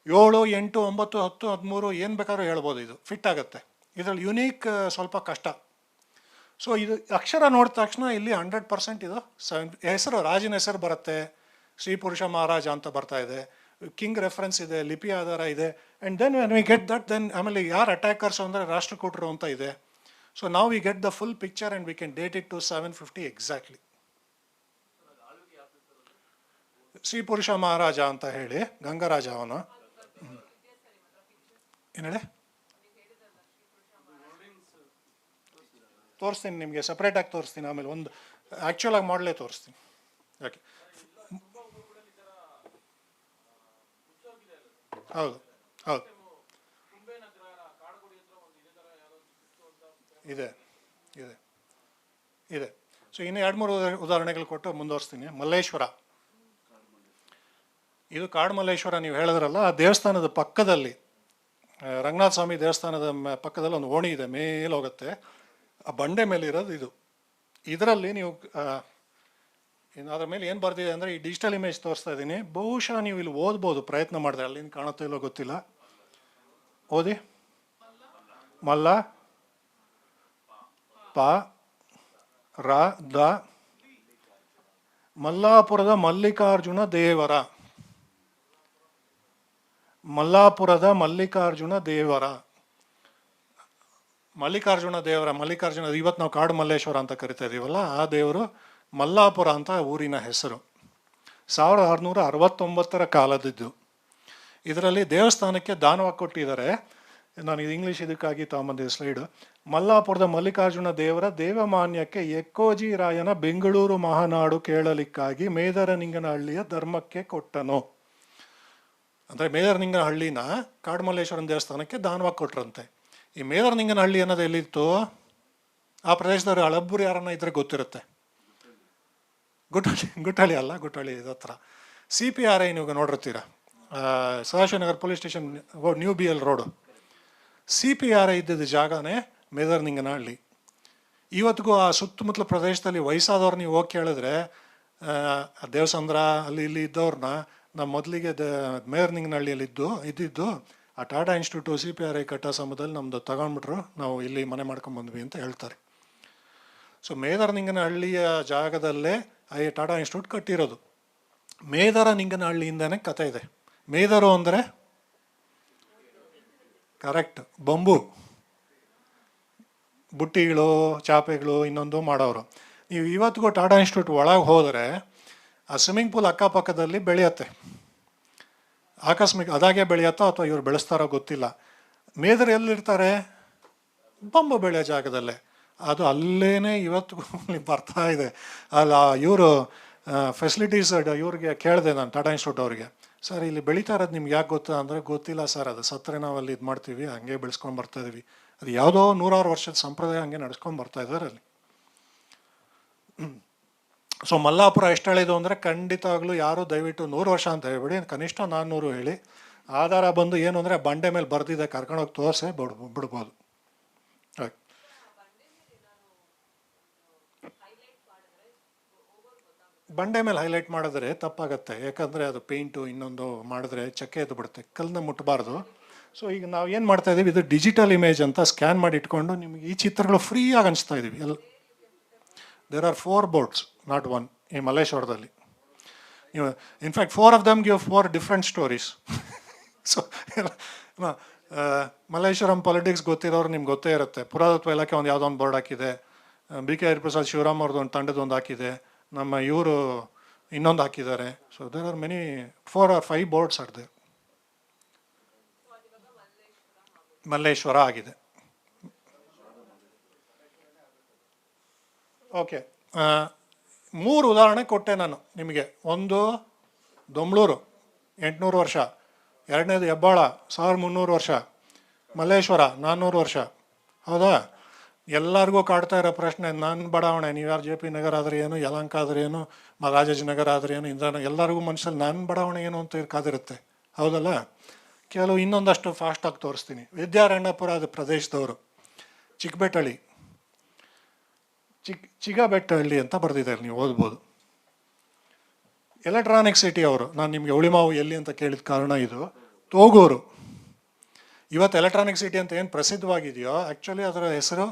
7, 8, 9, 10, 13 ಏನು ಬೇಕಾದ್ರೂ ಹೇಳ್ಬೋದು. ಇದು ಫಿಟ್ ಆಗುತ್ತೆ. ಇದರಲ್ಲಿ ಯುನೀಕ್ ಸ್ವಲ್ಪ ಕಷ್ಟ. ಸೊ ಇದು ಅಕ್ಷರ ನೋಡಿದ ತಕ್ಷಣ ಇಲ್ಲಿ 100% ಇದು ಹೆಸರು, ರಾಜನ ಹೆಸರು ಬರುತ್ತೆ, ಶ್ರೀ ಪುರುಷ ಮಹಾರಾಜ ಅಂತ ಬರ್ತಾ ಇದೆ, ಕಿಂಗ್ ರೆಫರೆನ್ಸ್ ಇದೆ, ಲಿಪಿ ಆಧಾರ ಇದೆ. And then when we get that, then ಆಮೇಲೆ ಯಾರು ಅಟ್ಯಾಕರ್ಸ್ ಅಂದರೆ ರಾಷ್ಟ್ರಕೂಟರು ಅಂತ ಇದೆ. ಸೊ ನಾವು we get the full picture and we can date it to 750 exactly. Shri Purusha Maharaja ಅಂತ ಹೇಳಿ ಗಂಗರಾಜ ಅವನು. ಏನು ಹೇಳಿ ತೋರಿಸ್ತೀನಿ ನಿಮಗೆ, ಸಪ್ರೇಟಾಗಿ ತೋರಿಸ್ತೀನಿ. ಆಮೇಲೆ ಒಂದು ಆ್ಯಕ್ಚುಲಾಗಿ ಮಾಡಲೇ ತೋರಿಸ್ತೀನಿ. ಓಕೆ, ಹೌದು ಹೌದು ಇದೆ ಇದೆ ಇದೆ. ಸೊ ಇನ್ನು 2-3 ಉದಾಹರಣೆಗಳು ಕೊಟ್ಟು ಮುಂದುವರಿಸ್ತೀನಿ. ಮಲ್ಲೇಶ್ವರ, ಇದು ಕಾಡು ಮಲ್ಲೇಶ್ವರ ನೀವು ಹೇಳಿದ್ರಲ್ಲ, ಆ ದೇವಸ್ಥಾನದ ಪಕ್ಕದಲ್ಲಿ ರಂಗನಾಥ ಸ್ವಾಮಿ ದೇವಸ್ಥಾನದ ಪಕ್ಕದಲ್ಲಿ ಒಂದು ಓಣಿ ಇದೆ, ಮೇಲೆ ಹೋಗುತ್ತೆ. ಆ ಬಂಡೆ ಮೇಲೆ ಇರೋದು ಇದು. ಇದರಲ್ಲಿ ನೀವು ಅದ್ರ ಮೇಲೆ ಏನು ಬರ್ದಿದೆ ಅಂದರೆ, ಈ ಡಿಜಿಟಲ್ ಇಮೇಜ್ ತೋರಿಸ್ತಾ ಇದ್ದೀನಿ, ಬಹುಶಃ ನೀವು ಇಲ್ಲಿ ಓದ್ಬೋದು ಪ್ರಯತ್ನ ಮಾಡಿದ್ರೆ, ಅಲ್ಲಿಂದ ಕಾಣುತ್ತೋ ಇಲ್ಲೋ ಗೊತ್ತಿಲ್ಲ. ಓದಿ. ಮಲ್ಲ ಪ ರ ದ ಮಲ್ಲಾಪುರದ ಮಲ್ಲಿಕಾರ್ಜುನ ದೇವರ. ಮಲ್ಲಾಪುರದ ಮಲ್ಲಿಕಾರ್ಜುನ ದೇವರ. ಮಲ್ಲಿಕಾರ್ಜುನ ಇವತ್ತು ನಾವು ಕಾಡು ಮಲ್ಲೇಶ್ವರ ಅಂತ ಕರಿತಾ ಇದೀವಲ್ಲ, ಆ ದೇವರು ಮಲ್ಲಾಪುರ ಅಂತ ಊರಿನ ಹೆಸರು. 1669 ಕಾಲದಿದ್ದು. ಇದರಲ್ಲಿ ದೇವಸ್ಥಾನಕ್ಕೆ ದಾನವಾಗಿ ಕೊಟ್ಟಿದ್ದಾರೆ. ನಾನು ಇದು ಇಂಗ್ಲೀಷ್ ಇದಕ್ಕಾಗಿ ತಗೊಂಬಂದಿದ್ದೆ ಸ್ಲೈಡ್. ಮಲ್ಲಾಪುರದ ಮಲ್ಲಿಕಾರ್ಜುನ ದೇವರ ದೇವಮಾನ್ಯಕ್ಕೆ ಎಕ್ಕೋಜಿ ರಾಯನ ಬೆಂಗಳೂರು ಮಹಾನಾಡು ಕೇಳಲಿಕ್ಕಾಗಿ ಮೇದರನಿಂಗನಹಳ್ಳಿಯ ಧರ್ಮಕ್ಕೆ ಕೊಟ್ಟನು. ಅಂದರೆ ಮೇದರನಿಂಗನಹಳ್ಳಿನ ಕಾಡುಮಲ್ಲೇಶ್ವರನ ದೇವಸ್ಥಾನಕ್ಕೆ ದಾನವಾಗಿ ಕೊಟ್ರಂತೆ. ಈ ಮೇದರನಿಂಗನಹಳ್ಳಿ ಅನ್ನೋದು ಎಲ್ಲಿತ್ತು? ಆ ಪ್ರದೇಶದವರು ಹಳಬ್ಬರು ಯಾರನ್ನ ಇದ್ರೆ ಗೊತ್ತಿರುತ್ತೆ. ಗುಟ್ಟಳ್ಳಿ ಅಲ್ಲ, ಗುಟ್ಟಳ್ಳಿ ಹತ್ರ CPRI ನೀವು ನೋಡಿರ್ತೀರ, Sadashivanagar police station, new BL road. CPRI ಇದ್ದಿದ್ದ ಜಾಗನೇ ಮೇದರನಿಂಗನಹಳ್ಳಿ. ಇವತ್ತಿಗೂ ಆ ಸುತ್ತಮುತ್ತಲ ಪ್ರದೇಶದಲ್ಲಿ ವಯಸ್ಸಾದವ್ರು ನೀವು ಹೋಗಿ ಕೇಳಿದ್ರೆ, ದೇವಸಂದ್ರ ಅಲ್ಲಿ ಇಲ್ಲಿ ಇದ್ದವ್ರನ್ನ, ನಮ್ಮ ಮೊದಲಿಗೆ ಮೇದರನಿಂಗನಹಳ್ಳಿಯಲ್ಲಿ ಇದ್ದಿದ್ದು ಆ ಟಾಟಾ ಇನ್ಸ್ಟಿಟ್ಯೂಟು CPRI ಕಟ್ಟೋ ಸಮಯದಲ್ಲಿ ನಮ್ಮದು ತಗೊಂಡ್ಬಿಟ್ರು, ನಾವು ಇಲ್ಲಿ ಮನೆ ಮಾಡ್ಕೊಂಡ್ಬಂದ್ವಿ ಅಂತ ಹೇಳ್ತಾರೆ. ಸೊ ಮೇದರನಿಂಗನಹಳ್ಳಿಯ ಜಾಗದಲ್ಲೇ ಈ ಟಾಟಾ ಇನ್ಸ್ಟಿಟ್ಯೂಟ್ ಕಟ್ಟಿರೋದು. ಮೇದರನಿಂಗನಹಳ್ಳಿಯಿಂದನೇ ಕತೆ ಇದೆ. ಮೇದರು ಅಂದರೆ ಕರೆಕ್ಟ್, ಬಂಬು, ಬುಟ್ಟಿಗಳು, ಚಾಪೆಗಳು, ಇನ್ನೊಂದು ಮಾಡೋರು. ನೀವು ಇವತ್ತಿಗೂ ಟಾಟಾ ಇನ್ಸ್ಟಿಟ್ಯೂಟ್ ಒಳಗೆ ಹೋದರೆ ಆ ಸ್ವಿಮ್ಮಿಂಗ್ ಪೂಲ್ ಅಕ್ಕಪಕ್ಕದಲ್ಲಿ ಬೆಳೆಯುತ್ತೆ. ಆಕಸ್ಮಿಕ ಅದಾಗೆ ಬೆಳೆಯುತ್ತೋ ಅಥವಾ ಇವ್ರು ಬೆಳೆಸ್ತಾರೋ ಗೊತ್ತಿಲ್ಲ. ಮೇದರು ಎಲ್ಲಿರ್ತಾರೆ? ಬಂಬು ಬೆಳೆಯೋ ಜಾಗದಲ್ಲೇ. ಅದು ಅಲ್ಲೇನೆ ಇವತ್ತಿಗೂ ಬರ್ತಾ ಇದೆ. ಅಲ್ಲ, ಇವರು ಫೆಸಿಲಿಟೀಸ್ ಇವ್ರಿಗೆ ಕೇಳಿದೆ ನಾನು, ಟಾಟಾ ಇನ್ಸ್ಟಿಟ್ಯೂಟ್ ಅವ್ರಿಗೆ, ಸರ್ ಇಲ್ಲಿ ಬೆಳೀತಾ ಇರೋದು ನಿಮ್ಗೆ ಯಾಕೆ ಗೊತ್ತಾ ಅಂದರೆ, ಗೊತ್ತಿಲ್ಲ ಸರ್, ಅದು ಸತ್ತರೆ ನಾವು ಅಲ್ಲಿ ಇದು ಮಾಡ್ತೀವಿ, ಹಂಗೆ ಬೆಳೆಸ್ಕೊಂಡು ಬರ್ತಾ ಇದೀವಿ. ಅದು ಯಾವುದೋ 100 ವರ್ಷದ ಸಂಪ್ರದಾಯ ಹಂಗೆ ನಡ್ಸ್ಕೊಂಡು ಬರ್ತಾ ಇದ್ದಾರೆ ಅಲ್ಲಿ. ಸೊ ಮಲ್ಲಾಪುರ ಎಷ್ಟು ಹಳೆಯದು ಅಂದರೆ, ಖಂಡಿತವಾಗ್ಲೂ ಯಾರು ದಯವಿಟ್ಟು 100 ವರ್ಷ ಅಂತ ಹೇಳ್ಬೇಡಿ, ಕನಿಷ್ಠ 400 ಹೇಳಿ. ಆಧಾರ ಬಂದು ಏನು ಅಂದರೆ, ಬಂಡೆ ಮೇಲೆ ಬರ್ದಿದೆ, ಕರ್ಕೊಂಡೋಗಿ ತೋರಿಸೇ ಬಿಡ್ಬೋದು. ಬಂಡೆ ಮೇಲೆ ಹೈಲೈಟ್ ಮಾಡಿದ್ರೆ ತಪ್ಪಾಗತ್ತೆ, ಯಾಕಂದರೆ ಅದು ಪೇಂಟು ಇನ್ನೊಂದು ಮಾಡಿದ್ರೆ ಚಕ್ಕೆ ಎದ್ದು ಬಿಡುತ್ತೆ, ಕಲ್ಲನ್ನ ಮುಟ್ಟಬಾರ್ದು. ಸೊ ಈಗ ನಾವು ಏನು ಮಾಡ್ತಾ ಇದ್ದೀವಿ, ಇದು ಡಿಜಿಟಲ್ ಇಮೇಜ್ ಅಂತ ಸ್ಕ್ಯಾನ್ ಮಾಡಿ ಇಟ್ಕೊಂಡು ನಿಮಗೆ ಈ ಚಿತ್ರಗಳು ಫ್ರೀಯಾಗಿ ಅನಿಸ್ತಾ ಇದ್ದೀವಿ. ದೇರ್ ಆರ್ 4 ಬೋರ್ಡ್ಸ್, ನಾಟ್ 1, ಈ ಮಲ್ಲೇಶ್ವರದಲ್ಲಿ. In fact 4 of them give 4 different stories. So Malleshwaram politics ಗೊತ್ತಿರೋರು ನಿಮ್ಗೆ ಗೊತ್ತೇ ಇರುತ್ತೆ. ಪುರಾತತ್ವ ಇಲಾಖೆ ಒಂದು ಯಾವುದೋ ಒಂದು ಬೋರ್ಡ್ ಹಾಕಿದೆ, BK ಹರಿಪ್ರಸಾದ್ ಶಿವರಾಮ್ ಅವ್ರದ್ದು ಒಂದು ತಂಡದೊಂದು ಹಾಕಿದೆ, ನಮ್ಮ ಇವರು ಇನ್ನೊಂದು ಹಾಕಿದ್ದಾರೆ. So there are many 4 or 5 boards are there. Malleshwara ಆಗಿದೆ. ಓಕೆ, 3 ಉದಾಹರಣೆ ಕೊಟ್ಟೆ ನಾನು ನಿಮಗೆ. ಒಂದು ದೊಂಬ್ಳೂರು 800 ವರ್ಷ, ಎರಡನೇದು ಹೆಬ್ಬಾಳ 1300 ವರ್ಷ, ಮಲ್ಲೇಶ್ವರ 400 ವರ್ಷ. ಹೌದಾ? ಎಲ್ಲರಿಗೂ ಕಾಡ್ತಾ ಇರೋ ಪ್ರಶ್ನೆ, ನನ್ನ ಬಡಾವಣೆ, ನೀವ್ಯಾರು JP ನಗರ ಆದರೆ ಏನು, ಯಲಹಂಕ ಆದರೆ ಏನು, ರಾಜಾಜಿನಗರ ಆದರೆ ಏನು, ಇಂದ್ರ, ಎಲ್ಲರಿಗೂ ಮನುಷ್ಯಲ್ಲಿ ನನ್ನ ಬಡಾವಣೆ ಏನು ಅಂತ ಕಾದಿರುತ್ತೆ. ಹೌದಲ್ಲ? ಕೆಲವು ಇನ್ನೊಂದಷ್ಟು ಫಾಸ್ಟಾಗಿ ತೋರಿಸ್ತೀನಿ. ವಿದ್ಯಾರಣ್ಯಪುರ ಅದು ಪ್ರದೇಶದವರು, ಚಿಕ್ಕಬೆಟ್ಟಳ್ಳಿ, ಚಿಗಬೆಟ್ಟಹಳ್ಳಿ ಅಂತ ಬರ್ದಿದ್ದಾರೆ, ನೀವು ಓದ್ಬೋದು. ಎಲೆಕ್ಟ್ರಾನಿಕ್ ಸಿಟಿ ಅವರು, ನಾನು ನಿಮಗೆ ಉಳಿಮಾವು ಎಲ್ಲಿ ಅಂತ ಕೇಳಿದ ಕಾರಣ ಇದು ತೋಗೂರು. ಇವತ್ತು ಎಲೆಕ್ಟ್ರಾನಿಕ್ ಸಿಟಿ ಅಂತ ಏನು ಪ್ರಸಿದ್ಧವಾಗಿದೆಯೋ, ಆ್ಯಕ್ಚುಲಿ ಅದರ ಹೆಸರು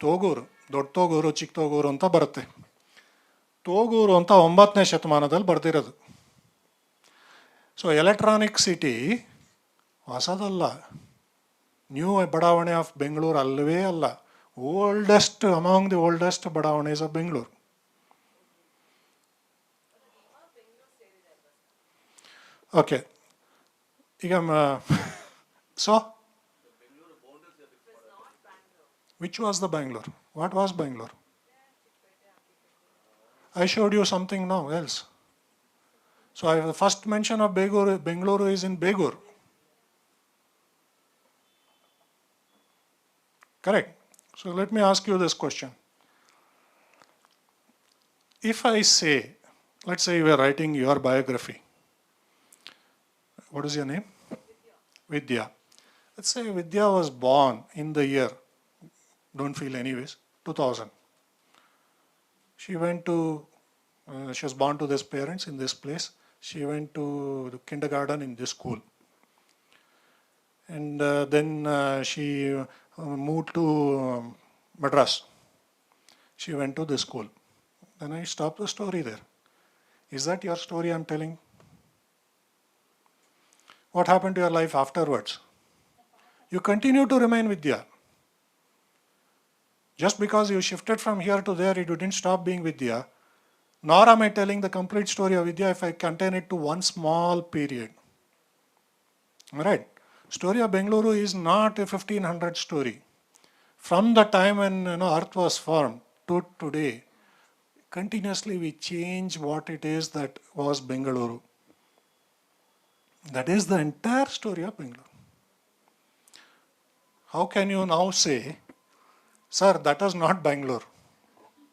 ತೋಗೂರು, ದೊಡ್ಡ ತೋಗೂರು, ಚಿಕ್ಕ ತೋಗೂರು ಅಂತ ಬರುತ್ತೆ. ತೋಗೂರು ಅಂತ 9ನೇ ಶತಮಾನದಲ್ಲಿ ಬರ್ದಿರೋದು. ಸೊ ಎಲೆಕ್ಟ್ರಾನಿಕ್ ಸಿಟಿ ಹೊಸದಲ್ಲ, ನ್ಯೂ ಬಡಾವಣೆ ಆಫ್ ಬೆಂಗಳೂರು ಅಲ್ಲವೇ ಅಲ್ಲ, ಓಲ್ಡೆಸ್ಟ್ ಅಮಾಂಗ್ ದಿ ಓಲ್ಡೆಸ್ಟ್ ಬಡಾವಣೆಸ್ ಆಫ್ ಬೆಂಗಳೂರು. ಓಕೆ, ಈಗ so which was the Bangalore? What was Bangalore? I showed you something now else. So the first mention of Bengaluru is in Begur. Correct. So let me ask you this question. If I say, let's say you are writing your biography. What is your name? Vidya. Let's say Vidya was born in the year, don't feel anyways, 2000. She went to, she was born to these parents in this place. She went to the kindergarten in this school. And then she moved to Madras. She went to this school. Then I stopped the story there. Is that your story I'm telling? What happened to your life afterwards? You continue to remain Vidya. Just because you shifted from here to there, you didn't stop being Vidya. Nor am I telling the complete story of Vidya if I contain it to one small period. Alright? Story of Bengaluru is not a 1500 story. From the time when Earth was formed to today, continuously we change what it is that was Bengaluru. That is the entire story of Bengaluru. How can you now say, sir, that was not Bangalore?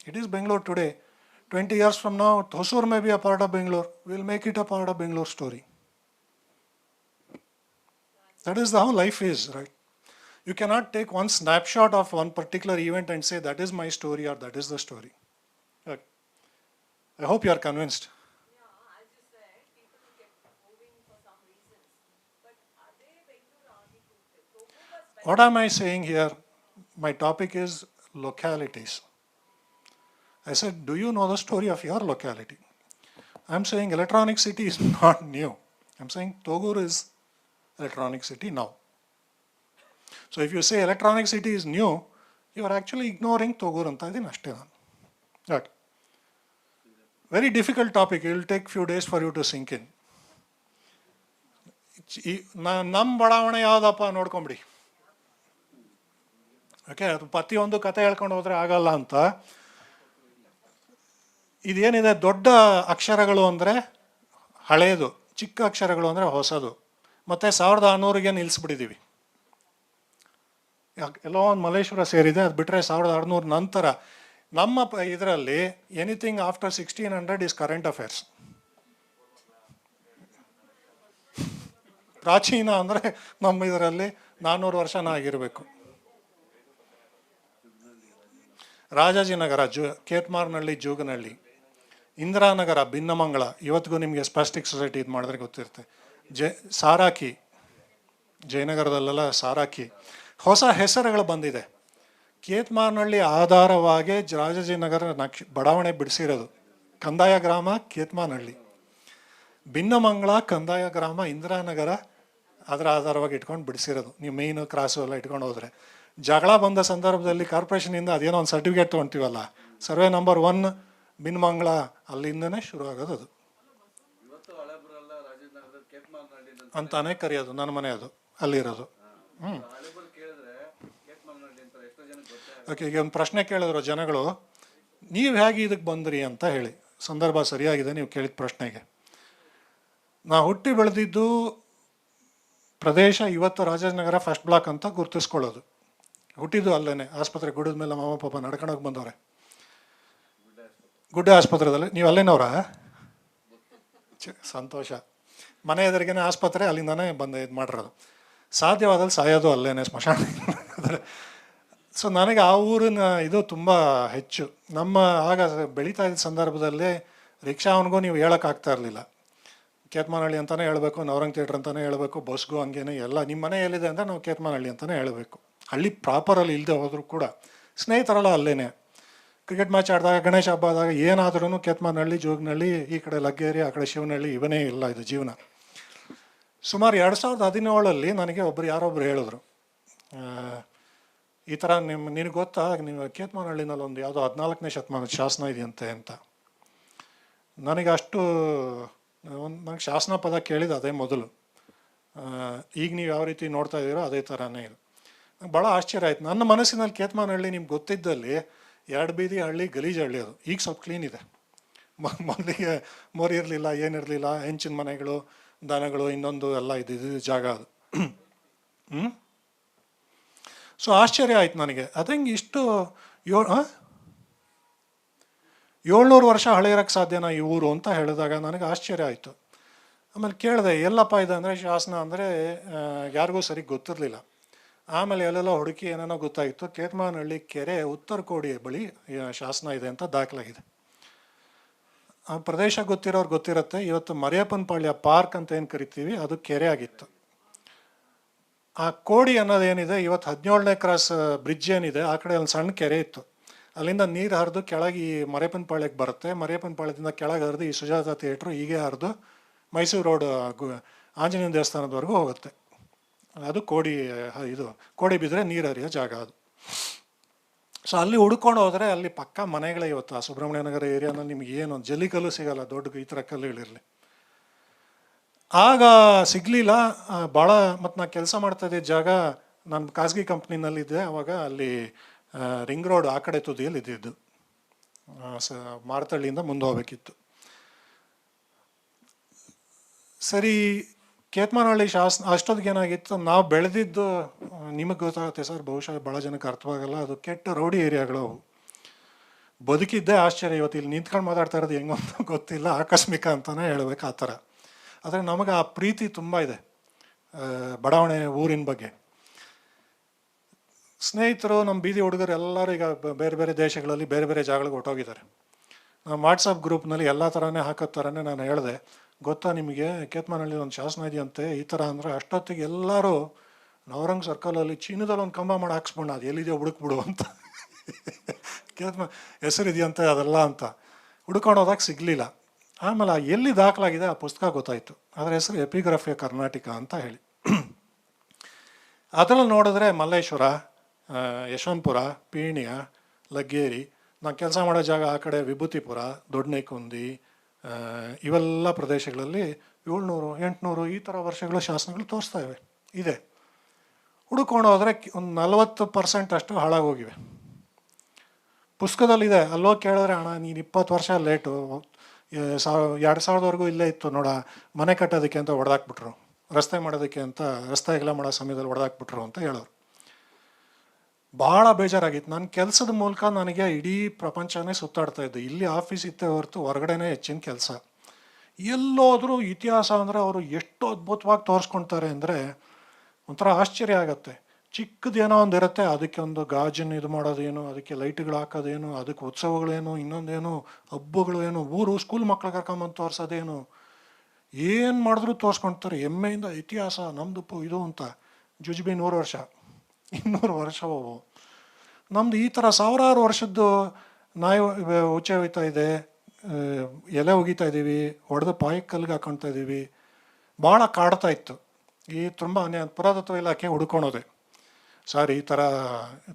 It is Bangalore today. 20 years from now, Hosur may be a part of Bangalore. We'll make it a part of Bangalore story. That is how life is, right? You cannot take one snapshot of one particular event and say that is my story or that is the story. Okay. I hope you are convinced. Yeah, as you said, people kept moving for some reasons. But are they Bengaluru Army Togu was What am I saying here? My topic is localities. I said, do you know the story of your locality? I'm saying Electronic City is not new. I'm saying Togur is Electronic City now. So if you say Electronic City is new, you are actually ignoring Togur anta idini ashte nanu. Okay. Very difficult topic. It will take few days for you to sink in. ನಮ್ಮ ಬಡಾವಣೆ ಯಾವುದಪ್ಪ ನೋಡ್ಕೊಂಬಿಡಿ. Okay, ಅದು ಪ್ರತಿಯೊಂದು ಕತೆ ಹೇಳ್ಕೊಂಡು ಹೋದರೆ ಆಗಲ್ಲ ಅಂತ. ಇದೇನಿದೆ, ದೊಡ್ಡ ಅಕ್ಷರಗಳು ಅಂದರೆ ಹಳೇದು, ಚಿಕ್ಕ ಅಕ್ಷರಗಳು ಅಂದರೆ ಹೊಸದು. ಮತ್ತು 1600ಗೆ ನಿಲ್ಲಿಸ್ಬಿಟ್ಟಿದ್ದೀವಿ. ಎಲ್ಲೋ ಒಂದು ಮಲ್ಲೇಶ್ವರ ಸೇರಿದೆ, ಅದು ಬಿಟ್ಟರೆ 1600 ನಂತರ ನಮ್ಮ ಇದರಲ್ಲಿ anything after 1600 is current affairs. ಪ್ರಾಚೀನ ಅಂದರೆ ನಮ್ಮ ಇದರಲ್ಲಿ 400 ವರ್ಷನ ಆಗಿರಬೇಕು. ರಾಜಾಜಿನಗರ, ಕೇತ್ಮಾರ್ನಹಳ್ಳಿ, ಜೋಗನಹಳ್ಳಿ, ಇಂದಿರಾನಗರ, ಭಿನ್ನಮಂಗಳ, ಇವತ್ತಿಗೂ ನಿಮಗೆ ಸ್ಪಾಸ್ಟಿಕ್ ಸೊಸೈಟಿ ಇದು ಮಾಡಿದ್ರೆ ಗೊತ್ತಿರುತ್ತೆ. ಸಾರಾಕಿ, ಜಯನಗರದಲ್ಲೆಲ್ಲ ಸಾರಾಕಿ, ಹೊಸ ಹೆಸರುಗಳು ಬಂದಿದೆ. ಕೇತ್ಮಾರ್ನಹಳ್ಳಿ ಆಧಾರವಾಗಿ ರಾಜಾಜಿನಗರ ಬಡಾವಣೆ ಬಿಡಿಸಿರೋದು. ಕಂದಾಯ ಗ್ರಾಮ ಕೇತ್ಮಾರ್ನಹಳ್ಳಿ, ಭಿನ್ನಮಂಗಳ ಕಂದಾಯ ಗ್ರಾಮ, ಇಂದಿರಾನಗರ ಅದರ ಆಧಾರವಾಗಿ ಇಟ್ಕೊಂಡು ಬಿಡಿಸಿರೋದು. ನೀವು ಮೇಯ್ನು ಕ್ರಾಸು ಎಲ್ಲ ಇಟ್ಕೊಂಡು ಹೋದರೆ, ಜಗಳ ಬಂದ ಸಂದರ್ಭದಲ್ಲಿ ಕಾರ್ಪೊರೇಷನಿಂದ ಅದೇನೋ ಒಂದು ಸರ್ಟಿಫಿಕೇಟ್ ತೊಗೊಳ್ತೀವಲ್ಲ, ಸರ್ವೆ ನಂಬರ್ 1 ಭಿನ್ನಮಂಗಳ, ಅಲ್ಲಿಂದನೇ ಶುರು ಆಗೋದು. ಅದು ಅಂತಾನೆ ಕರೆಯೋದು. ನನ್ನ ಮನೆ ಅದು ಅಲ್ಲಿರೋದು. ಓಕೆ, ಈಗ ಒಂದು ಪ್ರಶ್ನೆ ಕೇಳಿದ್ರು ಜನಗಳು, ನೀವು ಹೇಗೆ ಇದಕ್ಕೆ ಬಂದ್ರಿ ಅಂತ ಹೇಳಿ. ಸಂದರ್ಭ ಸರಿಯಾಗಿದೆ ನೀವು ಕೇಳಿದ ಪ್ರಶ್ನೆಗೆ. ನಾ ಹುಟ್ಟಿ ಬೆಳೆದಿದ್ದು ಪ್ರದೇಶ ಇವತ್ತು ರಾಜಾಜಿನಗರ ಫಸ್ಟ್ ಬ್ಲಾಕ್ ಅಂತ ಗುರುತಿಸ್ಕೊಳ್ಳೋದು. ಹುಟ್ಟಿದ್ದು ಅಲ್ಲೇ, ಆಸ್ಪತ್ರೆ ಗುಡ್ಡದ ಮೇಲೆ ಮಾಮ ಪಾಪ ನಡ್ಕೊಂಡೋಗಿ ಬಂದವ್ರೆ. ಗುಡ್ಡ ಆಸ್ಪತ್ರೆದಲ್ಲಿ. ನೀವು ಅಲ್ಲೇನವ್ರ? ಸಂತೋಷ. ಮನೆ ಎದುರಿಗೇನೆ ಆಸ್ಪತ್ರೆ, ಅಲ್ಲಿಂದಾನೇ ಬಂದು ಇದು ಮಾಡಿರೋದು. ಸಾಧ್ಯವಾದಲ್ಲಿ ಸಾಯೋದು ಅಲ್ಲೇನೆ, ಸ್ಮಶಾನ. ಸೊ ನನಗೆ ಆ ಊರಿನ ಇದು ತುಂಬ ಹೆಚ್ಚು. ನಮ್ಮ ಆಗ ಬೆಳೀತಾ ಇದ್ದ ಸಂದರ್ಭದಲ್ಲಿ ರಿಕ್ಷಾ ಅವನಿಗೂ ನೀವು ಹೇಳೋಕ್ಕಾಗ್ತಾ ಇರಲಿಲ್ಲ. ಕೇತ್ಮಾನಹಳ್ಳಿ ಅಂತಲೇ ಹೇಳಬೇಕು, ನವರಂಗ್ ಥಿಯೇಟ್ರ್ ಅಂತಲೇ ಹೇಳಬೇಕು, ಬಸ್ಗೂ ಹಂಗೇನೆ ಎಲ್ಲ. ನಿಮ್ಮ ಮನೆ ಎಲ್ಲಿದೆ ಅಂದರೆ ನಾವು ಕೇತ್ಮಾನಹಳ್ಳಿ ಅಂತಲೇ ಹೇಳಬೇಕು. ಹಳ್ಳಿ ಪ್ರಾಪರಲ್ಲಿ ಇಲ್ಲದೆ ಹೋದರೂ ಕೂಡ ಸ್ನೇಹಿತರೆಲ್ಲ ಅಲ್ಲೇ. ಕ್ರಿಕೆಟ್ ಮ್ಯಾಚ್ ಆಡಿದಾಗ, ಗಣೇಶ ಹಬ್ಬ ಆದಾಗ ಏನಾದ್ರೂ ಕೇತ್ಮಾನಹಳ್ಳಿ, ಜೋಗನಹಳ್ಳಿ, ಈ ಕಡೆ ಲಗ್ಗೇರಿ, ಆ ಕಡೆ ಶಿವನಹಳ್ಳಿ, ಇವನೇ ಇಲ್ಲ ಇದು ಜೀವನ. ಸುಮಾರು 2017 ನನಗೆ ಯಾರೊಬ್ಬರು ಹೇಳಿದ್ರು, ಈ ಥರ ನಿನಗೆ ಗೊತ್ತಾ, ನೀವು ಕೇತ್ಮಾನಹಳ್ಳಿನಲ್ಲಿ ಒಂದು ಯಾವುದೋ 14ನೇ ಶತಮಾನದ ಶಾಸನ ಇದೆಯಂತೆ ಅಂತ. ನನಗೆ ನನಗೆ ಶಾಸನ ಪದ ಕೇಳಿದ ಅದೇ ಮೊದಲು. ಈಗ ನೀವು ಯಾವ ರೀತಿ ನೋಡ್ತಾ ಇದ್ದೀರೋ ಅದೇ ಥರನೇ ಇದು. ಭಾಳ ಆಶ್ಚರ್ಯ ಆಯ್ತು. ನನ್ನ ಮನಸ್ಸಿನಲ್ಲಿ ಕೇತ್ಮಾನಹಳ್ಳಿ ನಿಮ್ಗೆ ಗೊತ್ತಿದ್ದಲ್ಲಿ 2 ಬೀದಿ ಹಳ್ಳಿ, ಗಲೀಜು ಹಳ್ಳಿ ಅದು. ಈಗ ಸ್ವಲ್ಪ ಕ್ಲೀನ್ ಇದೆ. ಮೊದಲಿಗೆ ಮೋರಿ ಇರಲಿಲ್ಲ, ಏನಿರಲಿಲ್ಲ, ಹೆಂಚಿನ ಮನೆಗಳು, ದನಗಳು, ಇನ್ನೊಂದು ಎಲ್ಲ ಇದ್ದಿದ್ದು ಜಾಗ ಅದು. ಸೊ ಆಶ್ಚರ್ಯ ಆಯ್ತು ನನಗೆ. ಅದಂಗೆ ಇಷ್ಟು 700 ವರ್ಷ ಹಳೆಯರಕ್ಕೆ ಸಾಧ್ಯನಾ ಈ ಊರು ಅಂತ ಹೇಳಿದಾಗ ನನಗೆ ಆಶ್ಚರ್ಯ ಆಯಿತು. ಆಮೇಲೆ ಕೇಳಿದೆ, ಎಲ್ಲಪ್ಪ ಇದೆ ಅಂದರೆ ಶಾಸನ ಅಂದರೆ ಯಾರಿಗೂ ಸರಿ ಗೊತ್ತಿರಲಿಲ್ಲ. ಆಮೇಲೆ ಎಲ್ಲೆಲ್ಲೋ ಹುಡುಕಿ ಏನೇನೋ ಗೊತ್ತಾಯಿತು, ಕೇತಮಾನಹಳ್ಳಿ ಕೆರೆ ಉತ್ತರ ಕೋಡಿ ಬಳಿ ಶಾಸನ ಇದೆ ಅಂತ ದಾಖಲಾಗಿದೆ. ಆ ಪ್ರದೇಶ ಗೊತ್ತಿರೋರು ಗೊತ್ತಿರುತ್ತೆ. ಇವತ್ತು ಮರಿಯಪ್ಪನ ಪಾಳ್ಯ ಪಾರ್ಕ್ ಅಂತ ಏನು ಕರಿತೀವಿ, ಅದು ಕೆರೆ ಆಗಿತ್ತು. ಆ ಕೋಡಿ ಅನ್ನೋದೇನಿದೆ, ಇವತ್ತು 17ನೇ ಕ್ರಾಸ್ ಬ್ರಿಡ್ಜ್ ಏನಿದೆ, ಆ ಕಡೆ ಒಂದು ಸಣ್ಣ ಕೆರೆ ಇತ್ತು. ಅಲ್ಲಿಂದ ನೀರು ಹರಿದು ಕೆಳಗೆ ಈ ಮರಿಯಪ್ಪನ ಪಾಳ್ಯಕ್ಕೆ ಬರುತ್ತೆ. ಮರಿಯಪ್ಪನ ಪಾಳ್ಯದಿಂದ ಕೆಳಗೆ ಹರಿದು ಈ ಸುಜಾತ ಥಿಯೇಟ್ರು ಹೀಗೆ ಹರಿದು ಮೈಸೂರು ರೋಡ್ ಆಂಜನೇಯ ದೇವಸ್ಥಾನದವರೆಗೂ ಹೋಗುತ್ತೆ. ಅದು ಕೋಡಿ, ಇದು ಕೋಡಿ ಬಿದ್ದರೆ ನೀರು ಹರಿಯೋ ಜಾಗ ಅದು. ಸೊ ಅಲ್ಲಿ ಹುಡ್ಕೊಂಡು ಹೋದರೆ ಅಲ್ಲಿ ಪಕ್ಕ ಮನೆಗಳೇ. ಇವತ್ತು ಆ ಸುಬ್ರಹ್ಮಣ್ಯ ನಗರ ಏರಿಯಾನಲ್ಲಿ ನಿಮ್ಗೆ ಏನು ಜಲ್ಲಿಕಲ್ಲು ಸಿಗಲ್ಲ, ದೊಡ್ಡ ಈ ಥರ ಕಲ್ಲುಗಳಿರಲಿ. ಆಗ ಸಿಗಲಿಲ್ಲ ಭಾಳ. ಮತ್ತು ನಾನು ಕೆಲಸ ಮಾಡ್ತಾಯಿದ್ದ ಜಾಗ, ನಾನು ಖಾಸಗಿ ಕಂಪ್ನಿನಲ್ಲಿದ್ದೆ ಆವಾಗ. ಅಲ್ಲಿ ರಿಂಗ್ ರೋಡ್ ಆ ಕಡೆ ತುದಿಯಲ್ಲಿ ಇದ್ದಿದ್ದು, ಮಾರತಳ್ಳಿಯಿಂದ ಮುಂದೆ ಹೋಗ್ಬೇಕಿತ್ತು. ಸರಿ, ಕೇತಮಾನಹಳ್ಳಿ ಶಾಸನ ಅಷ್ಟೊತ್ತಿಗೆ ಏನಾಗಿತ್ತು, ನಾವು ಬೆಳೆದಿದ್ದು ನಿಮಗೆ ಗೊತ್ತಾಗುತ್ತೆ ಸರ್, ಬಹುಶಃ ಭಾಳ ಜನಕ್ಕೆ ಅರ್ಥವಾಗಲ್ಲ, ಅದು ಕೆಟ್ಟ ರೌಡಿ ಏರಿಯಾಗಳು. ಬದುಕಿದ್ದೇ ಆಶ್ಚರ್ಯ. ಇವತ್ತು ಇಲ್ಲಿ ನಿಂತ್ಕೊಂಡು ಮಾತಾಡ್ತಾ ಇರೋದು ಹೆಂಗೋ ಅಂತ ಗೊತ್ತಿಲ್ಲ, ಆಕಸ್ಮಿಕ ಅಂತಲೇ ಹೇಳ್ಬೇಕು ಆ ಥರ. ಆದರೆ ನಮಗೆ ಆ ಪ್ರೀತಿ ತುಂಬ ಇದೆ ಬಡಾವಣೆ ಊರಿನ ಬಗ್ಗೆ. ಸ್ನೇಹಿತರು, ನಮ್ಮ ಬೀದಿ ಹುಡುಗರು ಎಲ್ಲರೂ ಈಗ ಬೇರೆ ಬೇರೆ ದೇಶಗಳಲ್ಲಿ ಬೇರೆ ಬೇರೆ ಜಾಗಗಳಿಗೆ ಹೊಟ್ಟೋಗಿದ್ದಾರೆ. ನಮ್ಮ ವಾಟ್ಸಪ್ ಗ್ರೂಪ್ನಲ್ಲಿ ಎಲ್ಲ ಥರನೇ ಹಾಕೋ ಥರನೇ ನಾನು ಹೇಳಿದೆ, ಗೊತ್ತಾ ನಿಮಗೆ ಕೇತಮಾನಹಳ್ಳಿ ಒಂದು ಶಾಸನ ಇದೆಯಂತೆ ಈ ಥರ. ಅಂದರೆ ಅಷ್ಟೊತ್ತಿಗೆ ಎಲ್ಲರೂ ನವರಂಗ್ ಸರ್ಕಲಲ್ಲಿ ಚೀನದಲ್ಲಿ ಒಂದು ಕಂಬ ಮಾಡಿ ಹಾಕ್ಸ್ಬಿಡೋಣ, ಅದು ಎಲ್ಲಿದೆಯೋ ಹುಡುಕ್ಬಿಡು ಅಂತ. ಹೆಸರಿದೆಯಂತೆ ಅದೆಲ್ಲ ಅಂತ ಹುಡ್ಕೊಂಡು ಹೋದಾಗ ಸಿಗಲಿಲ್ಲ. ಆಮೇಲೆ ಎಲ್ಲಿ ದಾಖಲಾಗಿದೆ ಆ ಪುಸ್ತಕ ಗೊತ್ತಾಯಿತು. ಅದರ ಹೆಸರು ಎಪಿಗ್ರಫಿ ಕರ್ನಾಟಕ ಅಂತ ಹೇಳಿ. ಅದರಲ್ಲಿ ನೋಡಿದ್ರೆ ಮಲ್ಲೇಶ್ವರ, ಯಶವಂತಪುರ, ಪೀಣ್ಯ, ಲಗ್ಗೇರಿ, ನಾನು ಕೆಲಸ ಮಾಡೋ ಜಾಗ ಆ ಕಡೆ ವಿಭೂತಿಪುರ, ದೊಡ್ಡನೇಕುಂದಿ, ಇವೆಲ್ಲ ಪ್ರದೇಶಗಳಲ್ಲಿ 700, 800 ಈ ಥರ ವರ್ಷಗಳ ಶಾಸನಗಳು ತೋರಿಸ್ತಾ ಇವೆ. ಇದೆ. ಹುಡುಕೊಂಡು ಹೋದರೆ ಒಂದು 40% ಅಷ್ಟು ಹಾಳಾಗೋಗಿವೆ. ಪುಸ್ತಕದಲ್ಲಿದೆ. ಅಲ್ಲೋ ಕೇಳಿದ್ರೆ, ಅಣ್ಣ ನೀನು 20 ವರ್ಷ ಲೇಟು, 2000ವರೆಗೂ ಇಲ್ಲೇ ಇತ್ತು ನೋಡ, ಮನೆ ಕಟ್ಟೋದಕ್ಕೆ ಅಂತ ಹೊಡೆದಾಕ್ಬಿಟ್ರು, ರಸ್ತೆ ಮಾಡೋದಕ್ಕೆ ಅಂತ, ರಸ್ತೆ ಎಲ್ಲ ಮಾಡೋ ಸಮಯದಲ್ಲಿ ಹೊಡೆದಾಕ್ಬಿಟ್ರು ಅಂತ ಹೇಳೋರು. ಭಾಳ ಬೇಜಾರಾಗಿತ್ತು. ನನ್ನ ಕೆಲಸದ ಮೂಲಕ ನನಗೆ ಇಡೀ ಪ್ರಪಂಚನೇ ಸುತ್ತಾಡ್ತಾ ಇದ್ದು. ಇಲ್ಲಿ ಆಫೀಸ್ ಇತ್ತೇ ಹೊರತು ಹೊರಗಡೆನೇ ಹೆಚ್ಚಿನ ಕೆಲಸ. ಎಲ್ಲೋದ್ರೂ ಇತಿಹಾಸ ಅಂದರೆ ಅವರು ಎಷ್ಟು ಅದ್ಭುತವಾಗಿ ತೋರಿಸ್ಕೊಳ್ತಾರೆ ಅಂದರೆ ಒಂಥರ ಆಶ್ಚರ್ಯ ಆಗುತ್ತೆ. ಚಿಕ್ಕದೇನೋ ಒಂದು ಇರುತ್ತೆ, ಅದಕ್ಕೆ ಒಂದು ಗಾಜಿನ ಇದು ಮಾಡೋದೇನು, ಅದಕ್ಕೆ ಲೈಟ್ಗಳು ಹಾಕೋದೇನು, ಅದಕ್ಕೆ ಉತ್ಸವಗಳೇನು, ಇನ್ನೊಂದೇನು ಹಬ್ಬಗಳು ಏನು, ಊರು ಸ್ಕೂಲ್ ಮಕ್ಳು ಕರ್ಕೊಂಬಂದು ತೋರಿಸೋದೇನು, ಏನು ಮಾಡಿದ್ರೂ ತೋರಿಸ್ಕೊಳ್ತಾರೆ. ಹೆಮ್ಮೆಯಿಂದ ಇತಿಹಾಸ ನಮ್ಮದು ಇದು ಅಂತ. ಜುಜುಬಿ 100 ವರ್ಷ, 200 ವರ್ಷ ಅವು. ನಮ್ಮದು ಈ ಥರ ಸಾವಿರಾರು ವರ್ಷದ್ದು ನಾಯಿ ಉಚ್ಚೆ ಹೋಗ್ತಾ ಇದೆ, ಎಲೆ ಒಗಿತಾ ಇದ್ದೀವಿ, ಹೊಡೆದು ಪಾಯಕ್ಕೆ ಕಲ್ಲಿಗೆ ಹಾಕೊಳ್ತಾ ಇದ್ದೀವಿ. ಭಾಳ ಕಾಡ್ತಾ ಇತ್ತು. ಈ ತುಂಬ ಅನ್ಯಾಯ. ಪುರಾತತ್ವ ಇಲಾಖೆ ಹುಡ್ಕೊಳೋದೆ, ಸರ್ ಈ ಥರ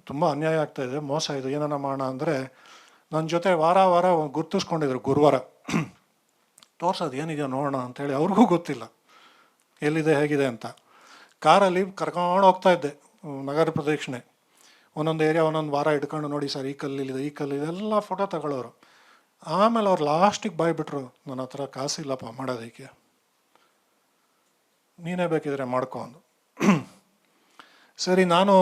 ತುಂಬ ಅನ್ಯಾಯ ಆಗ್ತಾಯಿದೆ, ಮೋಸ ಇದು, ಏನಾನ ಮಾಡೋಣ ಅಂದರೆ ನನ್ನ ಜೊತೆ ವಾರ ಗುರ್ತಿಸ್ಕೊಂಡಿದ್ರು. ಗುರುವಾರ ತೋರ್ಸೋದು ಏನಿದೆಯೋ ನೋಡೋಣ ಅಂಥೇಳಿ. ಅವ್ರಿಗೂ ಗೊತ್ತಿಲ್ಲ ಎಲ್ಲಿದೆ ಹೇಗಿದೆ ಅಂತ. ಕಾರಲ್ಲಿ ಕರ್ಕೊಂಡು ಹೋಗ್ತಾ ಇದ್ದೆ ನಗರ ಪ್ರದಕ್ಷಿಣೆ. ಒಂದೊಂದು ಏರಿಯಾ ಒಂದೊಂದು ವಾರ ಹಿಡ್ಕೊಂಡು, ನೋಡಿ ಸರ್ ಈ ಕಲ್ಲಿದೆ, ಈ ಕಲ್ಲಿದೆ, ಎಲ್ಲ ಫೋಟೋ ತಗೊಳ್ಳೋರು. ಆಮೇಲೆ ಅವ್ರು ಲಾಸ್ಟಿಗೆ ಬಾಯ್ಬಿಟ್ರು, ನನ್ನ ಹತ್ರ ಕಾಸಿಲ್ಲಪ್ಪ ಮಾಡೋದಕ್ಕೆ, ನೀನೇ ಬೇಕಿದ್ರೆ ಮಾಡ್ಕೊ ಅಂದು. ಸರಿ, ನಾನು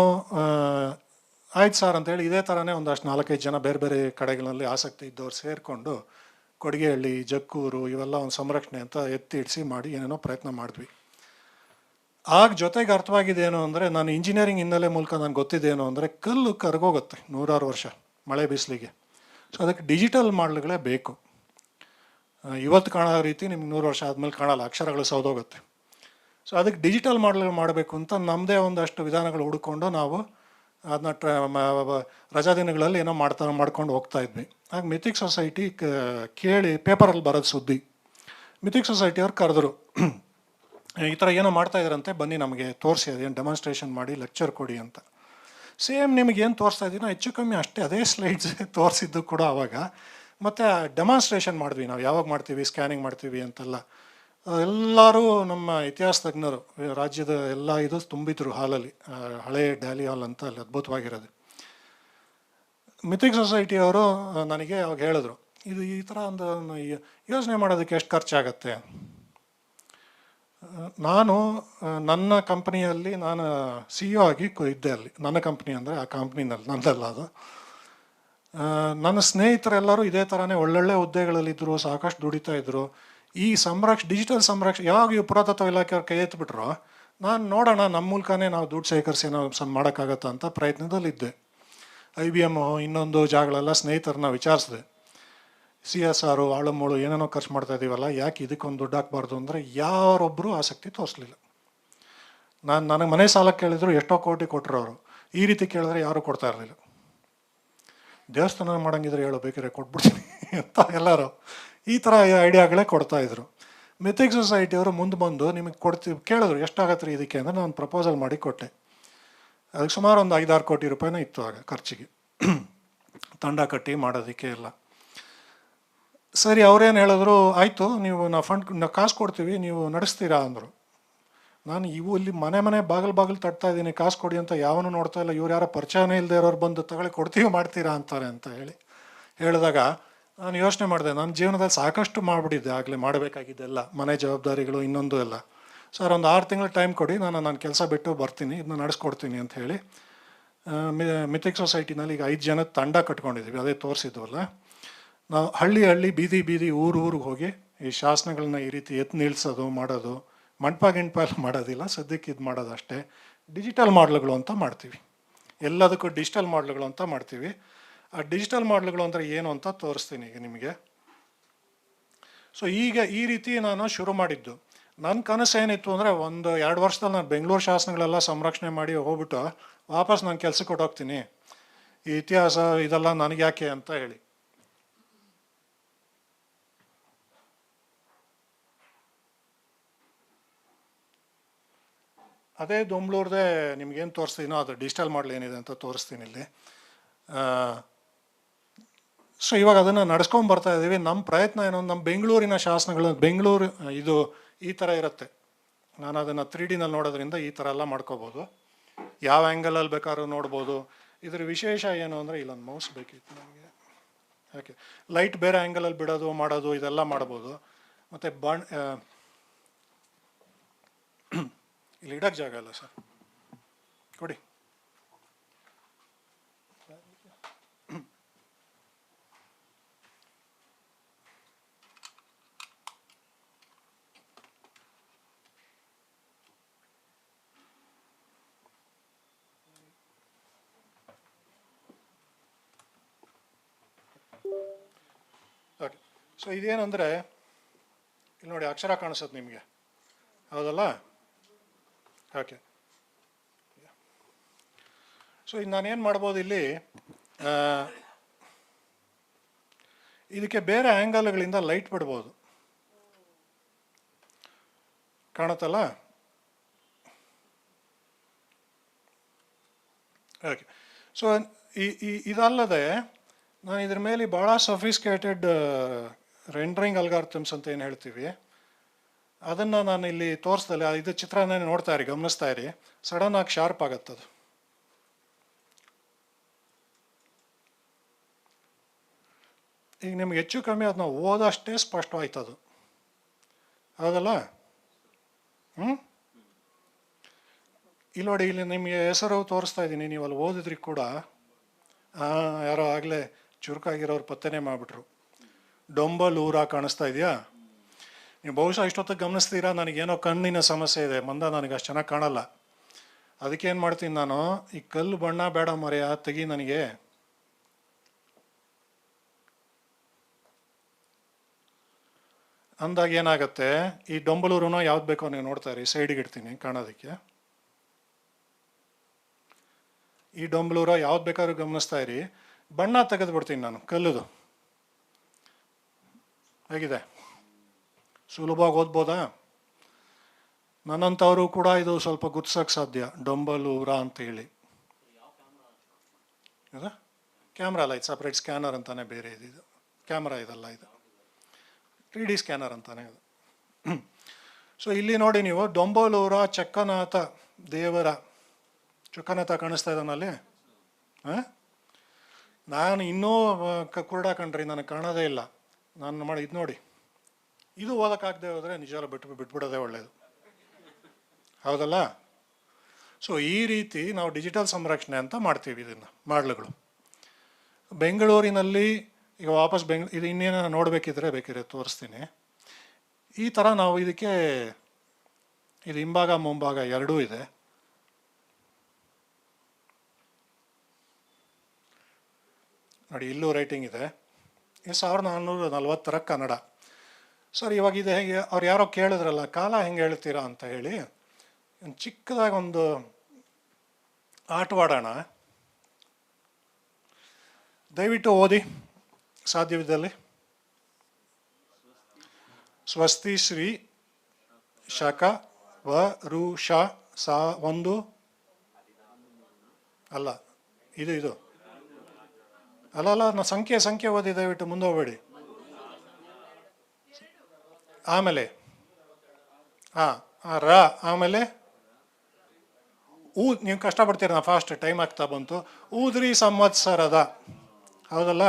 ಆಯ್ತು ಸರ್ ಅಂತೇಳಿ ಇದೇ ಥರನೇ ಒಂದಷ್ಟು 4-5 ಜನ ಬೇರೆ ಬೇರೆ ಕಡೆಗಳಲ್ಲಿ ಆಸಕ್ತಿ ಇದ್ದವ್ರು ಸೇರಿಕೊಂಡು ಕೊಡಿಗೆಹಳ್ಳಿ, ಜಕ್ಕೂರು ಇವೆಲ್ಲ ಒಂದು ಸಂರಕ್ಷಣೆ ಅಂತ ಎತ್ತಿ ಇಡಿಸಿ ಮಾಡಿ ಏನೇನೋ ಪ್ರಯತ್ನ ಮಾಡಿದ್ವಿ. ಆಗ ಜೊತೆಗೆ ಅರ್ಥವಾಗಿದೆ ಏನು ಅಂದರೆ, ನಾನು ಇಂಜಿನಿಯರಿಂಗ್ ಹಿನ್ನೆಲೆ ಮೂಲಕ ನನಗೆ ಗೊತ್ತಿದ್ದೇನು ಅಂದರೆ, ಕಲ್ಲು ಕರಗೋಗುತ್ತೆ 100 ವರ್ಷ ಮಳೆ ಬಿಸಿಲಿಗೆ. ಸೊ ಅದಕ್ಕೆ ಡಿಜಿಟಲ್ ಮಾಡಲ್ಗಳೇ ಬೇಕು. ಇವತ್ತು ಕಾಣೋ ರೀತಿ ನಿಮ್ಗೆ 100 ವರ್ಷ ಆದಮೇಲೆ ಕಾಣಲ್ಲ, ಅಕ್ಷರಗಳು ಸೌದೋಗುತ್ತೆ. ಸೊ ಅದಕ್ಕೆ ಡಿಜಿಟಲ್ ಮಾಡಲ್ಗಳು ಮಾಡಬೇಕು ಅಂತ ನಮ್ಮದೇ ಒಂದಷ್ಟು ವಿಧಾನಗಳು ಹುಡ್ಕೊಂಡು ನಾವು ಅದನ್ನ ರಜಾ ದಿನಗಳಲ್ಲಿ ಏನೋ ಮಾಡ್ಕೊಂಡು ಹೋಗ್ತಾ ಇದ್ವಿ. ಆಗ ಮಿಥಿಕ್ ಸೊಸೈಟಿ ಕೇಳಿ, ಪೇಪರಲ್ಲಿ ಬರೋದು ಸುದ್ದಿ, ಮಿಥಿಕ್ ಸೊಸೈಟಿಯವ್ರು ಕರೆದ್ರು, ಈ ಥರ ಏನೋ ಮಾಡ್ತಾಯಿದ್ರಂತೆ, ಬನ್ನಿ ನಮಗೆ ತೋರಿಸಿ, ಅದೇನು ಡೆಮಾನ್ಸ್ಟ್ರೇಷನ್ ಮಾಡಿ ಲೆಕ್ಚರ್ ಕೊಡಿ ಅಂತ. ಸೇಮ್ ನಿಮಗೇನು ತೋರಿಸ್ತಾ ಇದ್ದೀನೋ ಹೆಚ್ಚು ಕಮ್ಮಿ ಅಷ್ಟೇ, ಅದೇ ಸ್ಲೈಡ್ಸ್ ತೋರಿಸಿದ್ದು ಕೂಡ ಆವಾಗ. ಮತ್ತು ಡೆಮಾನ್ಸ್ಟ್ರೇಷನ್ ಮಾಡಿದ್ವಿ, ನಾವು ಯಾವಾಗ ಮಾಡ್ತೀವಿ, ಸ್ಕ್ಯಾನಿಂಗ್ ಮಾಡ್ತೀವಿ ಅಂತೆಲ್ಲ. ಎಲ್ಲರೂ ನಮ್ಮ ಇತಿಹಾಸ ತಜ್ಞರು ರಾಜ್ಯದ ಎಲ್ಲ ಇದು ತುಂಬಿದ್ರು ಹಾಲಲ್ಲಿ, ಹಳೆ ಡ್ಯಾಲಿ ಹಾಲ್ ಅಂತ ಅಲ್ಲಿ ಅದ್ಭುತವಾಗಿರೋದು. ಮಿಥಿಕ್ ಸೊಸೈಟಿಯವರು ನನಗೆ ಅವಾಗ ಹೇಳಿದ್ರು, ಇದು ಈ ಥರ ಒಂದು ಯೋಚನೆ ಮಾಡೋದಕ್ಕೆ ಎಷ್ಟು ಖರ್ಚಾಗತ್ತೆ. ನಾನು ನನ್ನ ಕಂಪ್ನಿಯಲ್ಲಿ ನಾನು CEO ಆಗಿ ಇದ್ದೆ ಅಲ್ಲಿ. ನನ್ನ ಕಂಪ್ನಿ ಅಂದರೆ ಆ ಕಂಪ್ನಿನಲ್ಲಿ, ನಂದಲ್ಲ ಅದು. ನನ್ನ ಸ್ನೇಹಿತರೆಲ್ಲರೂ ಇದೇ ಥರನೇ ಒಳ್ಳೊಳ್ಳೆ ಹುದ್ದೆಗಳಲ್ಲಿದ್ದರು, ಸಾಕಷ್ಟು ದುಡಿತಾ ಇದ್ದರು. ಈ ಡಿಜಿಟಲ್ ಯಾವಾಗ ಈ ಪುರಾತತ್ವ ಇಲಾಖೆಯವ್ರು ಕೈ ಎತ್ತಿಬಿಟ್ರು, ನಾನು ನೋಡೋಣ ನಮ್ಮ ಮೂಲಕನೇ ನಾವು ದುಡ್ಡು ಸೇಕರಿಸಿ ನಾವು ಮಾಡೋಕ್ಕಾಗತ್ತಾ ಅಂತ ಪ್ರಯತ್ನದಲ್ಲಿದ್ದೆ. IBM ಇನ್ನೊಂದು ಜಾಗಗಳೆಲ್ಲ ಸ್ನೇಹಿತರನ್ನ ವಿಚಾರಿಸಿದೆ. CSR ಆಳುಮೂಳು ಏನೇನೋ ಖರ್ಚು ಮಾಡ್ತಾ ಇದ್ದೀವಲ್ಲ, ಯಾಕೆ ಇದಕ್ಕೊಂದು ದುಡ್ಡು ಹಾಕ್ಬಾರ್ದು ಅಂದರೆ ಯಾರೊಬ್ಬರು ಆಸಕ್ತಿ ತೋರಿಸ್ಲಿಲ್ಲ. ನನಗೆ ಮನೆ ಸಾಲ ಕೇಳಿದ್ರು ಎಷ್ಟೋ ಕೋಟಿ ಕೊಟ್ಟರು ಅವರು. ಈ ರೀತಿ ಕೇಳಿದ್ರೆ ಯಾರೂ ಕೊಡ್ತಾ ಇರಲಿಲ್ಲ. ದೇವಸ್ಥಾನ ಮಾಡೋಂಗಿದ್ರೆ ಹೇಳೋ ಬೇಕಾದ್ರೆ ಕೊಟ್ಬಿಡ್ತೀನಿ ಅಂತ ಎಲ್ಲರೂ ಈ ಥರ ಐಡಿಯಾಗಳೇ ಕೊಡ್ತಾಯಿದ್ರು. ಮಿಥಿಕ್ ಸೊಸೈಟಿಯವರು ಮುಂದೆ ಬಂದು ನಿಮಗೆ ಕೊಡ್ತೀವಿ ಕೇಳಿದ್ರು ಎಷ್ಟಾಗತ್ತೆ ರೀ ಇದಕ್ಕೆ ಅಂದರೆ ನಾನು ಪ್ರಪೋಸಲ್ ಮಾಡಿ ಕೊಟ್ಟೆ. ಅದಕ್ಕೆ ಸುಮಾರು ಒಂದು 5-6 ಕೋಟಿ ರೂಪಾಯಿನೂ ಇತ್ತು ಆಗ ಖರ್ಚಿಗೆ, ತಂಡ ಕಟ್ಟಿ ಮಾಡೋದಕ್ಕೆ ಎಲ್ಲ. ಸರಿ, ಅವ್ರೇನು ಹೇಳಿದ್ರು, ಆಯಿತು ನೀವು ನಾವು ಕಾಸು ಕೊಡ್ತೀವಿ, ನೀವು ನಡೆಸ್ತೀರಾ ಅಂದರು. ನಾನು ಇಲ್ಲಿ ಮನೆ ಬಾಗಿಲು ತಟ್ತಾ ಇದ್ದೀನಿ, ಕಾಸು ಕೊಡಿ ಅಂತ ಯಾವನು ನೋಡ್ತಾ ಇಲ್ಲ. ಇವ್ರು ಯಾರೋ ಪರಿಚಯನೇ ಇಲ್ಲದೆ ಇರೋರು ಬಂದು ತಗೊಳ್ಳಿ ಕೊಡ್ತೀವಿ ಮಾಡ್ತೀರಾ ಅಂತಾರೆ ಅಂತ ಹೇಳಿದಾಗ ನಾನು ಯೋಚನೆ ಮಾಡಿದೆ. ನನ್ನ ಜೀವನದಲ್ಲಿ ಸಾಕಷ್ಟು ಮಾಡಿಬಿಟ್ಟಿದ್ದೆ ಆಗಲೇ, ಮಾಡಬೇಕಾಗಿದ್ದೆಲ್ಲ, ಮನೆ ಜವಾಬ್ದಾರಿಗಳು ಇನ್ನೊಂದು ಎಲ್ಲ. ಸರ್ ಒಂದು 6 ತಿಂಗಳು ಟೈಮ್ ಕೊಡಿ, ನಾನು ಕೆಲಸ ಬಿಟ್ಟು ಬರ್ತೀನಿ, ಇದನ್ನ ನಡೆಸ್ಕೊಡ್ತೀನಿ ಅಂತ ಹೇಳಿ ಮಿಥಿಕ್ ಸೊಸೈಟಿನಲ್ಲಿ ಈಗ 5 ಜನದ ತಂಡ ಕಟ್ಕೊಂಡಿದ್ದೀವಿ. ಅದೇ ತೋರಿಸಿದ್ವಲ್ಲ, ನಾವು ಹಳ್ಳಿ ಬೀದಿ ಊರಿಗೆ ಹೋಗಿ ಈ ಶಾಸನಗಳನ್ನ ಈ ರೀತಿ ಎತ್ತು ನಿಲ್ಸೋದು ಮಾಡೋದು, ಮಂಟಪ ಎಲ್ಲ ಮಾಡೋದಿಲ್ಲ ಸದ್ಯಕ್ಕೆ, ಇದು ಮಾಡೋದು ಅಷ್ಟೇ. ಡಿಜಿಟಲ್ ಮಾಡ್ಲ್ಗಳು ಅಂತ ಮಾಡ್ತೀವಿ, ಎಲ್ಲದಕ್ಕೂ ಡಿಜಿಟಲ್ ಮಾಡ್ಲ್ಗಳು ಅಂತ ಮಾಡ್ತೀವಿ. ಆ ಡಿಜಿಟಲ್ ಮಾಡ್ಲ್ಗಳು ಅಂದರೆ ಏನು ಅಂತ ತೋರಿಸ್ತೀನಿ ಈಗ ನಿಮಗೆ. ಸೊ ಈಗ ಈ ರೀತಿ ನಾನು ಶುರು ಮಾಡಿದ್ದು. ನನ್ನ ಕನಸು ಏನಿತ್ತು ಅಂದರೆ 1-2 ವರ್ಷದಲ್ಲಿ ನಾನು ಬೆಂಗಳೂರು ಶಾಸನಗಳೆಲ್ಲ ಸಂರಕ್ಷಣೆ ಮಾಡಿ ಹೋಗ್ಬಿಟ್ಟು ವಾಪಸ್ ನಾನು ಕೆಲಸಕ್ಕೆ ಕೊಟ್ಟೋಗ್ತೀನಿ, ಈ ಇತಿಹಾಸ ಇದೆಲ್ಲ ನನಗೆ ಯಾಕೆ ಅಂತ ಹೇಳಿ. ಅದೇ ದೊಂಬ್ಳೂರ್ದೇ ನಿಮ್ಗೇನು ತೋರಿಸ್ತೀನೋ ಅದು ಡಿಜಿಟಲ್ ಮಾಡಲ್ ಏನಿದೆ ಅಂತ ತೋರಿಸ್ತೀನಿ ಇಲ್ಲಿ. ಸೊ ಇವಾಗ ಅದನ್ನು ನಡ್ಸ್ಕೊಂಡು ಬರ್ತಾ ಇದ್ದೀವಿ. ನಮ್ಮ ಪ್ರಯತ್ನ ಏನು, ನಮ್ಮ ಬೆಂಗಳೂರಿನ ಶಾಸನಗಳು, ಬೆಂಗಳೂರು ಇದು ಈ ಥರ ಇರುತ್ತೆ. ನಾನು ಅದನ್ನು 3Dನಲ್ಲಿ ನೋಡೋದ್ರಿಂದ ಈ ಥರ ಎಲ್ಲ ಮಾಡ್ಕೋಬೋದು, ಯಾವ ಆ್ಯಂಗಲಲ್ಲಿ ಬೇಕಾದ್ರೂ ನೋಡ್ಬೋದು. ಇದ್ರ ವಿಶೇಷ ಏನು ಅಂದರೆ, ಇಲ್ಲೊಂದು ಮೌಸ್ ಬೇಕಿತ್ತು ನನಗೆ, ಓಕೆ, ಲೈಟ್ ಬೇರೆ ಆ್ಯಂಗಲಲ್ಲಿ ಬಿಡೋದು ಮಾಡೋದು ಇದೆಲ್ಲ ಮಾಡ್ಬೋದು. ಮತ್ತು ಇಲ್ಲಿ ಇಡೋಕ್ಕೆ ಜಾಗ ಇಲ್ಲ ಸರ್, ಕೊಡಿ. ಓಕೆ, ಸೊ ಇದೇನಂದರೆ ಇಲ್ಲಿ ನೋಡಿ ಅಕ್ಷರ ಕಾಣಿಸುತ್ತೆ ನಿಮಗೆ, ಹೌದಲ್ಲ? ಓಕೆ, ಸೊ ಇದು ನಾನೇನು ಮಾಡ್ಬೋದು ಇಲ್ಲಿ, ಇದಕ್ಕೆ ಬೇರೆ ಆ್ಯಂಗಲ್ಗಳಿಂದ ಲೈಟ್ ಬಿಡ್ಬೋದು, ಕಾಣುತ್ತಲ್ಲ? ಓಕೆ, ಸೊ ಇದಲ್ಲದೆ ನಾನು ಇದ್ರ ಮೇಲೆ ಭಾಳ ಸಫಿಸ್ಕೇಟೆಡ್ ರೆಂಡ್ರಿಂಗ್ ಅಲ್ಗಾರ್ಥಮ್ಸ್ ಅಂತ ಏನು ಹೇಳ್ತೀವಿ, ಅದನ್ನು ನಾನು ಇಲ್ಲಿ ತೋರಿಸ್ದಲ್ಲ, ಇದು ಚಿತ್ರನೇ ನೋಡ್ತಾ ಇರಿ, ಗಮನಿಸ್ತಾ ಇರಿ, ಸಡನ್ ಆಗಿ ಶಾರ್ಪ್ ಆಗತ್ತದು. ಈಗ ನಿಮ್ಗೆ ಹೆಚ್ಚು ಕಮ್ಮಿ ಅದನ್ನ ಓದಷ್ಟೇ ಸ್ಪಷ್ಟವಾಯ್ತದು, ಹೌದಲ್ಲ? ಇಲ್ಲಿ ನೋಡಿ, ಇಲ್ಲಿ ನಿಮಗೆ ಹೆಸರು ತೋರಿಸ್ತಾ ಇದ್ದೀನಿ, ನೀವು ಅಲ್ಲಿ ಓದಿದ್ರಿ ಕೂಡ ಯಾರೋ ಆಗಲೇ ಚುರುಕಾಗಿರೋರು ಪತ್ತೆನೇ ಮಾಡಿಬಿಟ್ರು. ಡೊಂಬಲೂರ ಕಾಣಿಸ್ತಾ ಇದೆಯಾ? ನೀವು ಬಹುಶಃ ಇಷ್ಟೊತ್ತಿಗೆ ಗಮನಿಸ್ತೀರಾ, ನನಗೇನೋ ಕಣ್ಣಿನ ಸಮಸ್ಯೆ ಇದೆ, ನನಗೆ ಅಷ್ಟು ಚೆನ್ನಾಗಿ ಕಾಣಲ್ಲ. ಅದಕ್ಕೇನು ಮಾಡ್ತೀನಿ ನಾನು, ಈ ಕಲ್ಲು ಬಣ್ಣ ಬೇಡ ಮರೆಯ ತೆಗಿ ನನಗೆ, ಅಂದಾಗ ಏನಾಗುತ್ತೆ, ಈ ಡೊಂಬಲೂರುನ ಯಾವ್ದು ಬೇಕೋ ನೀವು ನೋಡ್ತಾ ಇರಿ, ಸೈಡಿಗೆ ಇಡ್ತೀನಿ ಕಾಣೋದಕ್ಕೆ. ಈ ಡೊಂಬಲೂರ ಯಾವ್ದು ಬೇಕಾದ್ರೂ ಗಮನಿಸ್ತಾ ಇರಿ, ಬಣ್ಣ ತೆಗೆದು ಬಿಡ್ತೀನಿ ನಾನು, ಕಲ್ಲುದು. ಹೇಗಿದೆ? ಸುಲಭವಾಗಿ ಓದ್ಬೋದಾ? ನನ್ನಂಥವರು ಕೂಡ ಇದು ಸ್ವಲ್ಪ ಗುರ್ತಿಸೋಕ್ಕೆ ಸಾಧ್ಯ, ಡೊಂಬಲೂರ ಅಂತ ಹೇಳಿ. ಹೌದಾ? ಕ್ಯಾಮ್ರಾ ಅಲ್ಲ, ಇದು ಸಪ್ರೇಟ್ ಸ್ಕ್ಯಾನರ್ ಅಂತಾನೆ ಬೇರೆ ಇದು ಕ್ಯಾಮ್ರಾ ಇದಲ್ಲ, ಇದು 3D ಸ್ಕ್ಯಾನರ್ ಅಂತಾನೆ ಇದು. ಸೊ ಇಲ್ಲಿ ನೋಡಿ ನೀವು, ಡೊಂಬಲೂರ ಚಕ್ಕನಾಥ ದೇವರ, ಚಕ್ಕನಾಥ ಕಾಣಿಸ್ತಾ ಇದ್ದಾನಲ್ಲಿ. ನಾನು ಇನ್ನೂ ಕುರುಡ ಕಣ್ರಿ, ನನಗೆ ಕಾಣೋದೇ ಇಲ್ಲ. ನಾನು ಮಾಡಿ ಇದು ನೋಡಿ, ಇದು ಓದೋಕ್ಕಾಗದೆ ಹೋದರೆ ನಿಜವಾಗ್ಲೂ ಬಿಟ್ಬಿಡೋದೇ ಒಳ್ಳೆಯದು, ಹೌದಲ್ಲ? ಸೊ ಈ ರೀತಿ ನಾವು ಡಿಜಿಟಲ್ ಸಂರಕ್ಷಣೆ ಅಂತ ಮಾಡ್ತೀವಿ ಇದನ್ನು, ಮಾಡ್ಲುಗಳು. ಬೆಂಗಳೂರಿನಲ್ಲಿ ಈಗ ವಾಪಸ್ ಇದು ಇನ್ನೇನು ನೋಡಬೇಕಿದ್ರೆ ಬೇಕಿದ್ರೆ ತೋರಿಸ್ತೀನಿ. ಈ ಥರ ನಾವು ಇದಕ್ಕೆ ಇದು ಹಿಂಭಾಗ ಮುಂಭಾಗ ಎರಡೂ ಇದೆ. ನೋಡಿ ಇಲ್ಲೂ ರೈಟಿಂಗ್ ಇದೆ. ಇದು 1440 ಕನ್ನಡ. ಸರ್ ಇವಾಗ ಇದು ಹೇಗೆ, ಅವ್ರು ಯಾರೋ ಕೇಳಿದ್ರಲ್ಲ ಕಾಲ ಹೆಂಗೆ ಹೇಳ್ತೀರಾ ಅಂತ ಹೇಳಿ ಒಂದು ಚಿಕ್ಕದಾಗಿ ಒಂದು ಆಟವಾಡೋಣ. ದಯವಿಟ್ಟು ಓದಿ ಸಾಧ್ಯವಿದ್ದಲ್ಲಿ. ಸ್ವಸ್ತಿ ಶ್ರೀ ಶಕ ವರುಷ ಸಾ ಒಂದು ಅಲ್ಲ ಇದು ಅಲ್ಲ ನಾ ಸಂಖ್ಯೆ ಓದಿ ದಯವಿಟ್ಟು ಮುಂದೆ ಹೋಗಬೇಡಿ. ಆಮೇಲೆ ರ ಆಮೇಲೆ ನೀವು ಕಷ್ಟಪಡ್ತೀರ, ನಾ ಫಾಸ್ಟ್ ಟೈಮ್ ಆಗ್ತಾ ಬಂತು. ಊದ್ರಿ ಸಂವತ್ಸರದ, ಹೌದಲ್ಲ.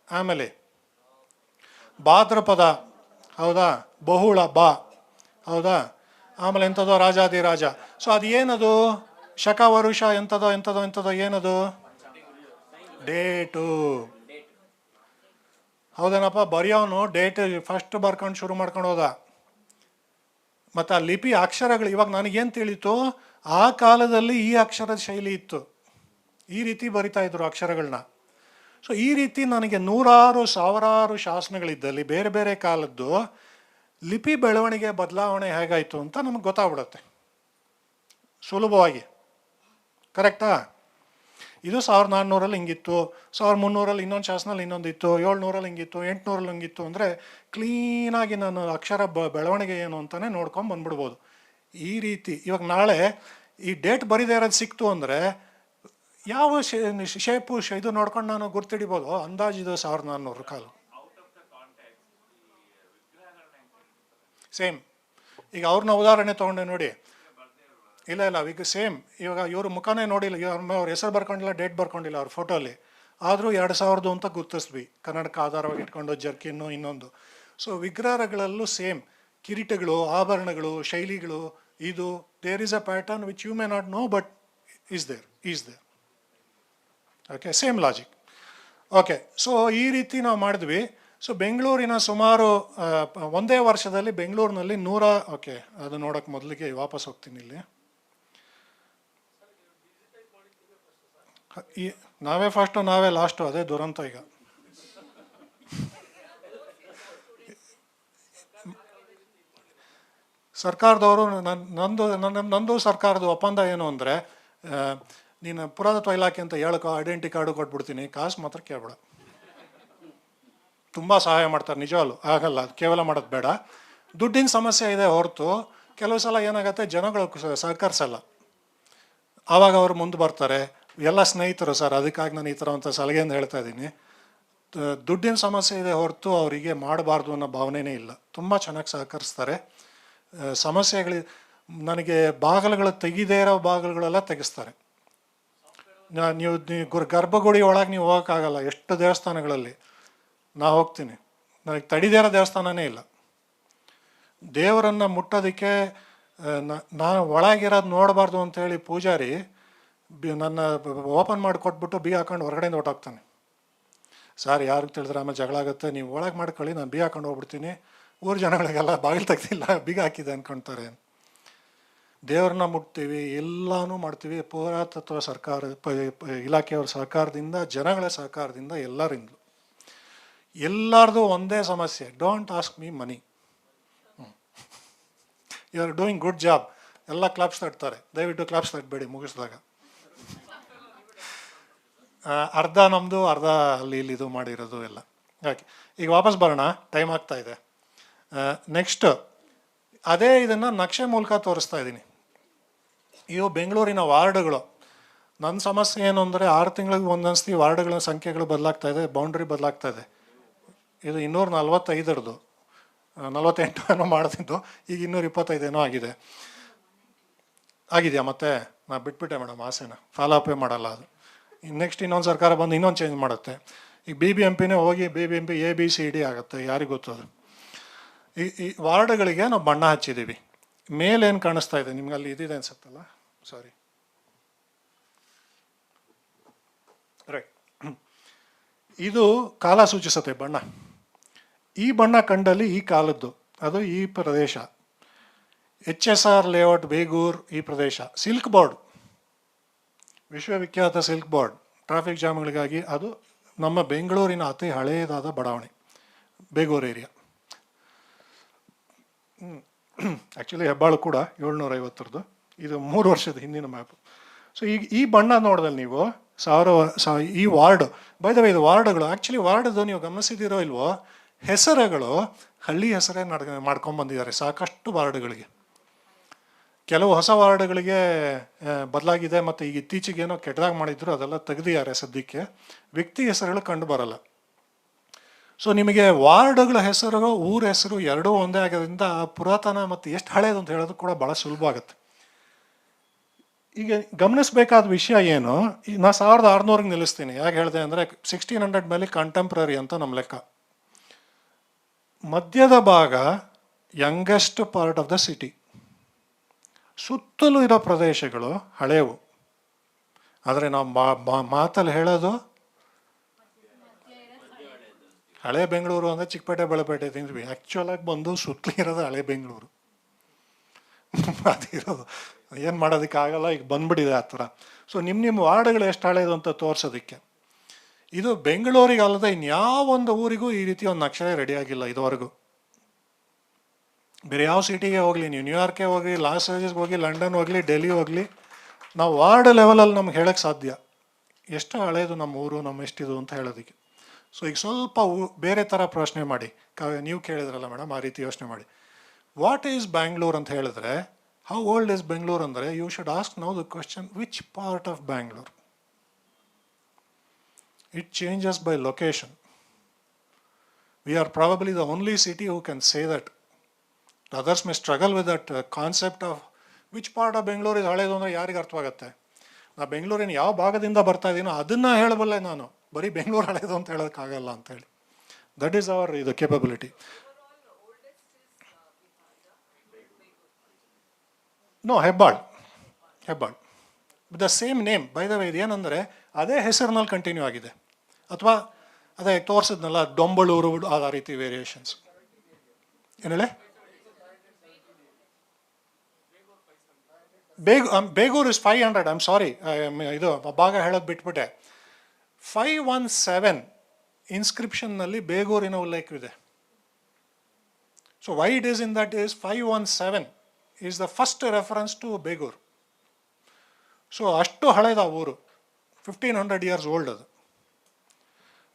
ಆಮೇಲೆ ಭಾದ್ರಪದ, ಹೌದಾ. ಬಹುಳ ಬಾ, ಹೌದಾ. ಆಮೇಲೆ ಎಂಥದೋ ರಾಜಾದಿರಾಜ. ಸೊ ಅದು ಏನದು ಶಕ ವರುಷ ಎಂಥದೋ ಏನದು ಡೇಟು, ಹೌದೇನಪ್ಪ. ಬರೆಯೋನು ಡೇಟ್ ಫಸ್ಟ್ ಬರ್ಕೊಂಡು ಶುರು ಮಾಡ್ಕೊಂಡು ಹೋದ. ಮತ್ತು ಆ ಲಿಪಿ ಅಕ್ಷರಗಳು ಇವಾಗ ನನಗೇನು ತಿಳಿತು, ಆ ಕಾಲದಲ್ಲಿ ಈ ಅಕ್ಷರದ ಶೈಲಿ ಇತ್ತು, ಈ ರೀತಿ ಬರಿತಾ ಇದ್ರು ಅಕ್ಷರಗಳನ್ನ. ಸೊ ಈ ರೀತಿ ನನಗೆ ನೂರಾರು ಸಾವಿರಾರು ಶಾಸನಗಳಿದ್ದಲ್ಲಿ ಬೇರೆ ಬೇರೆ ಕಾಲದ್ದು ಲಿಪಿ ಬೆಳವಣಿಗೆ ಬದಲಾವಣೆ ಹೇಗಾಯಿತು ಅಂತ ನಮಗೆ ಗೊತ್ತಾಗ್ಬಿಡುತ್ತೆ ಸುಲಭವಾಗಿ. ಕರೆಕ್ಟಾ? ಇದು 1400 ಹಿಂಗಿತ್ತು, 1300 ಇನ್ನೊಂದು ಶಾಸನಲ್ಲಿ ಇನ್ನೊಂದಿತ್ತು, 700 ಹಿಂಗಿತ್ತು, 800 ಹಿಂಗಿತ್ತು. ಅಂದರೆ ಕ್ಲೀನಾಗಿ ನಾನು ಅಕ್ಷರ ಬೆಳವಣಿಗೆ ಏನು ಅಂತಲೇ ನೋಡ್ಕೊಂಡು ಬಂದ್ಬಿಡ್ಬೋದು. ಈ ರೀತಿ ಇವಾಗ ನಾಳೆ ಈ ಡೇಟ್ ಬರಿದೇ ಇರೋದು ಸಿಕ್ತು ಅಂದರೆ ಯಾವ ಶೇಪು ಇದು ನೋಡ್ಕೊಂಡು ನಾನು ಗುರ್ತಿಡಿಬೋದು. ಅಂದಾಜಿದು 1400 ಕಾಲ ಸೇಮ್. ಈಗ ಅವ್ರನ್ನ ಉದಾಹರಣೆ ತೊಗೊಂಡೆ ನೋಡಿ. ಇಲ್ಲ ಈಗ ಸೇಮ್. ಇವಾಗ ಇವರು ಮುಖನೇ ನೋಡಿಲ್ಲ, ಅವ್ರ ಹೆಸರು ಬರ್ಕೊಂಡಿಲ್ಲ, ಡೇಟ್ ಬರ್ಕೊಂಡಿಲ್ಲ ಅವ್ರ ಫೋಟೋಲಿ, ಆದರೂ 2000 ಅಂತ ಗುರ್ತಿಸ್ವಿ ಕನ್ನಡಕ್ಕೆ ಆಧಾರವಾಗಿ ಇಟ್ಕೊಂಡು ಜರ್ಕಿನ್ನು ಇನ್ನೊಂದು. So ವಿಗ್ರಹಗಳಲ್ಲೂ same. ಕಿರೀಟಗಳು, ಆಭರಣಗಳು, ಶೈಲಿಗಳು, ಇದು there is a pattern which you may not know but is there. Okay, same logic. Okay, so ಈ ರೀತಿ ನಾವು ಮಾಡಿದ್ವಿ. ಸೊ ಬೆಂಗಳೂರಿನ ಸುಮಾರು ಒಂದೇ ವರ್ಷದಲ್ಲಿ ಬೆಂಗಳೂರಿನಲ್ಲಿ ಓಕೆ ಅದು ನೋಡೋಕೆ ಮೊದಲಿಗೆ ವಾಪಸ್ ಹೋಗ್ತೀನಿ. ಇಲ್ಲಿ ನಾವೇ ಫಸ್ಟು ನಾವೇ ಲಾಸ್ಟು, ಅದೇ ದುರಂತ ಈಗ. ಸರ್ಕಾರದವರು ನಂದು ಸರ್ಕಾರದ ಒಪ್ಪಂದ ಏನು ಅಂದರೆ, ನೀನು ಪುರಾತತ್ವ ಇಲಾಖೆ ಅಂತ ಹೇಳ್ಕೊ, ಐಡೆಂಟಿ ಕಾರ್ಡು ಕೊಟ್ಬಿಡ್ತೀನಿ, ಕಾಸು ಮಾತ್ರ ಕೇಳ್ಬೇಡ. ತುಂಬ ಸಹಾಯ ಮಾಡ್ತಾರೆ ನಿಜವಲ್ಲೂ, ಆಗಲ್ಲ, ಕೇವಲ ಮಾಡೋದು ಬೇಡ. ದುಡ್ಡಿನ ಸಮಸ್ಯೆ ಇದೆ ಹೊರತು ಕೆಲವು ಸಲ ಏನಾಗುತ್ತೆ, ಜನಗಳು ಸಹಕರಿಸಲ್ಲ. ಆವಾಗ ಅವರು ಮುಂದೆ ಬರ್ತಾರೆ. ಎಲ್ಲ ಸ್ನೇಹಿತರು ಸರ್, ಅದಕ್ಕಾಗಿ ನಾನು ಈ ಥರ ಅಂತ ಸಲಹೆಯಿಂದ ಹೇಳ್ತಾ ಇದ್ದೀನಿ. ದುಡ್ಡಿನ ಸಮಸ್ಯೆ ಇದೆ ಹೊರತು ಅವರಿಗೆ ಮಾಡಬಾರ್ದು ಅನ್ನೋ ಭಾವನೆಯೇ ಇಲ್ಲ. ತುಂಬ ಚೆನ್ನಾಗಿ ಸಹಕರಿಸ್ತಾರೆ. ಸಮಸ್ಯೆಗಳು ನನಗೆ ಬಾಗಿಲುಗಳು ತೆಗಿದೇ ಇರೋ ಬಾಗಿಲುಗಳೆಲ್ಲ ತೆಗೆಸ್ತಾರೆ. ನೀವು ಗರ್ಭಗುಡಿ ಒಳಗೆ ನೀವು ಹೋಗೋಕ್ಕಾಗಲ್ಲ. ಎಷ್ಟು ದೇವಸ್ಥಾನಗಳಲ್ಲಿ ನಾ ಹೋಗ್ತೀನಿ, ನನಗೆ ತಡಿದೇ ಇರೋ ದೇವಸ್ಥಾನನೇ ಇಲ್ಲ. ದೇವರನ್ನು ಮುಟ್ಟೋದಕ್ಕೆ ನಾನು ಒಳಗಿರೋದು ನೋಡಬಾರ್ದು ಅಂತೇಳಿ ಪೂಜಾರಿ ನನ್ನ ಓಪನ್ ಮಾಡಿ ಕೊಟ್ಬಿಟ್ಟು ಬೀಗ ಹಾಕೊಂಡು ಹೊರಗಡೆಯಿಂದ ಹೊಟ್ಟೋಗ್ತಾನೆ. ಸರ್ ಯಾರಿಗೆ ತಿಳಿದ್ರೆ ಆಮೇಲೆ ಜಗಳ ಆಗುತ್ತೆ, ನೀವು ಒಳಗೆ ಮಾಡ್ಕೊಳ್ಳಿ, ನಾನು ಬೀಗ ಹಾಕೊಂಡು ಹೋಗ್ಬಿಡ್ತೀನಿ, ಊರು ಜನಗಳಿಗೆಲ್ಲ ಬಾಗಿಲು ತೆಗ್ದಿಲ್ಲ ಬೀಗ ಹಾಕಿದೆ ಅಂದ್ಕೊಳ್ತಾರೆ. ದೇವ್ರನ್ನ ಮುಟ್ತೀವಿ, ಎಲ್ಲನೂ ಮಾಡ್ತೀವಿ. ಪುರಾತತ್ವ ಸರ್ಕಾರ ಇಲಾಖೆಯವ್ರ ಸಹಕಾರದಿಂದ, ಜನಗಳ ಸಹಕಾರದಿಂದ, ಎಲ್ಲರದು ಒಂದೇ ಸಮಸ್ಯೆ, don't ask me money. You are doing good job. ಎಲ್ಲ ಕ್ಲಾಪ್ಸ್ ತಟ್ತಾರೆ. ದಯವಿಟ್ಟು ಕ್ಲಾಪ್ಸ್ ತಟ್ಟಬೇಡಿ ಮುಗಿಸಿದಾಗ. ಅರ್ಧ ನಮ್ಮದು, ಅರ್ಧ ಅಲ್ಲಿ ಇಲ್ಲಿ ಇದು ಮಾಡಿರೋದು ಎಲ್ಲ. ಓಕೆ, ಈಗ ವಾಪಸ್ ಬರೋಣ, ಟೈಮ್ ಆಗ್ತಾ ಇದೆ. ನೆಕ್ಸ್ಟ್ ಅದೇ ಇದನ್ನು ನಕ್ಷೆ ಮೂಲಕ ತೋರಿಸ್ತಾ ಇದ್ದೀನಿ. ಇವು ಬೆಂಗಳೂರಿನ ವಾರ್ಡ್ಗಳು. ನನ್ನ ಸಮಸ್ಯೆ ಏನು ಅಂದರೆ 6 ತಿಂಗಳಿಗೆ ಒಂದೊಂದ್ಸತಿ ವಾರ್ಡ್ಗಳ ಸಂಖ್ಯೆಗಳು ಬದಲಾಗ್ತಾ ಇದೆ, ಬೌಂಡ್ರಿ ಬದಲಾಗ್ತಾ ಇದೆ. ಇದು 245 48 ಏನೋ ಮಾಡ್ತಿದ್ದು, ಈಗ 225 ಆಗಿದೆ. ಆಗಿದೆಯಾ? ಮತ್ತೆ ನಾ ಬಿಟ್ಬಿಟ್ಟೆ ಮೇಡಮ್ ಆಸೆನ, ಫಾಲೋ ಅಪೇ ಮಾಡಲ್ಲ ಅದು. ನೆಕ್ಸ್ಟ್ ಇನ್ನೊಂದು ಸರ್ಕಾರ ಬಂದು ಇನ್ನೊಂದು ಚೇಂಜ್ ಮಾಡುತ್ತೆ. ಈಗ BBMPನೇ ಹೋಗಿ BBMP ABCD ಆಗುತ್ತೆ, ಯಾರಿಗೆ ಗೊತ್ತದು. ಈ ವಾರ್ಡ್ಗಳಿಗೆ ನಾವು ಬಣ್ಣ ಹಚ್ಚಿದ್ದೀವಿ. ಮೇಲೇನು ಕಾಣಿಸ್ತಾ ಇದೆ ನಿಮ್ಗೆ, ಅಲ್ಲಿ ಇದಿದೆ ಅನ್ಸುತ್ತಲ್ಲ, ಸಾರಿ ರೈಟ್. ಇದು ಕಾಲ ಸೂಚಿಸುತ್ತೆ ಬಣ್ಣ. ಈ ಬಣ್ಣ ಕಂಡಲ್ಲಿ ಈ ಕಾಲದ್ದು, ಅದು ಈ ಪ್ರದೇಶ. HSR ಲೇಔಟ್ ಬೇಗೂರ್ ಈ ಪ್ರದೇಶ ಸಿಲ್ಕ್ ಬೋರ್ಡ್, ವಿಶ್ವವಿಖ್ಯಾತ ಸಿಲ್ಕ್ ಬೋರ್ಡ್ ಟ್ರಾಫಿಕ್ ಜಾಮ್ಗಳಿಗಾಗಿ ಅದು ನಮ್ಮ ಬೆಂಗಳೂರಿನ ಅತಿ ಹಳೆಯದಾದ ಬಡಾವಣೆ ಬೇಗೂರು ಏರಿಯಾ. ಆ್ಯಕ್ಚುಲಿ ಹೆಬ್ಬಾಳು ಕೂಡ 750ರದ್ದು. ಇದು 3 ವರ್ಷದ ಹಿಂದಿನ ಮ್ಯಾಪ್. ಸೊ ಈಗ ಈ ಬಣ್ಣ ನೋಡಿದಲ್ಲಿ ನೀವು ಈ ವಾರ್ಡ್, ಬೈ ದ ವೇ ಇದು ವಾರ್ಡ್ಗಳು, ಆ್ಯಕ್ಚುಲಿ ವಾರ್ಡ್ದು ನೀವು ಗಮನಿಸಿದಿರೋ ಇಲ್ವೋ, ಹೆಸರುಗಳು ಹಳ್ಳಿ ಹೆಸರೇ ಮಾಡ್ಕೊಂಡ್ಬಂದಿದ್ದಾರೆ ಸಾಕಷ್ಟು ವಾರ್ಡ್ಗಳಿಗೆ. ಕೆಲವು ಹೊಸ ವಾರ್ಡ್ಗಳಿಗೆ ಬದಲಾಗಿದೆ, ಮತ್ತು ಈಗ ಇತ್ತೀಚೆಗೆ ಏನೋ ಕೆಟ್ಟದಾಗಿ ಮಾಡಿದ್ರು ಅದೆಲ್ಲ ತೆಗೆದಿದ್ದಾರೆ ಸದ್ಯಕ್ಕೆ. ವ್ಯಕ್ತಿ ಹೆಸರುಗಳು ಕಂಡು ಬರಲ್ಲ. ಸೊ ನಿಮಗೆ ವಾರ್ಡ್ಗಳ ಹೆಸರು ಊರ ಹೆಸರು ಎರಡೂ ಒಂದೇ ಆಗೋದ್ರಿಂದ ಪುರಾತನ ಮತ್ತು ಎಷ್ಟು ಹಳೇದು ಅಂತ ಹೇಳೋದು ಕೂಡ ಭಾಳ ಸುಲಭ ಆಗುತ್ತೆ. ಈಗ ಗಮನಿಸಬೇಕಾದ ವಿಷಯ ಏನು, ನಾ 1600ಗೆ ನಿಲ್ಲಿಸ್ತೀನಿ. ಯಾಕೆ ಹೇಳಿದೆ ಅಂದರೆ 1600 ಮೇಲೆ ಕಂಟೆಂಪ್ರರಿ ಅಂತ ನಮ್ಮ ಲೆಕ್ಕ. ಮಧ್ಯದ ಭಾಗ youngest part of the city, ಸುತ್ತಲೂ ಇರೋ ಪ್ರದೇಶಗಳು ಹಳೆಯವು. ಆದರೆ ನಾವು ಮಾತಲ್ಲಿ ಹೇಳೋದು ಹಳೆ ಬೆಂಗಳೂರು ಅಂದರೆ ಚಿಕ್ಕಪೇಟೆ ಬಳೆಪೇಟೆ ತಿಂದ್ವಿ. ಆ್ಯಕ್ಚುಲಾಗಿ ಬಂದು ಸುತ್ತಲೂ ಇರೋದು ಹಳೆ ಬೆಂಗಳೂರು ಅದಿರೋದು. ಏನು ಮಾಡೋದಕ್ಕಾಗಲ್ಲ, ಈಗ ಬಂದ್ಬಿಟ್ಟಿದೆ ಆ ಥರ. ಸೊ ನಿಮ್ಮ ವಾರ್ಡ್ಗಳು ಎಷ್ಟು ಹಳೆಯದು ಅಂತ ತೋರಿಸೋದಕ್ಕೆ. ಇದು ಬೆಂಗಳೂರಿಗೆ ಅಲ್ಲದೆ ಇನ್ಯಾವೊಂದು ಊರಿಗೂ ಈ ರೀತಿ ಒಂದು ನಕ್ಷೆ ರೆಡಿ ಆಗಿಲ್ಲ ಇದುವರೆಗೂ. ಬೇರೆ ಯಾವ ಸಿಟಿಗೆ ಹೋಗಲಿ, ನೀವು ನ್ಯೂಯಾರ್ಕೆ ಹೋಗಿ, ಲಾಸ್ ಏಂಜಲ್ಸ್ಗೆ ಹೋಗಿ, ಲಂಡನ್ ಹೋಗಲಿ, ಡೆಲ್ಲಿ ಹೋಗಲಿ, ನಾವು ವಾರ್ಡ್ ಲೆವೆಲಲ್ಲಿ ನಮ್ಗೆ ಹೇಳೋಕ್ಕೆ ಸಾಧ್ಯ ಎಷ್ಟು ಹಳೇದು ನಮ್ಮ ಊರು, ನಮ್ಮ ಎಷ್ಟಿದು ಅಂತ ಹೇಳೋದಕ್ಕೆ. ಸೊ ಈಗ ಸ್ವಲ್ಪ ಬೇರೆ ಥರ ಪ್ರಶ್ನೆ ಮಾಡಿ, ನೀವು ಕೇಳಿದ್ರಲ್ಲ ಮೇಡಮ್, ಆ ರೀತಿ ಯೋಚನೆ ಮಾಡಿ. ವಾಟ್ ಈಸ್ ಬ್ಯಾಂಗ್ಳೂರ್ ಅಂತ ಹೇಳಿದ್ರೆ, ಹೌ ಓಲ್ಡ್ ಈಸ್ ಬೆಂಗಳೂರು ಅಂದರೆ, you should ask now the question, which part of Bangalore? It changes by location. We are probably the only city who can say that. Others may struggle with that concept of which part of Bangalore is ಹಳೇದು ಅಂದರೆ ಯಾರಿಗೆ ಅರ್ಥವಾಗುತ್ತೆ. ನಾ ಬೆಂಗಳೂರಿನ ಯಾವ ಭಾಗದಿಂದ ಬರ್ತಾ ಇದ್ದೀನೋ ಅದನ್ನು ಹೇಳಬಲ್ಲೆ ನಾನು, ಬರೀ ಬೆಂಗಳೂರು ಹಳೇದು ಅಂತ ಹೇಳೋಕ್ಕಾಗಲ್ಲ ಅಂತೇಳಿ. ದಟ್ ಈಸ್ ಅವರ್ ಇದು capability. No, Hebbal with the same name. By the way ಇದೇನೆಂದರೆ ಅದೇ ಹೆಸರಿನಲ್ಲಿ ಕಂಟಿನ್ಯೂ ಆಗಿದೆ, ಅಥವಾ ಅದೇ ತೋರಿಸಿದ್ನಲ್ಲ ಡೊಂಬಳೂರು, ಆ ರೀತಿ ವೇರಿಯೇಷನ್ಸ್. ಏನು ಹೇಳಿ? ಬೇಗೂರು ಇಸ್ 500. ಐಮ್ ಸಾರಿ, ಇದು ಭಾಗ ಹೇಳೋದು ಬಿಟ್ಬಿಟ್ಟೆ. 517 ಇನ್ಸ್ಕ್ರಿಪ್ಷನ್ನಲ್ಲಿ ಬೇಗೂರಿನ ಉಲ್ಲೇಖವಿದೆ. So why it is in that is 517 is the first reference to Begur. So ಅಷ್ಟು ಹಳೇದು ಆ ಊರು, 1500 years old ಅದು.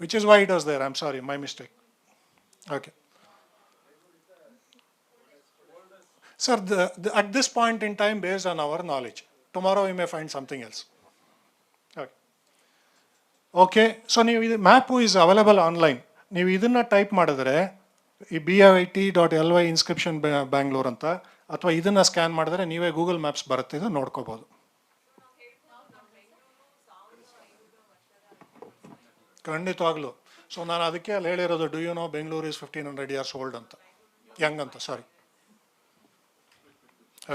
Which is why it was there. I'm sorry, my mistake. Okay. Sir, at this point in time, based on our knowledge, tomorrow we may find something else. Okay. So the map is available online. ನೀವು ಇದನ್ನು type ಮಾಡಿದ್ರೆ ಈ BIT.ly inscription Bangalore ಅಂತ, ಅಥವಾ ಇದನ್ನು scan ಮಾಡಿದ್ರೆ ನೀವೇ Google maps ಬರುತ್ತೆ, ಇದು ನೋಡ್ಕೋಬೋದು. ಖಂಡಿತವಾಗ್ಲೂ. ಸೊ ನಾನು ಅದಕ್ಕೆ ಅಲ್ಲಿ ಹೇಳಿರೋದು, do you know Bengaluru is 1500 years old ಅಂತ, ಅಂತ ಸಾರಿ.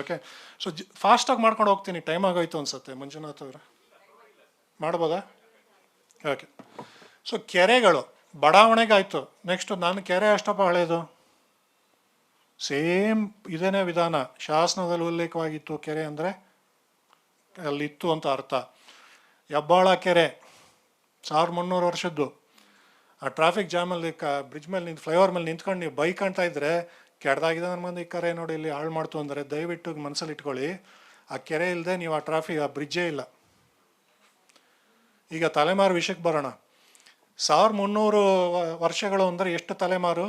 ಓಕೆ. ಸೊ ಫಾಸ್ಟಾಗಿ ಮಾಡ್ಕೊಂಡು ಹೋಗ್ತೀನಿ, ಟೈಮ್ ಆಗೋಯ್ತು ಅನ್ಸುತ್ತೆ. ಮಂಜುನಾಥ್ ಅವರ ಮಾಡ್ಬೋದಾ? ಓಕೆ. ಸೊ ಕೆರೆಗಳು ಬಡಾವಣೆಗೆ ಆಯಿತು. ನೆಕ್ಸ್ಟ್ ನಾನು ಕೆರೆ ಅಷ್ಟಪ್ಪ ಹಳೇದು, ಸೇಮ್ ಇದೇನೇ ವಿಧಾನ. ಶಾಸನದಲ್ಲಿ ಉಲ್ಲೇಖವಾಗಿತ್ತು ಕೆರೆ ಅಂದರೆ ಅಲ್ಲಿತ್ತು ಅಂತ ಅರ್ಥ. ಹೆಬ್ಬಾಳ ಕೆರೆ 1300 ವರ್ಷದ್ದು. ಆ ಟ್ರಾಫಿಕ್ ಜಾಮಲ್ಲಿ ಬ್ರಿಡ್ಜ್ ಮೇಲೆ ಫ್ಲೈಓವರ್ ಮೇಲೆ ನಿಂತ್ಕೊಂಡು ನೀವು ಬೈಕ್ ಕಾಣ್ತಾ ಇದ್ರೆ, ಕೆಡ್ದಾಗಿದೆ ನನ್ನ ಮಂದಿ ಈ ಕರೆ ನೋಡಿ ಇಲ್ಲಿ ಹಾಳು ಮಾಡ್ತು ಅಂದರೆ ದಯವಿಟ್ಟು ಮನಸ್ಸಲ್ಲಿ ಇಟ್ಕೊಳ್ಳಿ, ಆ ಕೆರೆ ಇಲ್ಲದೆ ನೀವು ಆ ಟ್ರಾಫಿಕ್, ಆ ಬ್ರಿಡ್ಜೇ ಇಲ್ಲ. ಈಗ ತಲೆಮಾರು ವಿಷಯಕ್ಕೆ ಬರೋಣ. 1300 ವರ್ಷಗಳು ಅಂದರೆ ಎಷ್ಟು ತಲೆಮಾರು?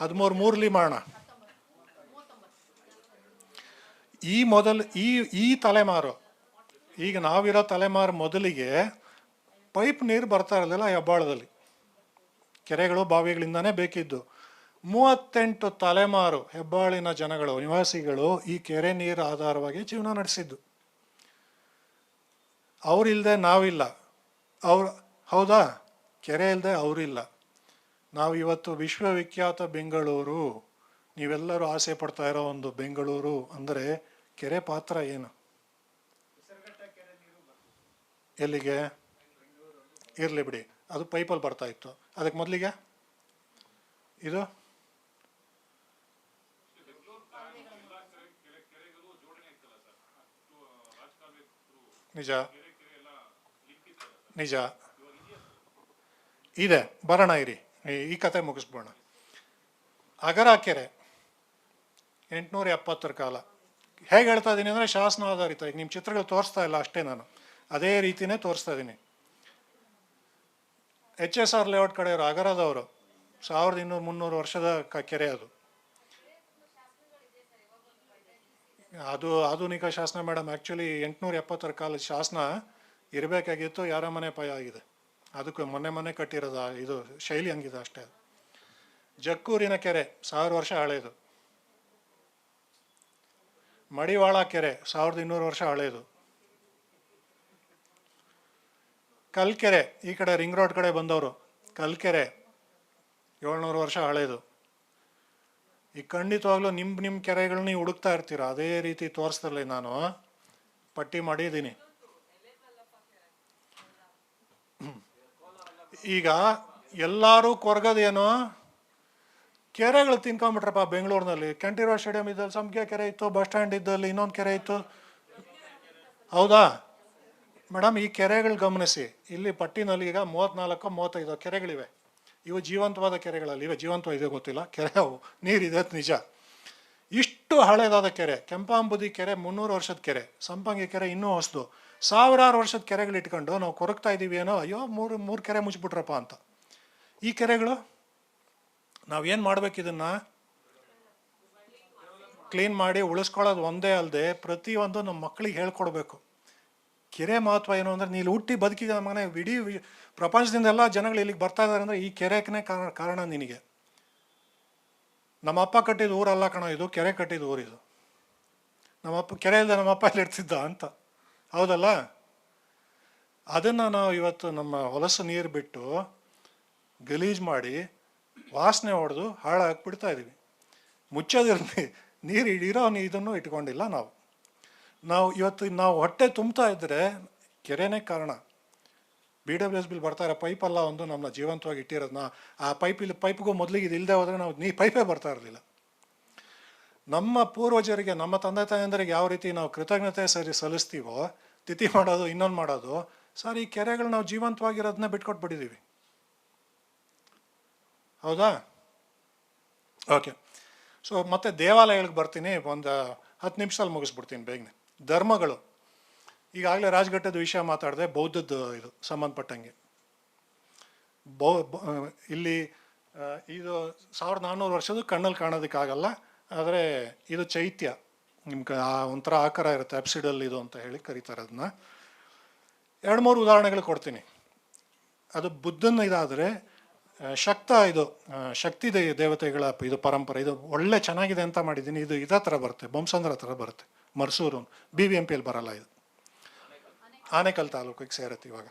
13 ಮಾಡೋಣ. ಈ ತಲೆಮಾರು, ಈಗ ನಾವಿರೋ ತಲೆಮಾರು ಮೊದಲಿಗೆ ಪೈಪ್ ನೀರು ಬರ್ತಾ ಇರಲಿಲ್ಲ ಹೆಬ್ಬಾಳದಲ್ಲಿ, ಕೆರೆಗಳು ಬಾವಿಗಳಿಂದಾನೇ ಬೇಕಿದ್ದು. 38 ತಲೆಮಾರು ಹೆಬ್ಬಾಳಿನ ಜನಗಳು, ನಿವಾಸಿಗಳು ಈ ಕೆರೆ ನೀರು ಆಧಾರವಾಗಿ ಜೀವನ ನಡೆಸಿದ್ದು. ಅವರಿಲ್ಲದೆ ನಾವಿಲ್ಲ, ಹೌದಾ? ಕೆರೆ ಇಲ್ಲದೆ ಅವರಿಲ್ಲ. ನಾವು ಇವತ್ತು ವಿಶ್ವವಿಖ್ಯಾತ ಬೆಂಗಳೂರು, ನೀವೆಲ್ಲರೂ ಆಸೆ ಪಡ್ತಾ ಇರೋ ಒಂದು ಬೆಂಗಳೂರು ಅಂದರೆ ಕೆರೆ ಪಾತ್ರ ಏನು? ಎಲ್ಲಿಗೆ ಇರಲಿ ಬಿಡಿ, ಅದು ಪೈಪಲ್ಲಿ ಬರ್ತಾ ಇತ್ತು. ಅದಕ್ಕೆ ಮೊದಲಿಗೆ ಇದು ನಿಜ ನಿಜ ಇದೆ. ಬರೋಣ ಇರಿ, ಈ ಕತೆ ಮುಗಿಸ್ಬೋಣ. ಅಗರ ಕೆರೆ 870 ಕಾಲ. ಹೇಗೆ ಹೇಳ್ತಾ ಇದ್ದೀನಿ ಅಂದರೆ ಶಾಸನ ಆಧಾರಿತ. ಈಗ ನಿಮ್ಮ ಚಿತ್ರಗಳು ತೋರಿಸ್ತಾ ಇಲ್ಲ ಅಷ್ಟೇ, ನಾನು ಅದೇ ರೀತಿಯೇ ತೋರಿಸ್ತಾ ಇದ್ದೀನಿ. HSR ಲೇಔಟ್ ಕಡೆಯವರು, ಅಗರದವರು, 1200-300 ವರ್ಷದ ಕೆರೆ ಅದು. ಅದು ಆಧುನಿಕ ಶಾಸನ ಮೇಡಮ್. ಆ್ಯಕ್ಚುಲಿ 870 ಕಾಲದ ಶಾಸನ ಇರಬೇಕಾಗಿತ್ತು, ಯಾರ ಮನೆ ಪಾಯ ಆಗಿದೆ. ಅದಕ್ಕೆ ಮೊನ್ನೆ ಕಟ್ಟಿರೋದು ಇದು ಶೈಲಿ ಹಂಗಿದೆ ಅಷ್ಟೇ. ಜಕ್ಕೂರಿನ ಕೆರೆ 1000 ವರ್ಷ ಹಳೇದು. ಮಡಿವಾಳ ಕೆರೆ 1200 ವರ್ಷ ಹಳೇದು. ಕಲ್ಕೆರೆ, ಈ ಕಡೆ ರಿಂಗ್ ರೋಡ್ ಕಡೆ ಬಂದವರು, ಕಲ್ಕೆರೆ 700 ವರ್ಷ ಹಳೇದು. ಈಗ ಖಂಡಿತವಾಗ್ಲೂ ನಿಮ್ಮ ಕೆರೆಗಳನ್ನ ನೀವು ಹುಡುಕ್ತಾ ಇರ್ತೀರ, ಅದೇ ರೀತಿ ತೋರಿಸ್ದಲ್ಲಿ ನಾನು ಪಟ್ಟಿ ಮಾಡಿದ್ದೀನಿ. ಈಗ ಎಲ್ಲರೂ ಕೊರಗದೇನೋ ಕೆರೆಗಳು ತಿನ್ಕೊಂಬಿಟ್ರಪ್ಪ ಬೆಂಗಳೂರಿನಲ್ಲಿ. ಕ್ಯಾಂಟಿರೋ ಸ್ಟೇಡಿಯಂ ಇದ್ದಲ್ಲಿ ಸಂಖ್ಯೆ ಕೆರೆ ಇತ್ತು, ಬಸ್ ಸ್ಟ್ಯಾಂಡ್ ಇದ್ದಲ್ಲಿ ಇನ್ನೊಂದು ಕೆರೆ ಇತ್ತು. ಹೌದಾ ಮೇಡಮ್? ಈ ಕೆರೆಗಳು ಗಮನಿಸಿ, ಇಲ್ಲಿ ಪಟ್ಟಿನಲ್ಲಿ ಈಗ 34-35 ಕೆರೆಗಳಿವೆ. ಇವು ಜೀವಂತವಾದ ಕೆರೆಗಳಲ್ಲಿ ಇವೆ. ಜೀವಂತವ ಇದೆ ಗೊತ್ತಿಲ್ಲ, ಕೆರೆ ಅವು, ನೀರಿದೆ ನಿಜ. ಇಷ್ಟು ಹಳೇದಾದ ಕೆರೆ. ಕೆಂಪಾಂಬುದಿ ಕೆರೆ 300 ವರ್ಷದ ಕೆರೆ. ಸಂಪಂಗಿ ಕೆರೆ ಇನ್ನೂ ಹೊಸದು. 1000 ವರ್ಷದ ಕೆರೆಗಳು ಇಟ್ಕೊಂಡು ನಾವು ಕೊರಗ್ತಾ ಇದ್ದೀವಿ ಏನೋ, ಅಯ್ಯೋ ಮೂರು ಕೆರೆ ಮುಚ್ಚಿಬಿಟ್ರಪ್ಪ ಅಂತ. ಈ ಕೆರೆಗಳು ನಾವೇನು ಮಾಡ್ಬೇಕು? ಇದನ್ನು ಕ್ಲೀನ್ ಮಾಡಿ ಉಳಿಸ್ಕೊಳ್ಳೋದು ಒಂದೇ ಅಲ್ಲದೆ ಪ್ರತಿಯೊಂದು ನಮ್ಮ ಮಕ್ಕಳಿಗೆ ಹೇಳ್ಕೊಡ್ಬೇಕು. ಕೆರೆ ಮಹತ್ವ ಏನು ಅಂದರೆ, ನೀನು ಹುಟ್ಟಿ ಬದುಕಿದ ಮನೆ, ಇಡೀ ಪ್ರಪಂಚದಿಂದ ಎಲ್ಲ ಜನಗಳು ಇಲ್ಲಿಗೆ ಬರ್ತಾ ಇದ್ದಾರೆ ಅಂದರೆ ಈ ಕೆರೆನೇ ಕಾರಣ ನಿನಗೆ. ನಮ್ಮಪ್ಪ ಕಟ್ಟಿದ ಊರಲ್ಲ ಕಣ ಇದು, ಕೆರೆ ಕಟ್ಟಿದ ಊರಿದು. ನಮ್ಮಪ್ಪ ಕೆರೆ ಇಲ್ಲದೆ ನಮ್ಮಪ್ಪ ಇಲ್ಲಿ ಇರ್ತಿದ್ದ ಅಂತ, ಹೌದಲ್ಲ? ಅದನ್ನು ನಾವು ಇವತ್ತು ನಮ್ಮ ಹೊಲಸು ನೀರು ಬಿಟ್ಟು ಗಲೀಜು ಮಾಡಿ ವಾಸನೆ ಹೊಡೆದು ಹಾಳಾಗಿ ಬಿಡ್ತಾ ಇದ್ದೀವಿ. ಮುಚ್ಚೋದಿರಲಿ, ನೀರು ಇರೋ ಇದನ್ನು ಇಟ್ಕೊಂಡಿಲ್ಲ ನಾವು ಇವತ್ತು ನಾವು ಹೊಟ್ಟೆ ತುಂಬ್ತಾ ಇದ್ದರೆ ಕೆರೆನೇ ಕಾರಣ. BWS ಬಿಲ್ ಬರ್ತಾರೆ, ಪೈಪಲ್ಲ ಒಂದು ನಮ್ಮನ್ನ ಜೀವಂತವಾಗಿ ಇಟ್ಟಿರೋದನ್ನ. ಆ ಪೈಪ್ಗೂ ಮೊದಲಿಗೆ ಇದು ಇಲ್ಲದೆ ಹೋದರೆ ನಾವು ಪೈಪೇ ಬರ್ತಾ ಇರಲಿಲ್ಲ. ನಮ್ಮ ಪೂರ್ವಜರಿಗೆ, ನಮ್ಮ ತಂದೆ ತಾಯಂದರಿಗೆ ಯಾವ ರೀತಿ ನಾವು ಕೃತಜ್ಞತೆ ಸಲ್ಲಿಸ್ತೀವೋ, ತಿಥಿ ಮಾಡೋದು, ಇನ್ನೊಂದು ಮಾಡೋದು, ಸರ್ ಈ ಕೆರೆಗಳು ನಾವು ಜೀವಂತವಾಗಿರೋದನ್ನ ಬಿಟ್ಕೊಟ್ಬಿಟ್ಟಿದ್ದೀವಿ. ಹೌದಾ? ಓಕೆ. ಸೊ ಮತ್ತೆ ದೇವಾಲಯಗಳಿಗೆ ಬರ್ತೀನಿ. ಒಂದು 10 ನಿಮಿಷದಲ್ಲಿ ಮುಗಿಸ್ಬಿಡ್ತೀನಿ ಬೇಗನೆ. ಧರ್ಮಗಳು, ಈಗಾಗಲೇ ರಾಜಘಟ್ಟದ ವಿಷಯ ಮಾತಾಡಿದೆ, ಬೌದ್ಧದ್ದು ಇದು ಸಂಬಂಧಪಟ್ಟಂಗೆ. ಇಲ್ಲಿ ಇದು 1400 ವರ್ಷದ ಕಣ್ಣಲ್ಲಿ ಕಾಣೋದಕ್ಕಾಗಲ್ಲ, ಆದರೆ ಇದು ಚೈತ್ಯ. ನಿಮ್ಗೆ ಒಂಥರ ಆಕಾರ ಇರುತ್ತೆ, ಅಪ್ಸಿಡಲ್ ಇದು ಅಂತ ಹೇಳಿ ಕರೀತಾರೆ ಅದನ್ನ. 2-3 ಉದಾಹರಣೆಗಳು ಕೊಡ್ತೀನಿ. ಅದು ಬುದ್ಧನ ಇದಾದರೆ ಶಕ್ತ, ಇದು ಶಕ್ತಿ ದೇವತೆಗಳ ಇದು ಪರಂಪರೆ. ಇದು ಒಳ್ಳೆ ಚೆನ್ನಾಗಿದೆ ಅಂತ ಮಾಡಿದ್ದೀನಿ. ಇದು ಇದೇ ಥರ ಬರುತ್ತೆ, ಬೊಮ್ಮಸಂದ್ರ ಥರ ಬರುತ್ತೆ. ಮರ್ಸೂರು BBMPಯಲ್ಲಿ ಬರಲ್ಲ, ಇದು ಆನೇಕಲ್ ತಾಲೂಕಿಗೆ ಸೇರುತ್ತೆ. ಇವಾಗ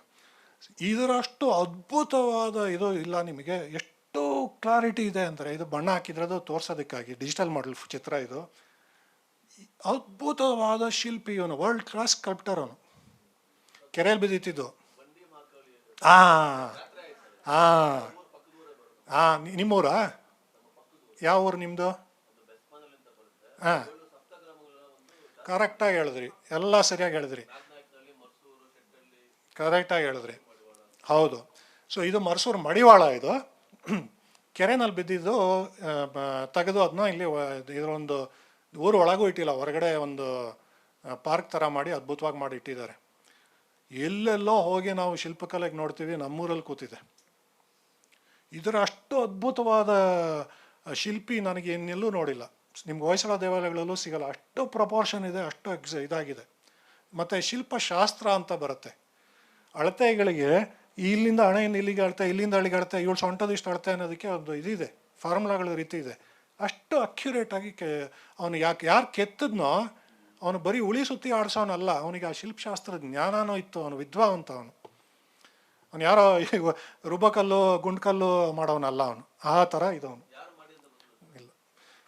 ಇದರಷ್ಟು ಅದ್ಭುತವಾದ ಇದು ಇಲ್ಲ ನಿಮಗೆ. ಎಷ್ಟು ಕ್ಲಾರಿಟಿ ಇದೆ ಅಂದರೆ, ಇದು ಬಣ್ಣ ಹಾಕಿದ್ರದು ತೋರ್ಸೋದಕ್ಕಾಗಿ ಡಿಜಿಟಲ್ ಮಾಡೆಲ್ ಚಿತ್ರ. ಇದು ಅದ್ಭುತವಾದ ಶಿಲ್ಪಿ, ಇವನು ವರ್ಲ್ಡ್ ಕ್ಲಾಸ್ ಸ್ಕಲ್ಪ್ಟರ್. ಅವನು ಕೆರೆಯಲ್ಲಿ ಬಿದ್ದಿತ್ತಿದ್ದು. ನಿಮ್ಮೂರಾ? ಯಾವ ಊರು ನಿಮ್ಮದು? ಹಾಂ, ಕರೆಕ್ಟಾಗಿ ಹೇಳಿದ್ರಿ, ಎಲ್ಲ ಸರಿಯಾಗಿ ಹೇಳಿದ್ರಿ, ಕರೆಕ್ಟಾಗಿ ಹೇಳಿದ್ರಿ. ಹೌದು. ಸೊ ಇದು ಮರ್ಸೂರು ಮಡಿವಾಳ. ಇದು ಕೆರೆನಲ್ಲಿ ಬಿದ್ದಿದ್ದು ತೆಗೆದು ಅದನ್ನ ಇಲ್ಲಿ ಇದರೊಂದು ಊರು ಒಳಗೂ ಇಟ್ಟಿಲ್ಲ, ಹೊರಗಡೆ ಒಂದು ಪಾರ್ಕ್ ಥರ ಮಾಡಿ ಅದ್ಭುತವಾಗಿ ಮಾಡಿ ಇಟ್ಟಿದ್ದಾರೆ. ಎಲ್ಲೆಲ್ಲೋ ಹೋಗಿ ನಾವು ಶಿಲ್ಪಕಲೆಗೆ ನೋಡ್ತೀವಿ, ನಮ್ಮೂರಲ್ಲಿ ಕೂತಿದೆ. ಇದರ ಅಷ್ಟು ಅದ್ಭುತವಾದ ಶಿಲ್ಪಿ ನನಗೆ ಇನ್ನೆಲ್ಲೂ ನೋಡಿಲ್ಲ. ನಿಮ್ಗೆ ಹೊಯ್ಸಳ ದೇವಾಲಯಗಳಲ್ಲೂ ಸಿಗಲ್ಲ. ಅಷ್ಟು ಪ್ರಪೋರ್ಷನ್ ಇದೆ, ಅಷ್ಟು ಇದಾಗಿದೆ. ಮತ್ತು ಶಿಲ್ಪಶಾಸ್ತ್ರ ಅಂತ ಬರುತ್ತೆ. ಅಳತೆಗಳಿಗೆ ಇಲ್ಲಿಂದ ಹಣೆಯಿಂದ ಇಲ್ಲಿಗೆ ಅಳತೆ, ಇಲ್ಲಿಂದ ಅಲ್ಲಿಗೆ ಅಳತೆ, ಇವಳು ಸೊಂಟದಿಷ್ಟು ಅಳತೆ ಅನ್ನೋದಕ್ಕೆ ಒಂದು ಇದಿದೆ, ಫಾರ್ಮುಲಾಗಳ ರೀತಿ ಇದೆ. ಅಷ್ಟು ಅಕ್ಯುರೇಟಾಗಿ ಅವನು ಯಾರು ಕೆತ್ತದ್ನೋ ಅವನು ಬರೀ ಉಳಿ ಸುತ್ತಿ ಆಡಿಸೋನಲ್ಲ, ಅವನಿಗೆ ಆ ಶಿಲ್ಪಶಾಸ್ತ್ರದ ಜ್ಞಾನನೂ ಇತ್ತು. ಅವನು ವಿದ್ವಾಂತ. ಅವನು ಯಾರೋ ರುಬ್ಬಕಲ್ಲು ಗುಂಡ್ಕಲ್ಲು ಮಾಡೋನಲ್ಲ, ಅವನು ಆ ಥರ ಇದವನು ಇಲ್ಲ.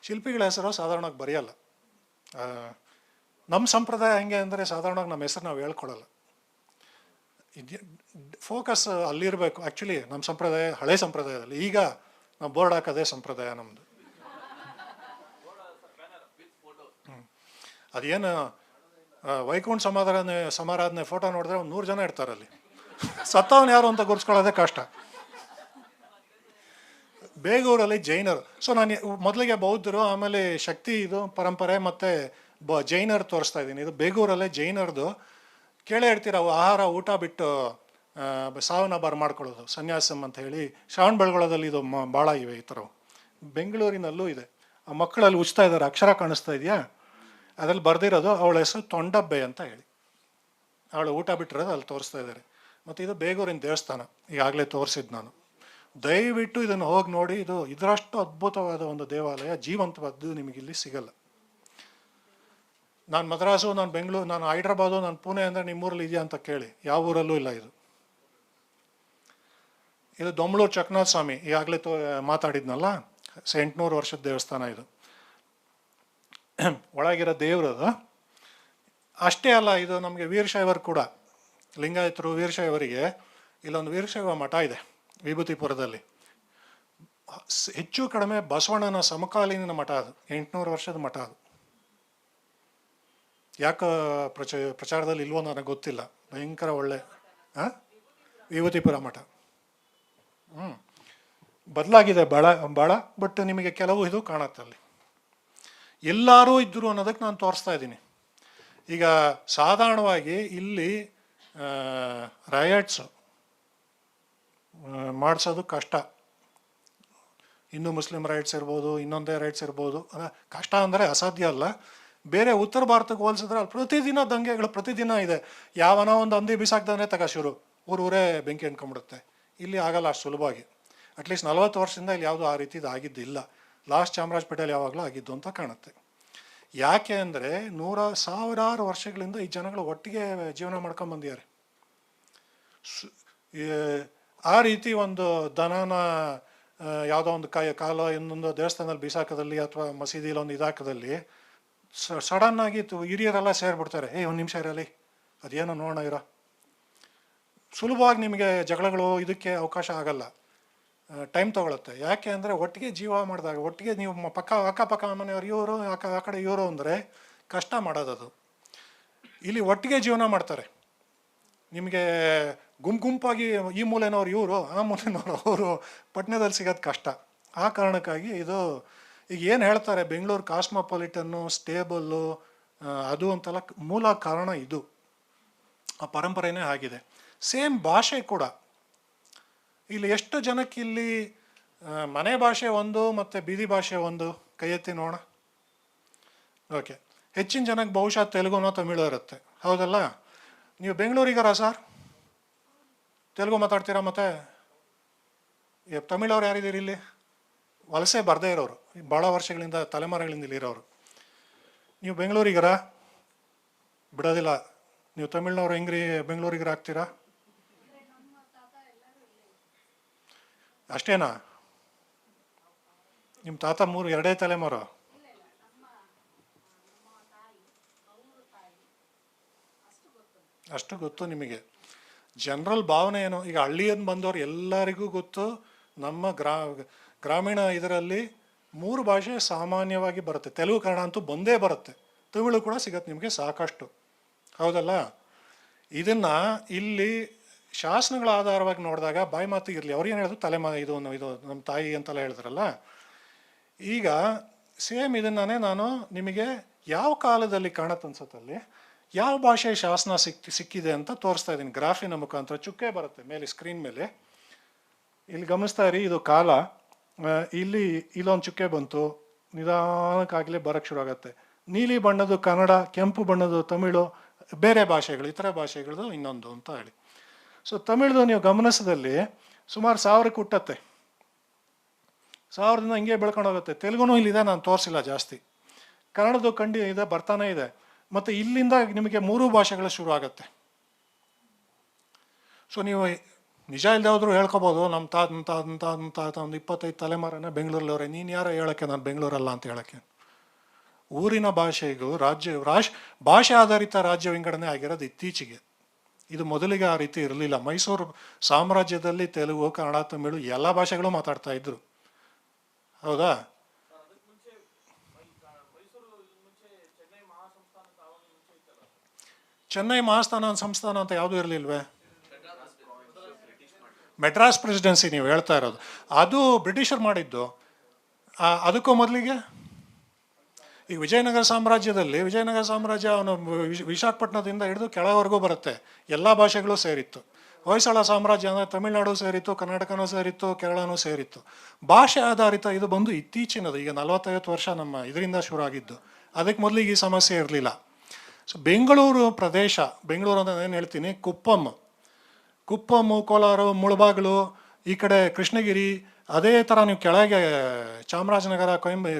ಶಿಲ್ಪಿಗಳ ಹೆಸರು ಸಾಧಾರಣವಾಗಿ ಬರೆಯಲ್ಲ. ನಮ್ಮ ಸಂಪ್ರದಾಯ ಹೆಂಗೆ ಅಂದರೆ, ಸಾಧಾರಣವಾಗಿ ನಮ್ಮ ಹೆಸರು ನಾವು ಹೇಳ್ಕೊಡಲ್ಲ. ಫೋಕಸ್ ಅಲ್ಲಿರಬೇಕು. ಆ್ಯಕ್ಚುಲಿ ನಮ್ಮ ಸಂಪ್ರದಾಯ ಹಳೆ ಸಂಪ್ರದಾಯದಲ್ಲಿ, ಈಗ ನಾವು ಬೋರ್ಡ್ ಹಾಕೋದೇ ಸಂಪ್ರದಾಯ ನಮ್ಮದು. ಅದೇನು ವೈಕುಂಠ ಸಮಾರಾಧನೆ ಫೋಟೋ ನೋಡಿದ್ರೆ ಒಂದು 100 ಜನ ಇರ್ತಾರಲ್ಲಿ. ಸತ್ತವನು ಯಾರು ಅಂತ ಗುರ್ಸ್ಕೊಳ್ಳೋದೇ ಕಷ್ಟ. ಬೇಗೂರಲ್ಲಿ ಜೈನರು. ಸೊ ನಾನು ಮೊದಲಿಗೆ ಬೌದ್ಧರು, ಆಮೇಲೆ ಶಕ್ತಿ ಇದು ಪರಂಪರೆ, ಮತ್ತು ಜೈನರು ತೋರಿಸ್ತಾ ಇದ್ದೀನಿ. ಇದು ಬೇಗೂರಲ್ಲೇ ಜೈನರದು. ಕೇಳೇ ಇರ್ತೀರ, ಆಹಾರ ಊಟ ಬಿಟ್ಟು ಸಾವನ್ನ ಮಾಡ್ಕೊಳ್ಳೋದು, ಸನ್ಯಾಸಮ್ ಅಂತ ಹೇಳಿ. ಶ್ರಾವಣ ಬೆಳಗೊಳದಲ್ಲಿ ಇದು ಭಾಳ ಇವೆ ಈ ಥರವು. ಬೆಂಗಳೂರಿನಲ್ಲೂ ಇದೆ. ಆ ಮಕ್ಕಳಲ್ಲಿ ಉಚ್ತಾ ಇದ್ದಾರೆ, ಅಕ್ಷರ ಕಾಣಿಸ್ತಾ ಇದೆಯಾ? ಅದ್ರಲ್ಲಿ ಬರೆದಿರೋದು ಅವಳ ಹೆಸರು ತೊಂಡಬ್ಬೆ ಅಂತ ಹೇಳಿ. ಅವಳು ಊಟ ಬಿಟ್ಟಿರೋದು ಅಲ್ಲಿ ತೋರಿಸ್ತಾ ಇದ್ದಾರೆ. ಮತ್ತು ಇದು ಬೇಗೂರಿನ ದೇವಸ್ಥಾನ, ಈಗಾಗಲೇ ತೋರಿಸಿದ್ದು ನಾನು. ದಯವಿಟ್ಟು ಇದನ್ನು ಹೋಗಿ ನೋಡಿ. ಇದರಷ್ಟು ಅದ್ಭುತವಾದ ಒಂದು ದೇವಾಲಯ ಜೀವಂತವಾದ್ದು ನಿಮಗಿಲ್ಲಿ ಸಿಗಲ್ಲ. ನಾನು ಮದ್ರಾಸು, ನಾನು ಬೆಂಗಳೂರು, ನಾನು ಹೈದ್ರಾಬಾದು, ನಾನು ಪುಣೆ ಅಂದರೆ ನಿಮ್ಮೂರಲ್ಲಿ ಇದೆಯಾ ಅಂತ ಕೇಳಿ, ಯಾವ ಊರಲ್ಲೂ ಇಲ್ಲ ಇದು. ಇದು ದೊಂಬಳೂರು ಚಕ್ನಾಥ ಸ್ವಾಮಿ, ಈಗಾಗಲೇ ಮಾತಾಡಿದ್ನಲ್ಲ, 800 ವರ್ಷದ ದೇವಸ್ಥಾನ ಇದು. ಒಳಗಿರೋ ದೇವ್ರದು. ಅಷ್ಟೇ ಅಲ್ಲ, ಇದು ನಮಗೆ ವೀರಶೈವರು ಕೂಡ, ಲಿಂಗಾಯತರು ವೀರಶೈವರಿಗೆ ಇಲ್ಲೊಂದು ವೀರಶೈವ ಮಠ ಇದೆ ವಿಭೂತಿಪುರದಲ್ಲಿ. ಹೆಚ್ಚು ಕಡಿಮೆ ಬಸವಣ್ಣನ ಸಮಕಾಲೀನ ಮಠ ಅದು, 800 ವರ್ಷದ ಮಠ ಅದು. ಯಾಕೆ ಪ್ರಚಾರದಲ್ಲಿ ಇಲ್ವೋ ನನಗೆ ಗೊತ್ತಿಲ್ಲ. ಭಯಂಕರ ಒಳ್ಳೆ ವಿಭೂತಿಪುರ ಮಠ. ಬದಲಾಗಿದೆ ಭಾಳ, ಬಟ್ ನಿಮಗೆ ಕೆಲವು ಇದು ಕಾಣುತ್ತೆ ಅಲ್ಲಿ. ಎಲ್ಲರೂ ಇದ್ದರು ಅನ್ನೋದಕ್ಕೆ ನಾನು ತೋರಿಸ್ತಾ ಇದ್ದೀನಿ. ಈಗ ಸಾಧಾರಣವಾಗಿ ಇಲ್ಲಿ ರೈಟ್ಸ್ ಮಾಡಿಸೋದು ಕಷ್ಟ. ಹಿಂದೂ ಮುಸ್ಲಿಂ ರೈಟ್ಸ್ ಇರ್ಬೋದು, ಇನ್ನೊಂದೇ ರೈಟ್ಸ್ ಇರ್ಬೋದು. ಕಷ್ಟ ಅಂದರೆ ಅಸಾಧ್ಯ ಅಲ್ಲ. ಬೇರೆ ಉತ್ತರ ಭಾರತಕ್ಕೆ ಹೋಲಿಸಿದ್ರೆ ಅಲ್ಲಿ ಪ್ರತಿದಿನ ದಂಗೆಗಳು ಪ್ರತಿದಿನ ಇದೆ. ಯಾವನೋ ಒಂದು ಹಂದಿ ಬಿಸಾಕ್ದಾನೆ ಶುರು, ಊರೇ ಬೆಂಕಿ ಅಂದ್ಕೊಂಡ್ಬಿಡುತ್ತೆ. ಇಲ್ಲಿ ಆಗಲ್ಲ ಅಷ್ಟು ಸುಲಭವಾಗಿ. ಅಟ್ಲೀಸ್ಟ್ 40 ವರ್ಷದಿಂದ ಇಲ್ಲಿ ಯಾವುದೂ ಆ ರೀತಿದು ಆಗಿದ್ದಿಲ್ಲ. ಲಾಸ್ಟ್ ಚಾಮರಾಜಪೇಟೆಯಲ್ಲಿ ಯಾವಾಗಲೂ ಆಗಿದ್ದು ಅಂತ ಕಾಣುತ್ತೆ. ಯಾಕೆ ಅಂದರೆ ಸಾವಿರಾರು ವರ್ಷಗಳಿಂದ ಈ ಜನಗಳು ಒಟ್ಟಿಗೆ ಜೀವನ ಮಾಡ್ಕೊಂಬಂದಿದ್ದಾರೆ. ಆ ರೀತಿ ಒಂದು ದನನ ಯಾವುದೋ ಒಂದು ಕಾಲ ಇನ್ನೊಂದು ದೇವಸ್ಥಾನದಲ್ಲಿ ಬಿಸಾಕದಲ್ಲಿ ಅಥವಾ ಮಸೀದಿಲಿ ಒಂದು ಇದಾಕದಲ್ಲಿ ಸಡನ್ನಾಗಿ ಹಿರಿಯರೆಲ್ಲ ಸೇರಿಬಿಡ್ತಾರೆ. ಒಂದು ನಿಮಿಷ ಇರಲಿ, ಅದೇನೋ ನೋಡೋಣ ಇರೋ. ಸುಲಭವಾಗಿ ನಿಮಗೆ ಜಗಳಗಳು ಇದಕ್ಕೆ ಅವಕಾಶ ಆಗಲ್ಲ, ಟೈಮ್ ತೊಗೊಳುತ್ತೆ. ಯಾಕೆ ಅಂದರೆ ಒಟ್ಟಿಗೆ ಜೀವ ಮಾಡಿದಾಗ, ಒಟ್ಟಿಗೆ ನೀವು ಅಕ್ಕಪಕ್ಕ ಮನೆಯವ್ರು ಇವರು, ಆ ಕಡೆ ಇವರು ಅಂದರೆ ಕಷ್ಟ ಮಾಡೋದದು. ಇಲ್ಲಿ ಒಟ್ಟಿಗೆ ಜೀವನ ಮಾಡ್ತಾರೆ. ನಿಮಗೆ ಗುಂಪಾಗಿ ಈ ಮೂಲೆನವ್ರು ಇವರು, ಆ ಮೂಲೆನವ್ರು ಅವರು, ಪಟ್ಟಣದಲ್ಲಿ ಸಿಗೋದು ಕಷ್ಟ. ಆ ಕಾರಣಕ್ಕಾಗಿ ಇದು ಈಗ ಏನು ಹೇಳ್ತಾರೆ ಬೆಂಗಳೂರು ಕಾಸ್ಮೋಪಾಲಿಟನ್ನು, ಸ್ಟೇಬಲ್ಲು ಅದು ಅಂತೆಲ್ಲ, ಮೂಲ ಕಾರಣ ಇದು. ಆ ಪರಂಪರೆನೇ ಆಗಿದೆ. ಸೇಮ್ ಭಾಷೆ ಕೂಡ. ಇಲ್ಲಿ ಎಷ್ಟು ಜನಕ್ಕೆ ಇಲ್ಲಿ ಮನೆ ಭಾಷೆ ಒಂದು ಮತ್ತು ಬೀದಿ ಭಾಷೆ ಒಂದು? ಕೈ ಎತ್ತಿ ನೋಡೋಣ. ಓಕೆ, ಹೆಚ್ಚಿನ ಜನಕ್ಕೆ ಬಹುಶಃ ತೆಲುಗುನೋ ತಮಿಳು ಇರುತ್ತೆ, ಹೌದಲ್ಲ? ನೀವು ಬೆಂಗಳೂರಿಗಾರ ಸರ್? ತೆಲುಗು ಮಾತಾಡ್ತೀರಾ? ಮತ್ತು ತಮಿಳವ್ರು ಯಾರಿದ್ದೀರಿ ಇಲ್ಲಿ? ವಲಸೆ ಬರದೇ ಇರೋರು, ಭಾಳ ವರ್ಷಗಳಿಂದ ತಲೆಮಾರುಗಳಿಂದ ಇಲ್ಲಿರೋರು. ನೀವು ಬೆಂಗಳೂರಿಗಾರ? ಬಿಡೋದಿಲ್ಲ. ನೀವು ತಮಿಳ್ನವ್ರು ಹೆಂಗ್ರಿ ಬೆಂಗಳೂರಿಗಾರ ಆಗ್ತೀರಾ? ಅಷ್ಟೇನಾ? ನಿಮ್ಮ ತಾತ 2 ತಲೆಮಾರು? ಅಷ್ಟು ಗೊತ್ತು ನಿಮಗೆ. ಜನರಲ್ ಭಾವನೆ ಏನು? ಈಗ ಹಳ್ಳಿಯಿಂದ ಬಂದವರು ಎಲ್ಲರಿಗೂ ಗೊತ್ತು. ನಮ್ಮ ಗ್ರಾಮೀಣ ಇದರಲ್ಲಿ 3 ಭಾಷೆ ಸಾಮಾನ್ಯವಾಗಿ ಬರುತ್ತೆ. ತೆಲುಗು ಕನ್ನಡ ಅಂತೂ ಬಂದೇ ಬರುತ್ತೆ. ತಮಿಳು ಕೂಡ ಸಿಗತ್ತೆ ನಿಮಗೆ ಸಾಕಷ್ಟು, ಹೌದಲ್ಲ? ಇದನ್ನು ಇಲ್ಲಿ ಶಾಸನಗಳ ಆಧಾರವಾಗಿ ನೋಡಿದಾಗ ಬಾಯಿ ಮಾತಿಗೆ ಇರಲಿ, ಅವ್ರು ಏನು ಹೇಳಿದ್ರು ಇದು ನಮ್ಮ ತಾಯಿ ಅಂತೆಲ್ಲ ಹೇಳಿದ್ರಲ್ಲ. ಈಗ ಸೇಮ್ ಇದನ್ನೇ ನಾನು ನಿಮಗೆ ಯಾವ ಕಾಲದಲ್ಲಿ ಕಾಣುತ್ತೆ ಅನ್ಸತ್ತಲ್ಲಿ, ಯಾವ ಭಾಷೆ ಶಾಸನ ಸಿಕ್ಕಿದೆ ಅಂತ ತೋರಿಸ್ತಾ ಇದ್ದೀನಿ. ಗ್ರಾಫಿನ ಮುಖಾಂತರ ಚುಕ್ಕೆ ಬರುತ್ತೆ ಮೇಲೆ ಸ್ಕ್ರೀನ್ ಮೇಲೆ. ಇಲ್ಲಿ ಗಮನಿಸ್ತಾ ಇರಿ, ಇದು ಕಾಲ. ಇಲ್ಲೊಂದು ಚುಕ್ಕೆ ಬಂತು, ನಿಧಾನಕ್ಕಾಗಲೇ ಬರೋಕ್ಕೆ ಶುರು ಆಗುತ್ತೆ. ನೀಲಿ ಬಣ್ಣದ್ದು ಕನ್ನಡ, ಕೆಂಪು ಬಣ್ಣದ್ದು ತಮಿಳು, ಬೇರೆ ಭಾಷೆಗಳು, ಇತರ ಭಾಷೆಗಳದು ಇನ್ನೊಂದು ಅಂತ ಹೇಳಿ. ಸೊ ತಮಿಳ್ದು ನೀವು ಗಮನಿಸಿದಲ್ಲಿ ಸುಮಾರು 1000 ಹುಟ್ಟತ್ತೆ, 1000ದಿಂದ ಹಿಂಗೆ ಬೆಳ್ಕೊಂಡು ಹೋಗುತ್ತೆ. ತೆಲುಗುನೂ ಇಲ್ಲಿದೆ, ನಾನು ತೋರಿಸಿಲ್ಲ ಜಾಸ್ತಿ. ಕನ್ನಡದು ಇದೆ, ಬರ್ತಾನೆ ಇದೆ. ಮತ್ತು ಇಲ್ಲಿಂದ ನಿಮಗೆ 3 ಭಾಷೆಗಳು ಶುರು ಆಗುತ್ತೆ. ಸೊ ನೀವು ನಿಜ ಇಲ್ಲದೆ ಹೋದ್ರು ಹೇಳ್ಕೊಬೋದು, ನಮ್ಮ ತಾತ ಒಂದು 25 ತಲೆಮಾರನೇ ಬೆಂಗಳೂರಲ್ಲವ್ರೆ. ನೀನು ಯಾರೋ ಹೇಳೋಕ್ಕೆ ನಾನು ಬೆಂಗಳೂರಲ್ಲ ಅಂತ ಹೇಳೋಕ್ಕೆ? ಊರಿನ ಭಾಷೆಗೂ ಭಾಷೆ ಆಧಾರಿತ ರಾಜ್ಯ ವಿಂಗಡಣೆ ಆಗಿರೋದು ಇತ್ತೀಚೆಗೆ. ಇದು ಮೊದಲಿಗೆ ಆ ರೀತಿ ಇರಲಿಲ್ಲ. ಮೈಸೂರು ಸಾಮ್ರಾಜ್ಯದಲ್ಲಿ ತೆಲುಗು, ಕನ್ನಡ, ತಮಿಳು ಎಲ್ಲ ಭಾಷೆಗಳು ಮಾತಾಡ್ತಾ ಇದ್ರು. ಹೌದಾ? ಚೆನ್ನೈ ಮಹಾಸ್ಥಾನ ಸಂಸ್ಥಾನ ಅಂತ ಯಾವುದೂ ಇರಲಿಲ್ವೇ? ಮೆಡ್ರಾಸ್ ಪ್ರೆಸಿಡೆನ್ಸಿ ನೀವು ಹೇಳ್ತಾ ಇರೋದು, ಅದು ಬ್ರಿಟಿಷರು ಮಾಡಿದ್ದು. ಅದಕ್ಕೂ ಮೊದಲಿಗೆ ಈಗ ವಿಜಯನಗರ ಸಾಮ್ರಾಜ್ಯ ಅವನು ವಿಶಾಖಪಟ್ಟಣದಿಂದ ಹಿಡಿದು ಕೆಳವರೆಗೂ ಬರುತ್ತೆ, ಎಲ್ಲ ಭಾಷೆಗಳು ಸೇರಿತ್ತು. ಹೊಯ್ಸಳ ಸಾಮ್ರಾಜ್ಯ ಅಂದರೆ ತಮಿಳುನಾಡು ಸೇರಿತ್ತು, ಕರ್ನಾಟಕನೂ ಸೇರಿತ್ತು, ಕೇರಳನೂ ಸೇರಿತ್ತು. ಭಾಷೆ ಆಧಾರಿತ ಇದು ಬಂದು ಇತ್ತೀಚಿನದು, ಈಗ 40-50 ವರ್ಷ ನಮ್ಮ ಇದರಿಂದ ಶುರು ಆಗಿದ್ದು. ಅದಕ್ಕೆ ಮೊದಲಿಗೆ ಈ ಸಮಸ್ಯೆ ಇರಲಿಲ್ಲ. ಸೊ ಬೆಂಗಳೂರು ಪ್ರದೇಶ, ಬೆಂಗಳೂರು ಅಂತ ಏನು ಹೇಳ್ತೀನಿ, ಕುಪ್ಪಮ್ಮು, ಕೋಲಾರ, ಮುಳಬಾಗಿಲು, ಈ ಕಡೆ ಕೃಷ್ಣಗಿರಿ, ಅದೇ ಥರ ನೀವು ಕೆಳಗೆ ಚಾಮರಾಜನಗರ,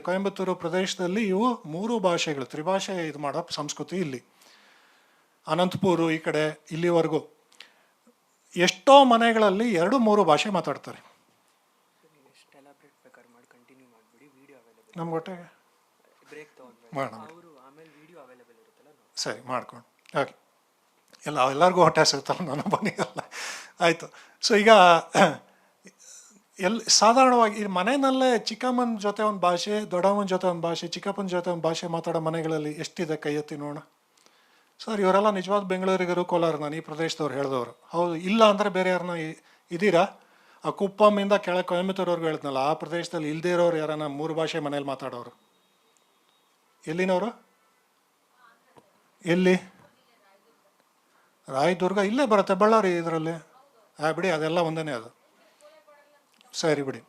ಕೊಯಂಬತ್ತೂರು ಪ್ರದೇಶದಲ್ಲಿ ಇವು 3 ಭಾಷೆಗಳು, ತ್ರಿಭಾಷೆ ಇದು ಮಾಡೋ ಸಂಸ್ಕೃತಿ ಇಲ್ಲಿ. ಅನಂತಪುರ ಈ ಕಡೆ ಇಲ್ಲಿವರೆಗೂ ಎಷ್ಟೋ ಮನೆಗಳಲ್ಲಿ 2-3 ಭಾಷೆ ಮಾತಾಡ್ತಾರೆ. ನಮ್ಗೆ ಒಟ್ಟಿಗೆ ಮಾಡೋಣ, ಸರಿ ಮಾಡ್ಕೊಂಡು ಓಕೆ. ಎಲ್ಲರಿಗೂ ಹೊಟ್ಟೆ ಸಿಗುತ್ತಲ್ಲ, ನಾನು ಬನ್ನಿಗಲ್ಲ, ಆಯಿತು. ಸೊ ಈಗ ಸಾಧಾರಣವಾಗಿ ಈ ಮನೆಯಲ್ಲೇ ಚಿಕ್ಕಮ್ಮನ ಜೊತೆ ಒಂದು ಭಾಷೆ, ದೊಡ್ಡಮ್ಮನ ಜೊತೆ ಒಂದು ಭಾಷೆ, ಚಿಕ್ಕಪ್ಪನ ಜೊತೆ ಒಂದು ಭಾಷೆ ಮಾತಾಡೋ ಮನೆಗಳಲ್ಲಿ ಎಷ್ಟಿದೆ ಕೈ ಎತ್ತಿ ನೋಡೋಣ. ಸರ್ ಇವರೆಲ್ಲ ನಿಜವಾದ ಬೆಂಗಳೂರಿಗರು, ಕೋಲಾರ, ನಾನು ಈ ಪ್ರದೇಶದವ್ರು ಹೇಳಿದವರು. ಹೌದು, ಇಲ್ಲ ಅಂದರೆ ಬೇರೆ ಯಾರನ್ನ ಇದ್ದೀರಾ? ಆ ಕುಪ್ಪಮ್ಮಿಂದ ಕೆಳಗೆ ಕೊಯಂಬತ್ತೂರವ್ರಿಗೆ ಹೇಳಿದ್ನಲ್ಲ, ಆ ಪ್ರದೇಶದಲ್ಲಿ ಇಲ್ಲದೇ ಇರೋರು ಯಾರನ್ನ 3 ಭಾಷೆ ಮನೇಲಿ ಮಾತಾಡೋರು? ಎಲ್ಲಿನವರು? ಎಲ್ಲಿ? ರಾಯದುರ್ಗ ಇಲ್ಲೇ ಬರುತ್ತೆ, ಬಳ್ಳಾರಿ ಇದರಲ್ಲಿ. ಬಿಡಿ, ಅದೆಲ್ಲ ಒಂದೇ ಅದು. ಸರಿ ಬಿಡಿ.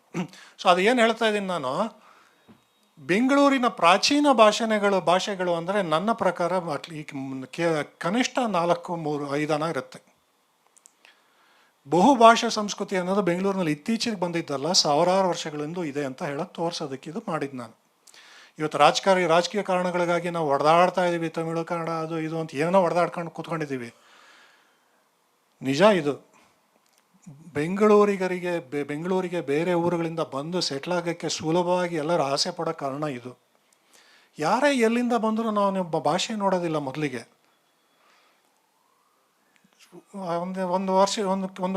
ಸೊ ಅದು ಏನು ಹೇಳ್ತಾ ಇದ್ದೀನಿ ನಾನು, ಬೆಂಗಳೂರಿನ ಪ್ರಾಚೀನ ಭಾಷೆಗಳು ಅಂದರೆ ನನ್ನ ಪ್ರಕಾರ ಕನಿಷ್ಠ 4-3-5 ಇರುತ್ತೆ. ಬಹುಭಾಷಾ ಸಂಸ್ಕೃತಿ ಅನ್ನೋದು ಬೆಂಗಳೂರಿನಲ್ಲಿ ಇತ್ತೀಚೆಗೆ ಬಂದಿದ್ದಲ್ಲ, ಸಾವಿರಾರು ವರ್ಷಗಳಿಂದ ಇದೆ ಅಂತ ಹೇಳೋದು ತೋರಿಸೋದಕ್ಕೆ ಇದು ಮಾಡಿದ್ದು ನಾನು. ಇವತ್ತು ರಾಜಕೀಯ ಕಾರಣಗಳಿಗಾಗಿ ನಾವು ಹೊಡೆದಾಡ್ತಾ ಇದ್ದೀವಿ, ತಮಿಳು, ಕನ್ನಡ, ಅದು ಇದು ಅಂತ ಏನೋ ಹೊಡೆದಾಡ್ಕೊಂಡು ಕೂತ್ಕೊಂಡಿದ್ದೀವಿ. ನಿಜ ಇದು. ಬೆಂಗಳೂರಿಗೆ ಬೇರೆ ಊರುಗಳಿಂದ ಬಂದು ಸೆಟ್ಲ್ ಆಗೋಕ್ಕೆ ಸುಲಭವಾಗಿ ಎಲ್ಲರೂ ಆಸೆ ಪಡೋ ಕಾರಣ ಇದು. ಯಾರೇ ಎಲ್ಲಿಂದ ಬಂದರೂ ನಾವು ಭಾಷೆ ನೋಡೋದಿಲ್ಲ ಮೊದಲಿಗೆ. ಒಂದು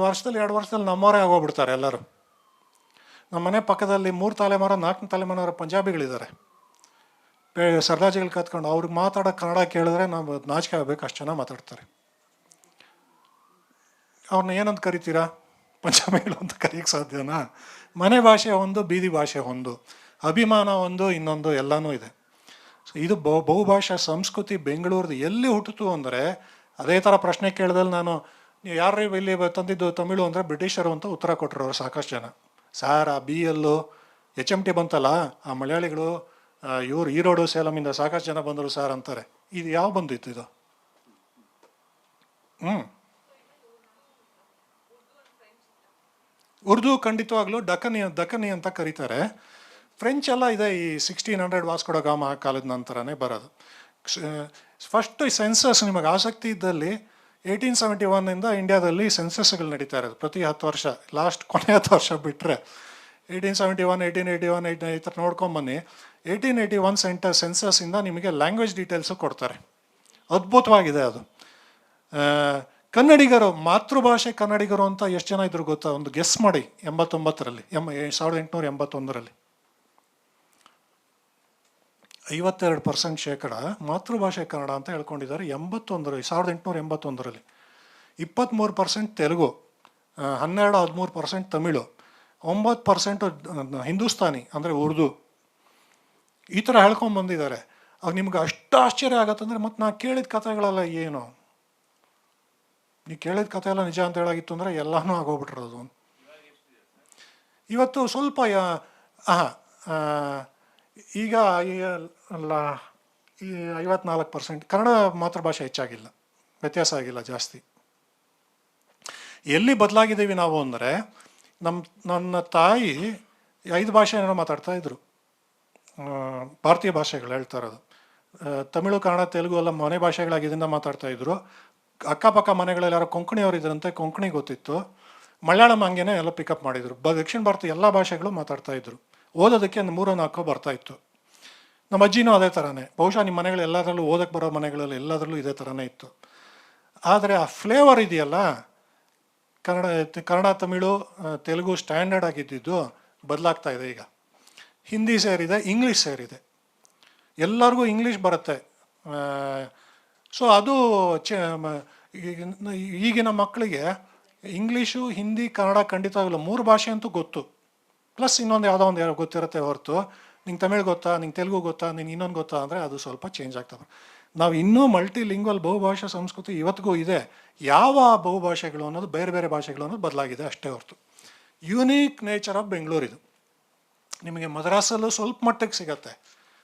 ವರ್ಷದಲ್ಲಿ 2 ವರ್ಷದಲ್ಲಿ ನಮ್ಮವರೇ ಆಗೋಗ್ಬಿಡ್ತಾರೆ ಎಲ್ಲರೂ. ನಮ್ಮ ಮನೆ ಪಕ್ಕದಲ್ಲಿ 3 ತಲೆಮಾರು 4 ತಲೆಮಾರು ಪಂಜಾಬಿಗಳಿದ್ದಾರೆ, ಸರ್ದಾಜಿಗಳು ಕತ್ಕೊಂಡು. ಅವ್ರಿಗೆ ಮಾತಾಡೋ ಕನ್ನಡ ಕೇಳಿದ್ರೆ ನಾವು ನಾಚಿಕೆ ಆಗಬೇಕು, ಅಷ್ಟು ಚೆನ್ನಾಗಿ ಮಾತಾಡ್ತಾರೆ. ಅವ್ರನ್ನ ಏನಂತ ಕರಿತೀರಾ? ಪಂಜಾಬಿಗಳು ಅಂತ ಕರೆಯೋಕ್ಕೆ ಸಾಧ್ಯನಾ? ಮನೆ ಭಾಷೆ ಒಂದು, ಬೀದಿ ಭಾಷೆ ಒಂದು, ಅಭಿಮಾನ ಒಂದು, ಇನ್ನೊಂದು, ಎಲ್ಲನೂ ಇದೆ. ಸೊ ಇದು ಬಹುಭಾಷಾ ಸಂಸ್ಕೃತಿ ಬೆಂಗಳೂರದು ಎಲ್ಲಿ ಹುಟ್ಟಿತು ಅಂದರೆ, ಅದೇ ಥರ ಪ್ರಶ್ನೆ ಕೇಳಿದಲ್ಲಿ ನಾನು, ನೀವು ಯಾರು ಇಲ್ಲಿ ತಂದಿದ್ದು ತಮಿಳು ಅಂದರೆ ಬ್ರಿಟಿಷರು ಅಂತ ಉತ್ತರ ಕೊಟ್ಟರು ಅವರು ಸಾಕಷ್ಟು ಜನ. ಸಾರ್ ಆ BL HMT ಬಂತಲ್ಲ, ಆ ಮಲಯಾಳಿಗಳು ಇವರು ಈರೋಡು ಸೇಲಮಿಂದ ಸಾಕಷ್ಟು ಜನ ಬಂದರು ಸಾರ್ ಅಂತಾರೆ. ಇದು ಯಾವ ಬಂದಿತ್ತು ಇದು? ಉರ್ದು ಖಂಡಿತವಾಗ್ಲೂ ದಕ್ಕನಿ ಅಂತ ಕರೀತಾರೆ. ಫ್ರೆಂಚ್ ಎಲ್ಲ ಇದೆ, ಈ 1600 ವಾಸ್ಕೋ ಡ ಗಾಮ ಕಾಲದ ನಂತರನೇ ಬರೋದು. ಫಸ್ಟ್ ಸೆನ್ಸಸ್ ನಿಮಗೆ ಆಸಕ್ತಿ ಇದ್ದಲ್ಲಿ 1871 ಇಂಡಿಯಾದಲ್ಲಿ ಸೆನ್ಸಸ್ಗಳು ನಡೀತಾ ಇರೋದು ಪ್ರತಿ 10 ವರ್ಷ. ಕೊನೆ 10 ವರ್ಷ ಬಿಟ್ಟರೆ 1871, 1881, ಈ ಥರ ನೋಡ್ಕೊಂಬನ್ನಿ. 1881 ಸೆನ್ಸಸ್ಸಿಂದ ನಿಮಗೆ ಲ್ಯಾಂಗ್ವೇಜ್ ಡೀಟೇಲ್ಸು ಕೊಡ್ತಾರೆ. ಅದ್ಭುತವಾಗಿದೆ ಅದು. ಕನ್ನಡಿಗರು, ಮಾತೃಭಾಷೆ ಕನ್ನಡಿಗರು ಅಂತ ಎಷ್ಟು ಜನ ಇದ್ರು ಗೊತ್ತಾ? ಒಂದು ಗೆಸ್ ಮಾಡಿ. 1881ರಲ್ಲಿ 52% ಮಾತೃಭಾಷೆ ಕನ್ನಡ ಅಂತ ಹೇಳ್ಕೊಂಡಿದ್ದಾರೆ. 1881ರಲ್ಲಿ 23% ತೆಲುಗು, 12-13% ತಮಿಳು, 9% ಹಿಂದೂಸ್ತಾನಿ ಅಂದರೆ ಉರ್ದು. ಈ ಥರ ಹೇಳ್ಕೊಂಬಂದಿದ್ದಾರೆ. ಆಗ ನಿಮ್ಗೆ ಅಷ್ಟು ಆಶ್ಚರ್ಯ ಆಗತ್ತಂದರೆ, ಮತ್ತು ನಾ ಕೇಳಿದ ಕಥೆಗಳೆಲ್ಲ ಏನು? ನೀವು ಕೇಳಿದ ಕಥೆ ಎಲ್ಲ ನಿಜ ಅಂತ ಹೇಳಾಗಿತ್ತು ಅಂದರೆ ಎಲ್ಲನೂ ಆಗೋಗ್ಬಿಟ್ಟಿರೋದು. ಇವತ್ತು ಸ್ವಲ್ಪ ಈಗ ಈ 54% ಕನ್ನಡ ಮಾತೃಭಾಷೆ ಹೆಚ್ಚಾಗಿಲ್ಲ, ವ್ಯತ್ಯಾಸ ಆಗಿಲ್ಲ ಜಾಸ್ತಿ. ಎಲ್ಲಿ ಬದಲಾಗಿದ್ದೀವಿ ನಾವು ಅಂದರೆ, ನನ್ನ ತಾಯಿ 5 ಭಾಷೆ ಏನೋ ಮಾತಾಡ್ತಾಯಿದ್ರು, ಭಾರತೀಯ ಭಾಷೆಗಳು ಹೇಳ್ತಾ ಇರೋದು. ತಮಿಳು, ಕನ್ನಡ, ತೆಲುಗು ಎಲ್ಲ ಮನೆ ಭಾಷೆಗಳಾಗಿದ್ದರಿಂದ ಮಾತಾಡ್ತಾಯಿದ್ರು. ಅಕ್ಕಪಕ್ಕ ಮನೆಗಳಲ್ಲಿ ಯಾರೋ ಕೊಂಕಣಿಯವರು ಇದ್ರಂತೆ, ಕೊಂಕಣಿ ಗೊತ್ತಿತ್ತು. ಮಲಯಾಳಂ ಹಂಗೇನೆ ಎಲ್ಲ ಪಿಕಪ್ ಮಾಡಿದರು. ದಕ್ಷಿಣ ಭಾರತ ಎಲ್ಲ ಭಾಷೆಗಳು ಮಾತಾಡ್ತಾಯಿದ್ರು. ಓದೋದಕ್ಕೆ 3-4 ಬರ್ತಾಯಿತ್ತು. ನಮ್ಮ ಅಜ್ಜಿನೂ ಅದೇ ಥರನೇ. ಬಹುಶಃ ನಿಮ್ಮ ಮನೆಗಳು ಎಲ್ಲದರಲ್ಲೂ ಓದಕ್ಕೆ ಬರೋ ಮನೆಗಳಲ್ಲಿ ಎಲ್ಲದರಲ್ಲೂ ಇದೇ ಥರನೇ ಇತ್ತು. ಆದರೆ ಆ ಫ್ಲೇವರ್ ಇದೆಯಲ್ಲ, ಕನ್ನಡ, ತಮಿಳು, ತೆಲುಗು ಸ್ಟ್ಯಾಂಡರ್ಡ್ ಆಗಿದ್ದು ಬದಲಾಗ್ತಾ ಇದೆ ಈಗ. ಹಿಂದಿ ಸೇರಿದೆ, ಇಂಗ್ಲೀಷ್ ಸೇರಿದೆ. ಎಲ್ಲರಿಗೂ ಇಂಗ್ಲೀಷ್ ಬರುತ್ತೆ. ಸೊ ಅದು ಈಗಿನ ಮಕ್ಕಳಿಗೆ ಇಂಗ್ಲೀಷು, ಹಿಂದಿ, ಕನ್ನಡ ಖಂಡಿತವಾಗಿಲ್ಲ, 3 ಭಾಷೆ ಅಂತೂ ಗೊತ್ತು. ಪ್ಲಸ್ ಇನ್ನೊಂದು ಯಾವುದೋ ಒಂದು ಗೊತ್ತಿರುತ್ತೆ ಹೊರತು ನಿಂಗೆ ತಮಿಳು ಗೊತ್ತಾ, ನಿಂಗೆ ತೆಲುಗು ಗೊತ್ತಾ, ನಿಂಗೆ ಇನ್ನೊಂದು ಗೊತ್ತಾ ಅಂದರೆ ಅದು ಸ್ವಲ್ಪ ಚೇಂಜ್ ಆಗ್ತದೆ. ನಾವು ಇನ್ನೂ ಮಲ್ಟಿ ಲಿಂಗ್ವಲ್ ಬಹುಭಾಷಾ ಸಂಸ್ಕೃತಿ ಇವತ್ತಿಗೂ ಇದೆ. ಯಾವ ಬಹುಭಾಷೆಗಳು ಅನ್ನೋದು, ಬೇರೆ ಬೇರೆ ಭಾಷೆಗಳು ಅನ್ನೋದು ಬದಲಾಗಿದೆ ಅಷ್ಟೇ ಹೊರತು. ಯುನೀಕ್ ನೇಚರ್ ಆಫ್ ಬೆಂಗಳೂರಿದು. ನಿಮಗೆ ಮದ್ರಾಸಲ್ಲೂ ಸ್ವಲ್ಪ ಮಟ್ಟಿಗೆ ಸಿಗತ್ತೆ.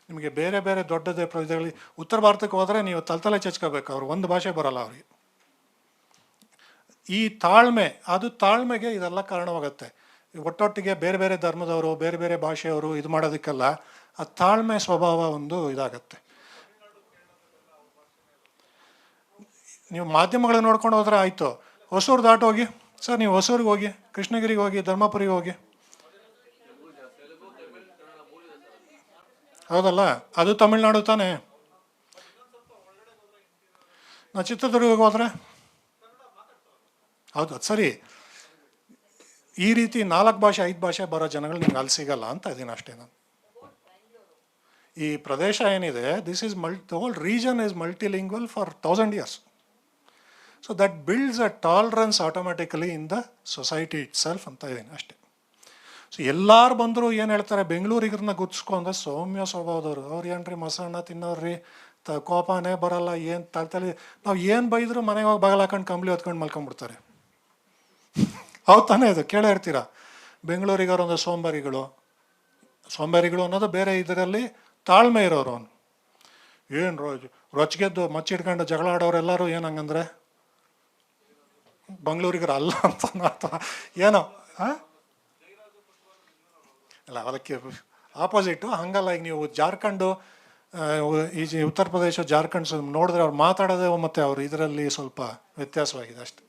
ನಿಮಗೆ ಬೇರೆ ಬೇರೆ ದೊಡ್ಡದೇ ಪ್ರದೇಶಗಳಲ್ಲಿ ಉತ್ತರ ಭಾರತಕ್ಕೆ ಹೋದರೆ ನೀವು ತಲೆ ಚಚ್ಕೋಬೇಕು, ಅವ್ರು ಒಂದು ಭಾಷೆ ಬರಲ್ಲ ಅವರಿಗೆ. ಈ ತಾಳ್ಮೆ, ಅದು ತಾಳ್ಮೆಗೆ ಇದೆಲ್ಲ ಕಾರಣವಾಗುತ್ತೆ. ಒಟ್ಟೊಟ್ಟಿಗೆ ಬೇರೆ ಬೇರೆ ಧರ್ಮದವರು, ಬೇರೆ ಬೇರೆ ಭಾಷೆಯವರು ಇದು ಮಾಡೋದಕ್ಕೆಲ್ಲ ಆ ತಾಳ್ಮೆ ಸ್ವಭಾವ ಒಂದು ಇದಾಗತ್ತೆ. ನೀವು ಮಾಧ್ಯಮಗಳನ್ನ ನೋಡ್ಕೊಂಡು ಹೋದ್ರೆ ಆಯಿತು. ಹೊಸೂರು ದಾಟ್ ಹೋಗಿ ಸರ್, ನೀವು ಹೊಸೂರಿಗೆ ಹೋಗಿ, ಕೃಷ್ಣಗಿರಿಗೆ ಹೋಗಿ, ಧರ್ಮಪುರಿಗೆ ಹೋಗಿ, ಹೌದಲ್ಲ, ಅದು ತಮಿಳ್ನಾಡು ತಾನೇ. ನಾ ಚಿತ್ರದುರ್ಗಕ್ಕೆ ಹೋದ್ರೆ ಹೌದು, ಅದು ಸರಿ. ಈ ರೀತಿ 4 ಭಾಷೆ 5 ಭಾಷೆ ಬರೋ ಜನಗಳು ನಿಮ್ಗೆ ಅಲ್ಲಿ ಸಿಗಲ್ಲ ಅಂತ ಇದೀನಿ ಅಷ್ಟೇ ನಾನು. ಈ ಪ್ರದೇಶ ಏನಿದೆ, this is the whole region is multilingual for 1000 years. So that builds a tolerance automatically in the society it self ಅಂತ ಇದ್ದೀನಿ ಅಷ್ಟೇ. ಸೊ ಎಲ್ಲರೂ ಬಂದರು ಏನು ಹೇಳ್ತಾರೆ, ಬೆಂಗಳೂರಿಗರನ್ನ ಗುರ್ತಿಸ್ಕೊಂಡ್ರೆ ಸೌಮ್ಯ ಸ್ವಭಾವದವರು, ಅವ್ರು ಏನ್ರಿ ಮೊಸರನ್ನ ತಿನ್ನೋರ್ರಿ, ಕೋಪನೇ ಬರಲ್ಲ, ಏನು ತಲೆ ನಾವು ಏನು ಬೈದ್ರು ಮನೆಗೆ ಹೋಗಿ ಬಾಗಿಲು ಹಾಕೊಂಡು ಕಂಬ್ಳಿ ಹೊತ್ಕೊಂಡು ಮಲ್ಕೊಂಡ್ಬಿಡ್ತಾರೆ. ಹೌದು ತಾನೇ, ಇದು ಕೇಳೇ ಇರ್ತೀರ. ಬೆಂಗಳೂರಿಗವ್ರು ಒಂದು ಸೋಂಬೇರಿಗಳು ಅನ್ನೋದು ಬೇರೆ, ಇದರಲ್ಲಿ ತಾಳ್ಮೆ ಇರೋರು. ಅವನು ಏನು ರೊಚ್ಗೆದ್ದು ಮಚ್ಚಿಡ್ಕೊಂಡು ಜಗಳ ಆಡೋರೆಲ್ಲರೂ ಏನು ಹಂಗಂದ್ರೆ ಬೆಂಗಳೂರಿಗರು ಅಲ್ಲ ಅಂತ ಅಥವಾ ಏನೋ ಅಲ್ಲ, ಅದಕ್ಕೆ ಆಪೋಸಿಟ್ಟು ಹಂಗಲ್ಲ. ಈಗ ನೀವು ಜಾರ್ಖಂಡು, ಈ ಉತ್ತರ ಪ್ರದೇಶ, ಜಾರ್ಖಂಡ್ ನೋಡಿದ್ರೆ ಅವ್ರು ಮಾತಾಡೋದೇ ಮತ್ತು ಅವ್ರು ಇದರಲ್ಲಿ ಸ್ವಲ್ಪ ವ್ಯತ್ಯಾಸವಾಗಿದೆ ಅಷ್ಟೆ.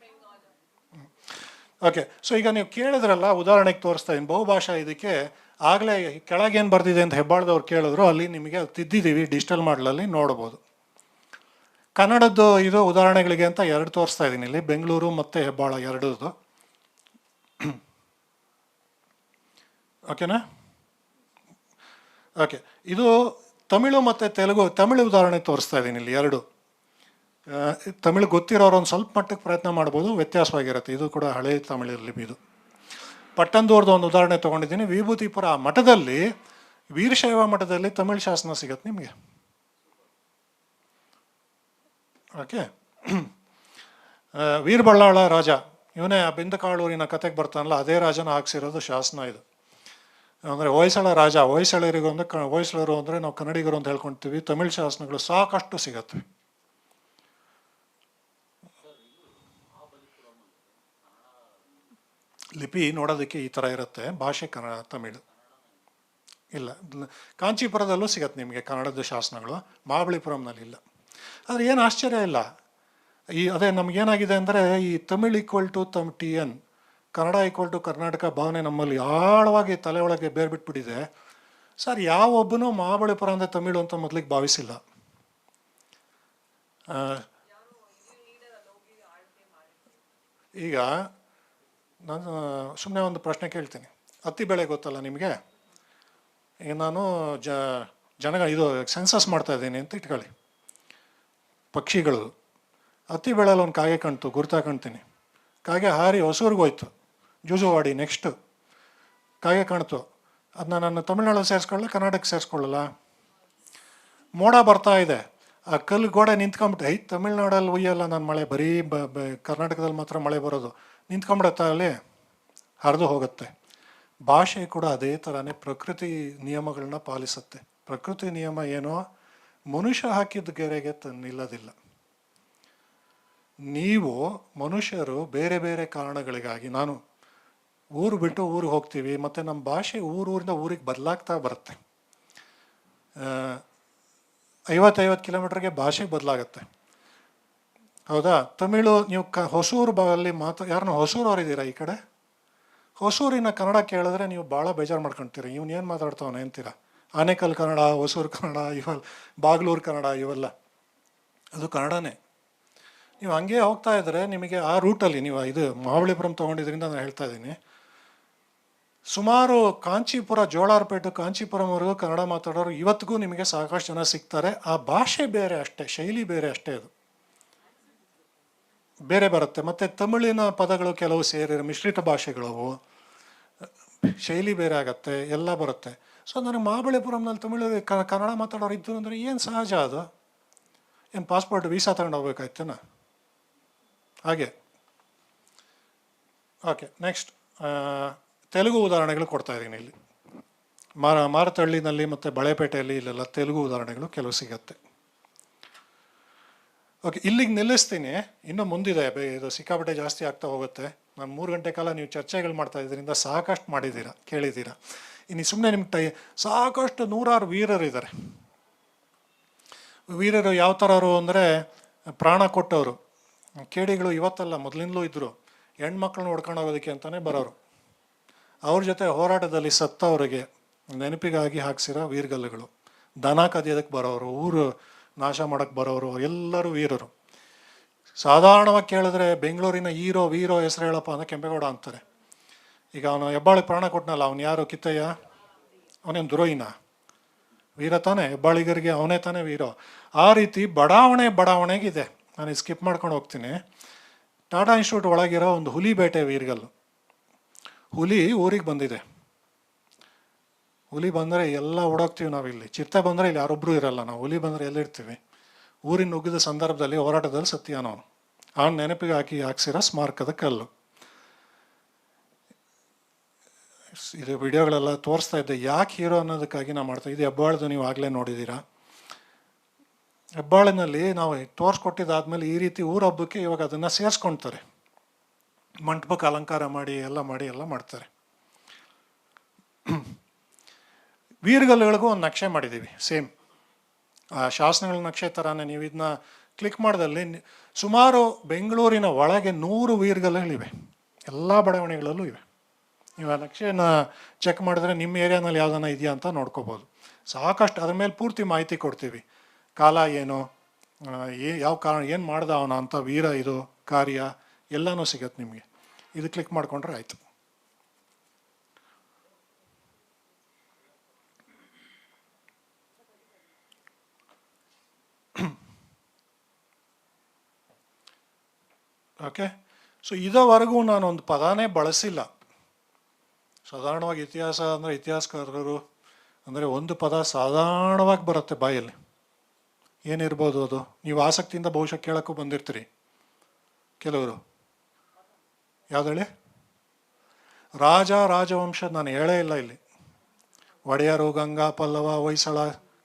ಓಕೆ, ಸೊ ಈಗ ನೀವು ಕೇಳಿದ್ರಲ್ಲ, ಉದಾಹರಣೆಗೆ ತೋರಿಸ್ತಾ ಇದ್ದೀನಿ ಬಹುಭಾಷಾ. ಇದಕ್ಕೆ ಆಗಲೇ ಕೆಳಗೇನು ಬರ್ದಿದೆ ಅಂತ ಹೆಬ್ಬಾಳ್ದವ್ರು ಕೇಳಿದ್ರು, ಅಲ್ಲಿ ನಿಮಗೆ ತಿದ್ದಿದ್ದೀವಿ, ಡಿಜಿಟಲ್ ಮಾಡಲಲ್ಲಿ ನೋಡ್ಬೋದು. ಕನ್ನಡದ್ದು ಇದು ಉದಾಹರಣೆಗಳಿಗೆ ಅಂತ 2 ತೋರಿಸ್ತಾ ಇದ್ದೀನಿ ಇಲ್ಲಿ, ಬೆಂಗಳೂರು ಮತ್ತು ಹೆಬ್ಬಾಳ ಎರಡದು. ಓಕೆನಾ? ಓಕೆ, ಇದು ತಮಿಳು ಮತ್ತು ತೆಲುಗು. ತಮಿಳು ಉದಾಹರಣೆ ತೋರಿಸ್ತಾ ಇದ್ದೀನಿ ಇಲ್ಲಿ 2. ತಮಿಳು ಗೊತ್ತಿರೋರು ಒಂದು ಸ್ವಲ್ಪ ಮಟ್ಟಕ್ಕೆ ಪ್ರಯತ್ನ ಮಾಡ್ಬೋದು, ವ್ಯತ್ಯಾಸವಾಗಿರುತ್ತೆ. ಇದು ಕೂಡ ಹಳೆ ತಮಿಳಿರಲಿ. ಇದು ಪಟ್ಟಂದೂರ್ದು ಒಂದು ಉದಾಹರಣೆ ತೊಗೊಂಡಿದ್ದೀನಿ. ವಿಭೂತಿಪುರ ಮಠದಲ್ಲಿ, ವೀರಶೈವ ಮಠದಲ್ಲಿ ತಮಿಳು ಶಾಸನ ಸಿಗತ್ತೆ ನಿಮಗೆ. ಓಕೆ, ವೀರಬಳ್ಳಾಳ ರಾಜ, ಇವನೇ ಆ ಬಿಂದಕಾಳೂರಿನ ಕತೆಗೆ ಬರ್ತಾನಲ್ಲ, ಅದೇ ರಾಜನ ಹಾಕ್ಸಿರೋದು ಶಾಸನ ಇದು. ಅಂದರೆ ಹೊಯ್ಸಳ ರಾಜ, ಹೊಯ್ಸಳರಿಗೂ ಅಂದರೆ ಹೊಯ್ಸಳರು ಅಂದರೆ ನಾವು ಕನ್ನಡಿಗರು ಅಂತ ಹೇಳ್ಕೊಳ್ತೀವಿ. ತಮಿಳು ಶಾಸನಗಳು ಸಾಕಷ್ಟು ಸಿಗತ್ತೆ. ಲಿಪಿ ನೋಡೋದಕ್ಕೆ ಈ ಥರ ಇರುತ್ತೆ, ಭಾಷೆ ಕನ್ನಡ ತಮಿಳು ಇಲ್ಲ. ಕಾಂಚೀಪುರದಲ್ಲೂ ಸಿಗತ್ತೆ ನಿಮಗೆ ಕನ್ನಡದ ಶಾಸನಗಳು, ಮಹಾಬಲಿಪುರಂನಲ್ಲಿ ಇಲ್ಲ. ಆದರೆ ಏನು ಆಶ್ಚರ್ಯ ಇಲ್ಲ. ಅದೇ ನಮಗೇನಾಗಿದೆ ಅಂದರೆ, ಈ Tamil equal to TN, Kannada equal to Karnataka ಭಾವನೆ ನಮ್ಮಲ್ಲಿ ಆಳವಾಗಿ ತಲೆ ಒಳಗೆ ಬೇರ್ಬಿಟ್ಬಿಟ್ಟಿದೆ. ಸರ್, ಯಾವೊಬ್ಬನೂ ಮಹಾಬಲಿಪುರ ಅಂದರೆ ತಮಿಳು ಅಂತ ಮೊದಲಿಗೆ ಭಾವಿಸಿಲ್ಲ. ಈಗ ನಾನು ಸುಮ್ಮನೆ ಒಂದು ಪ್ರಶ್ನೆ ಕೇಳ್ತೀನಿ. ಹತ್ತಿ ಬೆಳೆ ಗೊತ್ತಲ್ಲ ನಿಮಗೆ? ಈಗ ನಾನು ಇದು ಸೆನ್ಸಸ್ ಮಾಡ್ತಾ ಇದ್ದೀನಿ ಅಂತ ಇಟ್ಕೊಳ್ಳಿ, ಪಕ್ಷಿಗಳು. ಹತ್ತಿ ಬೆಳೆಯಲ್ಲಿ ಒಂದು ಕಾಗೆ ಕಾಣ್ತು, ಗುರ್ತಾ ಕಾಣ್ತೀನಿ. ಕಾಗೆ ಹಾರಿ ಹೊಸೂರಿಗೆ ಹೋಯ್ತು, ಜೂಜುವಾಡಿ ನೆಕ್ಸ್ಟು ಕಾಗೆ ಕಾಣ್ತು. ಅದನ್ನ ನಾನು ತಮಿಳ್ನಾಡು ಸೇರಿಸ್ಕೊಳ್ಳಲ್ಲ, ಕರ್ನಾಟಕ ಸೇರಿಸ್ಕೊಳ್ಳಲ್ಲ. ಮೋಡ ಬರ್ತಾ ಇದೆ, ಆ ಕಲ್ಲು ಗೋಡೆ ನಿಂತ್ಕೊಂಬಿಟ್ಟು, ತಮಿಳ್ನಾಡಲ್ಲಿ ಉಯ್ಯಲ್ಲ ನಾನು ಮಳೆ, ಬರೀ ಕರ್ನಾಟಕದಲ್ಲಿ ಮಾತ್ರ ಮಳೆ ಬರೋದು, ನಿಂತ್ಕೊಂಬಿಡತ್ತಾ ಅಲ್ಲಿ, ಹರಿದು ಹೋಗುತ್ತೆ. ಭಾಷೆ ಕೂಡ ಅದೇ ಥರನೇ ಪ್ರಕೃತಿ ನಿಯಮಗಳನ್ನ ಪಾಲಿಸುತ್ತೆ. ಪ್ರಕೃತಿ ನಿಯಮ ಏನೋ ಮನುಷ್ಯ ಹಾಕಿದ ಗೆರೆಗೆ ನಿಲ್ಲೋದಿಲ್ಲ. ನೀವು ಮನುಷ್ಯರು ಬೇರೆ ಬೇರೆ ಕಾರಣಗಳಿಗಾಗಿ, ನಾನು ಊರು ಬಿಟ್ಟು ಊರಿಗೆ ಹೋಗ್ತೀವಿ, ಮತ್ತು ನಮ್ಮ ಭಾಷೆ ಊರಿಂದ ಊರಿಗೆ ಬದಲಾಗ್ತಾ ಬರುತ್ತೆ. 50 ಕಿಲೋಮೀಟ್ರಿಗೆ ಭಾಷೆ ಬದಲಾಗುತ್ತೆ, ಹೌದಾ? ತಮಿಳು ನೀವು ಹೊಸೂರು ಅಲ್ಲಿ ಯಾರನ್ನ ಹೊಸೂರು ಅವರಿದ್ದೀರಾ ಈ ಕಡೆ? ಹೊಸೂರಿನ ಕನ್ನಡ ಕೇಳಿದ್ರೆ ನೀವು ಭಾಳ ಬೇಜಾರು ಮಾಡ್ಕೊಳ್ತೀರಿ. ಇವನು ಏನು ಮಾತಾಡ್ತಾವನೆ ಅಂತೀರ. ಆನೇಕಲ್ ಕನ್ನಡ, ಹೊಸೂರು ಕನ್ನಡ, ಇವೆಲ್ಲ ಬಾಗ್ಲೂರು ಕನ್ನಡ, ಇವೆಲ್ಲ ಅದು ಕನ್ನಡನೇ. ನೀವು ಹಂಗೆ ಹೋಗ್ತಾ ಇದ್ದರೆ ನಿಮಗೆ ಆ ರೂಟಲ್ಲಿ, ನೀವು ಇದು ಮಹಾಬಲಿಪುರಂ ತೊಗೊಂಡಿದ್ರಿಂದ ನಾನು ಹೇಳ್ತಾ ಇದ್ದೀನಿ, ಸುಮಾರು ಕಾಂಚೀಪುರ, ಜೋಳಾರ್ಪೇಟು, ಕಾಂಚೀಪುರಂವರೆಗೂ ಕನ್ನಡ ಮಾತಾಡೋರು ಇವತ್ತಿಗೂ ನಿಮಗೆ ಸಾಕಷ್ಟು ಜನ ಸಿಗ್ತಾರೆ. ಆ ಭಾಷೆ ಬೇರೆ ಅಷ್ಟೇ, ಶೈಲಿ ಬೇರೆ ಅಷ್ಟೇ, ಅದು ಬೇರೆ ಬರುತ್ತೆ. ಮತ್ತು ತಮಿಳಿನ ಪದಗಳು ಕೆಲವು ಸೇರಿ ಮಿಶ್ರಿತ ಭಾಷೆಗಳವು, ಶೈಲಿ ಬೇರೆ ಆಗತ್ತೆ, ಎಲ್ಲ ಬರುತ್ತೆ. ಸೊ ನನಗೆ ಮಹಾಬಳಿಪುರಂನಲ್ಲಿ ತಮಿಳು ಕನ್ನಡ ಮಾತಾಡೋರು ಇದ್ದು ಅಂದರೆ ಏನು ಸಹಜ ಅದು. ಏನು ಪಾಸ್ಪೋರ್ಟ್ ವೀಸಾ ತಗೊಂಡು ಹೋಗ್ಬೇಕಾಯ್ತೇನ ಹಾಗೆ. ಓಕೆ, ನೆಕ್ಸ್ಟ್ ತೆಲುಗು ಉದಾಹರಣೆಗಳು ಕೊಡ್ತಾ ಇದ್ದೀನಿ ಇಲ್ಲಿ. ಮಾರತಹಳ್ಳಿನಲ್ಲಿ ಮತ್ತು ಬಳೆಪೇಟೆಯಲ್ಲಿ ಇಲ್ಲೆಲ್ಲ ತೆಲುಗು ಉದಾಹರಣೆಗಳು ಕೆಲವು ಸಿಗತ್ತೆ. ಓಕೆ, ಇಲ್ಲಿಗೆ ನಿಲ್ಲಿಸ್ತೀನಿ. ಇನ್ನೂ ಮುಂದಿದೆ, ಇದು ಸಿಕ್ಕಾಪಟ್ಟೆ ಜಾಸ್ತಿ ಆಗ್ತಾ ಹೋಗುತ್ತೆ. ನಾನು 3 ಗಂಟೆ ಕಾಲ ನೀವು ಚರ್ಚೆಗಳು ಮಾಡ್ತಾ ಇದ್ದರಿಂದ ಸಾಕಷ್ಟು ಮಾಡಿದ್ದೀರಾ, ಕೇಳಿದ್ದೀರಾ. ಇನ್ನು ಸುಮ್ಮನೆ ನಿಮ್ಗೆ ಸಾಕಷ್ಟು ನೂರಾರು ವೀರರಿದ್ದಾರೆ. ವೀರರು ಯಾವ ಥರರು ಅಂದರೆ ಪ್ರಾಣ ಕೊಟ್ಟವರು. ಕೇಡಿಗಳು ಇವತ್ತಲ್ಲ, ಮೊದಲಿಂದಲೂ ಇದ್ದರು. ಹೆಣ್ಮಕ್ಳನ್ನ ಹೊಡ್ಕೊಂಡು ಹೋಗೋದಕ್ಕೆ ಅಂತಲೇ ಬರೋರು. ಅವ್ರ ಜೊತೆ ಹೋರಾಟದಲ್ಲಿ ಸತ್ತವರಿಗೆ ನೆನಪಿಗಾಗಿ ಹಾಕ್ಸಿರೋ ವೀರ್ಗಲ್ಲುಗಳು. ದನ ಕದಿಯೋದಕ್ಕೆ ಬರೋರು, ಊರು ನಾಶ ಮಾಡೋಕ್ಕೆ ಬರೋರು, ಎಲ್ಲರೂ ವೀರರು. ಸಾಧಾರಣವಾಗಿ ಕೇಳಿದ್ರೆ ಬೆಂಗಳೂರಿನ ವೀರೋ ಹೆಸರು ಹೇಳಪ್ಪ ಅಂದರೆ ಕೆಂಪೇಗೌಡ ಅಂತಾರೆ. ಈಗ ಅವನು ಹೆಬ್ಬಾಳಿಗೆ ಪ್ರಾಣ ಕೊಟ್ಟನಲ್ಲ, ಅವನು ಯಾರು? ಕಿತ್ತಯ್ಯ. ಅವನೇನು ದುರೋಹಿನ? ವೀರ ತಾನೇ, ಹೆಬ್ಬಾಳಿಗರಿಗೆ ಅವನೇ ತಾನೇ ವೀರೋ. ಆ ರೀತಿ ಬಡಾವಣೆಗಿದೆ. ನಾನು ಸ್ಕಿಪ್ ಮಾಡ್ಕೊಂಡು ಹೋಗ್ತೀನಿ. ಟಾಟಾ ಇನ್ಸ್ಟಿಟ್ಯೂಟ್ ಒಳಗಿರೋ ಒಂದು ಹುಲಿ ಬೇಟೆ ವೀರ್ಗಲ್ಲು. ಹುಲಿ ಊರಿಗೆ ಬಂದಿದೆ. ಹುಲಿ ಬಂದರೆ ಎಲ್ಲ ಓಡೋಗ್ತೀವಿ ನಾವಿಲ್ಲಿ. ಚಿರತೆ ಬಂದರೆ ಇಲ್ಲಿ ಯಾರೊಬ್ಬರು ಇರಲ್ಲ. ನಾವು ಹುಲಿ ಬಂದರೆ ಎಲ್ಲಿರ್ತೀವಿ? ಊರಿನ ನುಗ್ಗಿದ ಸಂದರ್ಭದಲ್ಲಿ ಹೋರಾಟದಲ್ಲಿ ಸತ್ಯಾನವನು. ಅವನ ನೆನಪಿಗೆ ಹಾಕ್ಸಿರೋ ಸ್ಮಾರಕದ ಕಲ್ಲು. ಇದು ವಿಡಿಯೋಗಳೆಲ್ಲ ತೋರಿಸ್ತಾ ಇದ್ದೆ. ಯಾಕೆ ಹೀರೋ ಅನ್ನೋದಕ್ಕಾಗಿ ನಾವು ಮಾಡ್ತಾ ಇದು ಹೆಬ್ಬಾಳದು ನೀವು ಆಗಲೇ ನೋಡಿದ್ದೀರಾ. ಹೆಬ್ಬಾಳಿನಲ್ಲಿ ನಾವು ತೋರಿಸ್ಕೊಟ್ಟಿದ್ದಾದ್ಮೇಲೆ ಈ ರೀತಿ ಊರ ಹಬ್ಬಕ್ಕೆ ಇವಾಗ ಅದನ್ನು ಸೇರಿಸ್ಕೊಳ್ತಾರೆ. ಮಂಟಪಕ್ಕೆ ಅಲಂಕಾರ ಮಾಡಿ ಎಲ್ಲ ಮಾಡ್ತಾರೆ. ವೀರಗಲ್ಲುಗಳಿಗೂ ಒಂದು ನಕ್ಷೆ ಮಾಡಿದ್ದೀವಿ, ಸೇಮ್ ಆ ಶಾಸನಗಳ ನಕ್ಷೆ ಥರನೇ. ನೀವು ಇದನ್ನ ಕ್ಲಿಕ್ ಮಾಡಿದಲ್ಲಿ ಸುಮಾರು ಬೆಂಗಳೂರಿನ ಒಳಗೆ 100 ವೀರಗಲ್ಲುಗಳಿವೆ. ಎಲ್ಲ ಬಡಾವಣೆಗಳಲ್ಲೂ ಇವೆ. ನೀವು ಆ ನಕ್ಷೆಯನ್ನು ಚೆಕ್ ಮಾಡಿದ್ರೆ ನಿಮ್ಮ ಏರಿಯಾನಲ್ಲಿ ಯಾವುದನ್ನ ಇದೆಯಾ ಅಂತ ನೋಡ್ಕೋಬೋದು. ಸಾಕಷ್ಟು ಅದ್ರ ಮೇಲೆ ಪೂರ್ತಿ ಮಾಹಿತಿ ಕೊಡ್ತೀವಿ. ಕಾಲ ಏನು, ಯಾವ ಕಾರಣ, ಏನು ಮಾಡ್ದ ಅವನ ಅಂತ ವೀರ, ಇದು ಕಾರ್ಯ ಎಲ್ಲನೂ ಸಿಗತ್ತೆ ನಿಮಗೆ. ಇದು ಕ್ಲಿಕ್ ಮಾಡಿಕೊಂಡ್ರೆ ಆಯಿತು. ಓಕೆ, ಸೊ ಇದುವರೆಗೂ ನಾನೊಂದು ಪದಾನೇ ಬಳಸಿಲ್ಲ. ಸಾಧಾರಣವಾಗಿ ಇತಿಹಾಸ ಅಂದರೆ ಇತಿಹಾಸಕಾರರು ಅಂದರೆ ಒಂದು ಪದ ಸಾಧಾರಣವಾಗಿ ಬರುತ್ತೆ ಬಾಯಲ್ಲಿ. ಏನಿರ್ಬೋದು ಅದು? ನೀವು ಆಸಕ್ತಿಯಿಂದ ಬಹುಶಃ ಕೇಳೋಕ್ಕೂ ಬಂದಿರ್ತೀರಿ ಕೆಲವರು. ಯಾವ್ದು ಹೇಳಿ? ರಾಜವಂಶ ನಾನು ಹೇಳೇ ಇಲ್ಲ ಇಲ್ಲಿ. ಒಡೆಯರು, ಗಂಗಾ, ಪಲ್ಲವ, ಹೊಯ್ಸಳ,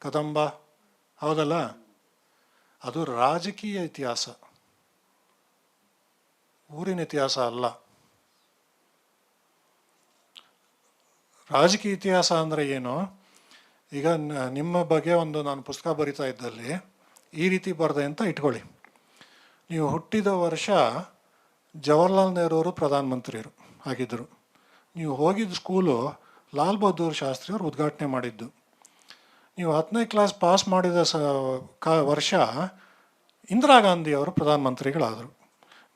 ಕದಂಬ, ಹೌದಲ್ಲ? ಅದು ರಾಜಕೀಯ ಇತಿಹಾಸ, ಊರಿನ ಇತಿಹಾಸ ಅಲ್ಲ. ರಾಜಕೀಯ ಇತಿಹಾಸ ಅಂದರೆ ಏನು? ಈಗ ನಿಮ್ಮ ಬಗ್ಗೆ ಒಂದು ನಾನು ಪುಸ್ತಕ ಬರಿತಾ ಇದ್ದಲ್ಲಿ ಈ ರೀತಿ ಬರೆದೆ ಅಂತ ಇಟ್ಕೊಳ್ಳಿ. ನೀವು ಹುಟ್ಟಿದ ವರ್ಷ ಜವಾಹರ್ಲಾಲ್ ನೆಹರು ಅವರು ಪ್ರಧಾನಮಂತ್ರಿಯರು ಆಗಿದ್ದರು. ನೀವು ಹೋಗಿದ್ದ ಸ್ಕೂಲು ಲಾಲ್ ಬಹದ್ದೂರ್ ಶಾಸ್ತ್ರಿ ಅವರು ಉದ್ಘಾಟನೆ ಮಾಡಿದ್ದು. ನೀವು 10ನೇ ಕ್ಲಾಸ್ ಪಾಸ್ ಮಾಡಿದ ವರ್ಷ ಇಂದಿರಾ ಗಾಂಧಿ ಅವರು ಪ್ರಧಾನಮಂತ್ರಿಗಳಾದರು.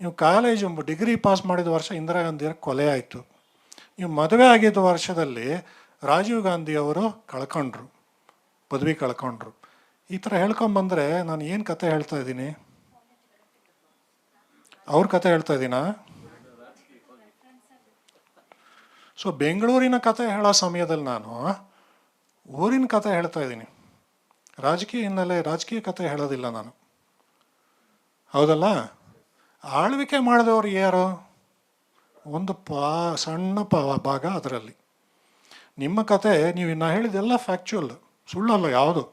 ನೀವು ಕಾಲೇಜು ಡಿಗ್ರಿ ಪಾಸ್ ಮಾಡಿದ ವರ್ಷ ಇಂದಿರಾ ಗಾಂಧಿಯವ್ರ ಕೊಲೆ ಆಯಿತು. ನೀವು ಮದುವೆ ಆಗಿದ್ದ ವರ್ಷದಲ್ಲಿ ರಾಜೀವ್ ಗಾಂಧಿ ಅವರು ಪದವಿ ಕಳ್ಕೊಂಡ್ರು. ಈ ಥರ ಹೇಳ್ಕೊಂಬಂದರೆ ನಾನು ಏನು ಕತೆ ಹೇಳ್ತಾ ಇದ್ದೀನಿ? ಅವ್ರ ಕತೆ ಹೇಳ್ತಾ ಇದ್ದೀನಾ? ಸೊ ಬೆಂಗಳೂರಿನ ಕತೆ ಹೇಳೋ ಸಮಯದಲ್ಲಿ ನಾನು ಊರಿನ ಕತೆ ಹೇಳ್ತಾ ಇದ್ದೀನಿ. ರಾಜಕೀಯ ಹಿನ್ನೆಲೆ, ರಾಜಕೀಯ ಕತೆ ಹೇಳೋದಿಲ್ಲ ನಾನು, ಹೌದಲ್ಲ? ಆಳ್ವಿಕೆ ಮಾಡಿದವರು ಯಾರು? ಒಂದು ಸಣ್ಣ ಭಾಗ ಅದರಲ್ಲಿ. ನಿಮ್ಮ ಕತೆ ನೀವು ನಾ ಹೇಳಿದೆಲ್ಲ ಫ್ಯಾಕ್ಚುಯಲ್, ಸುಳ್ಳಲ್ಲ ಯಾವುದು.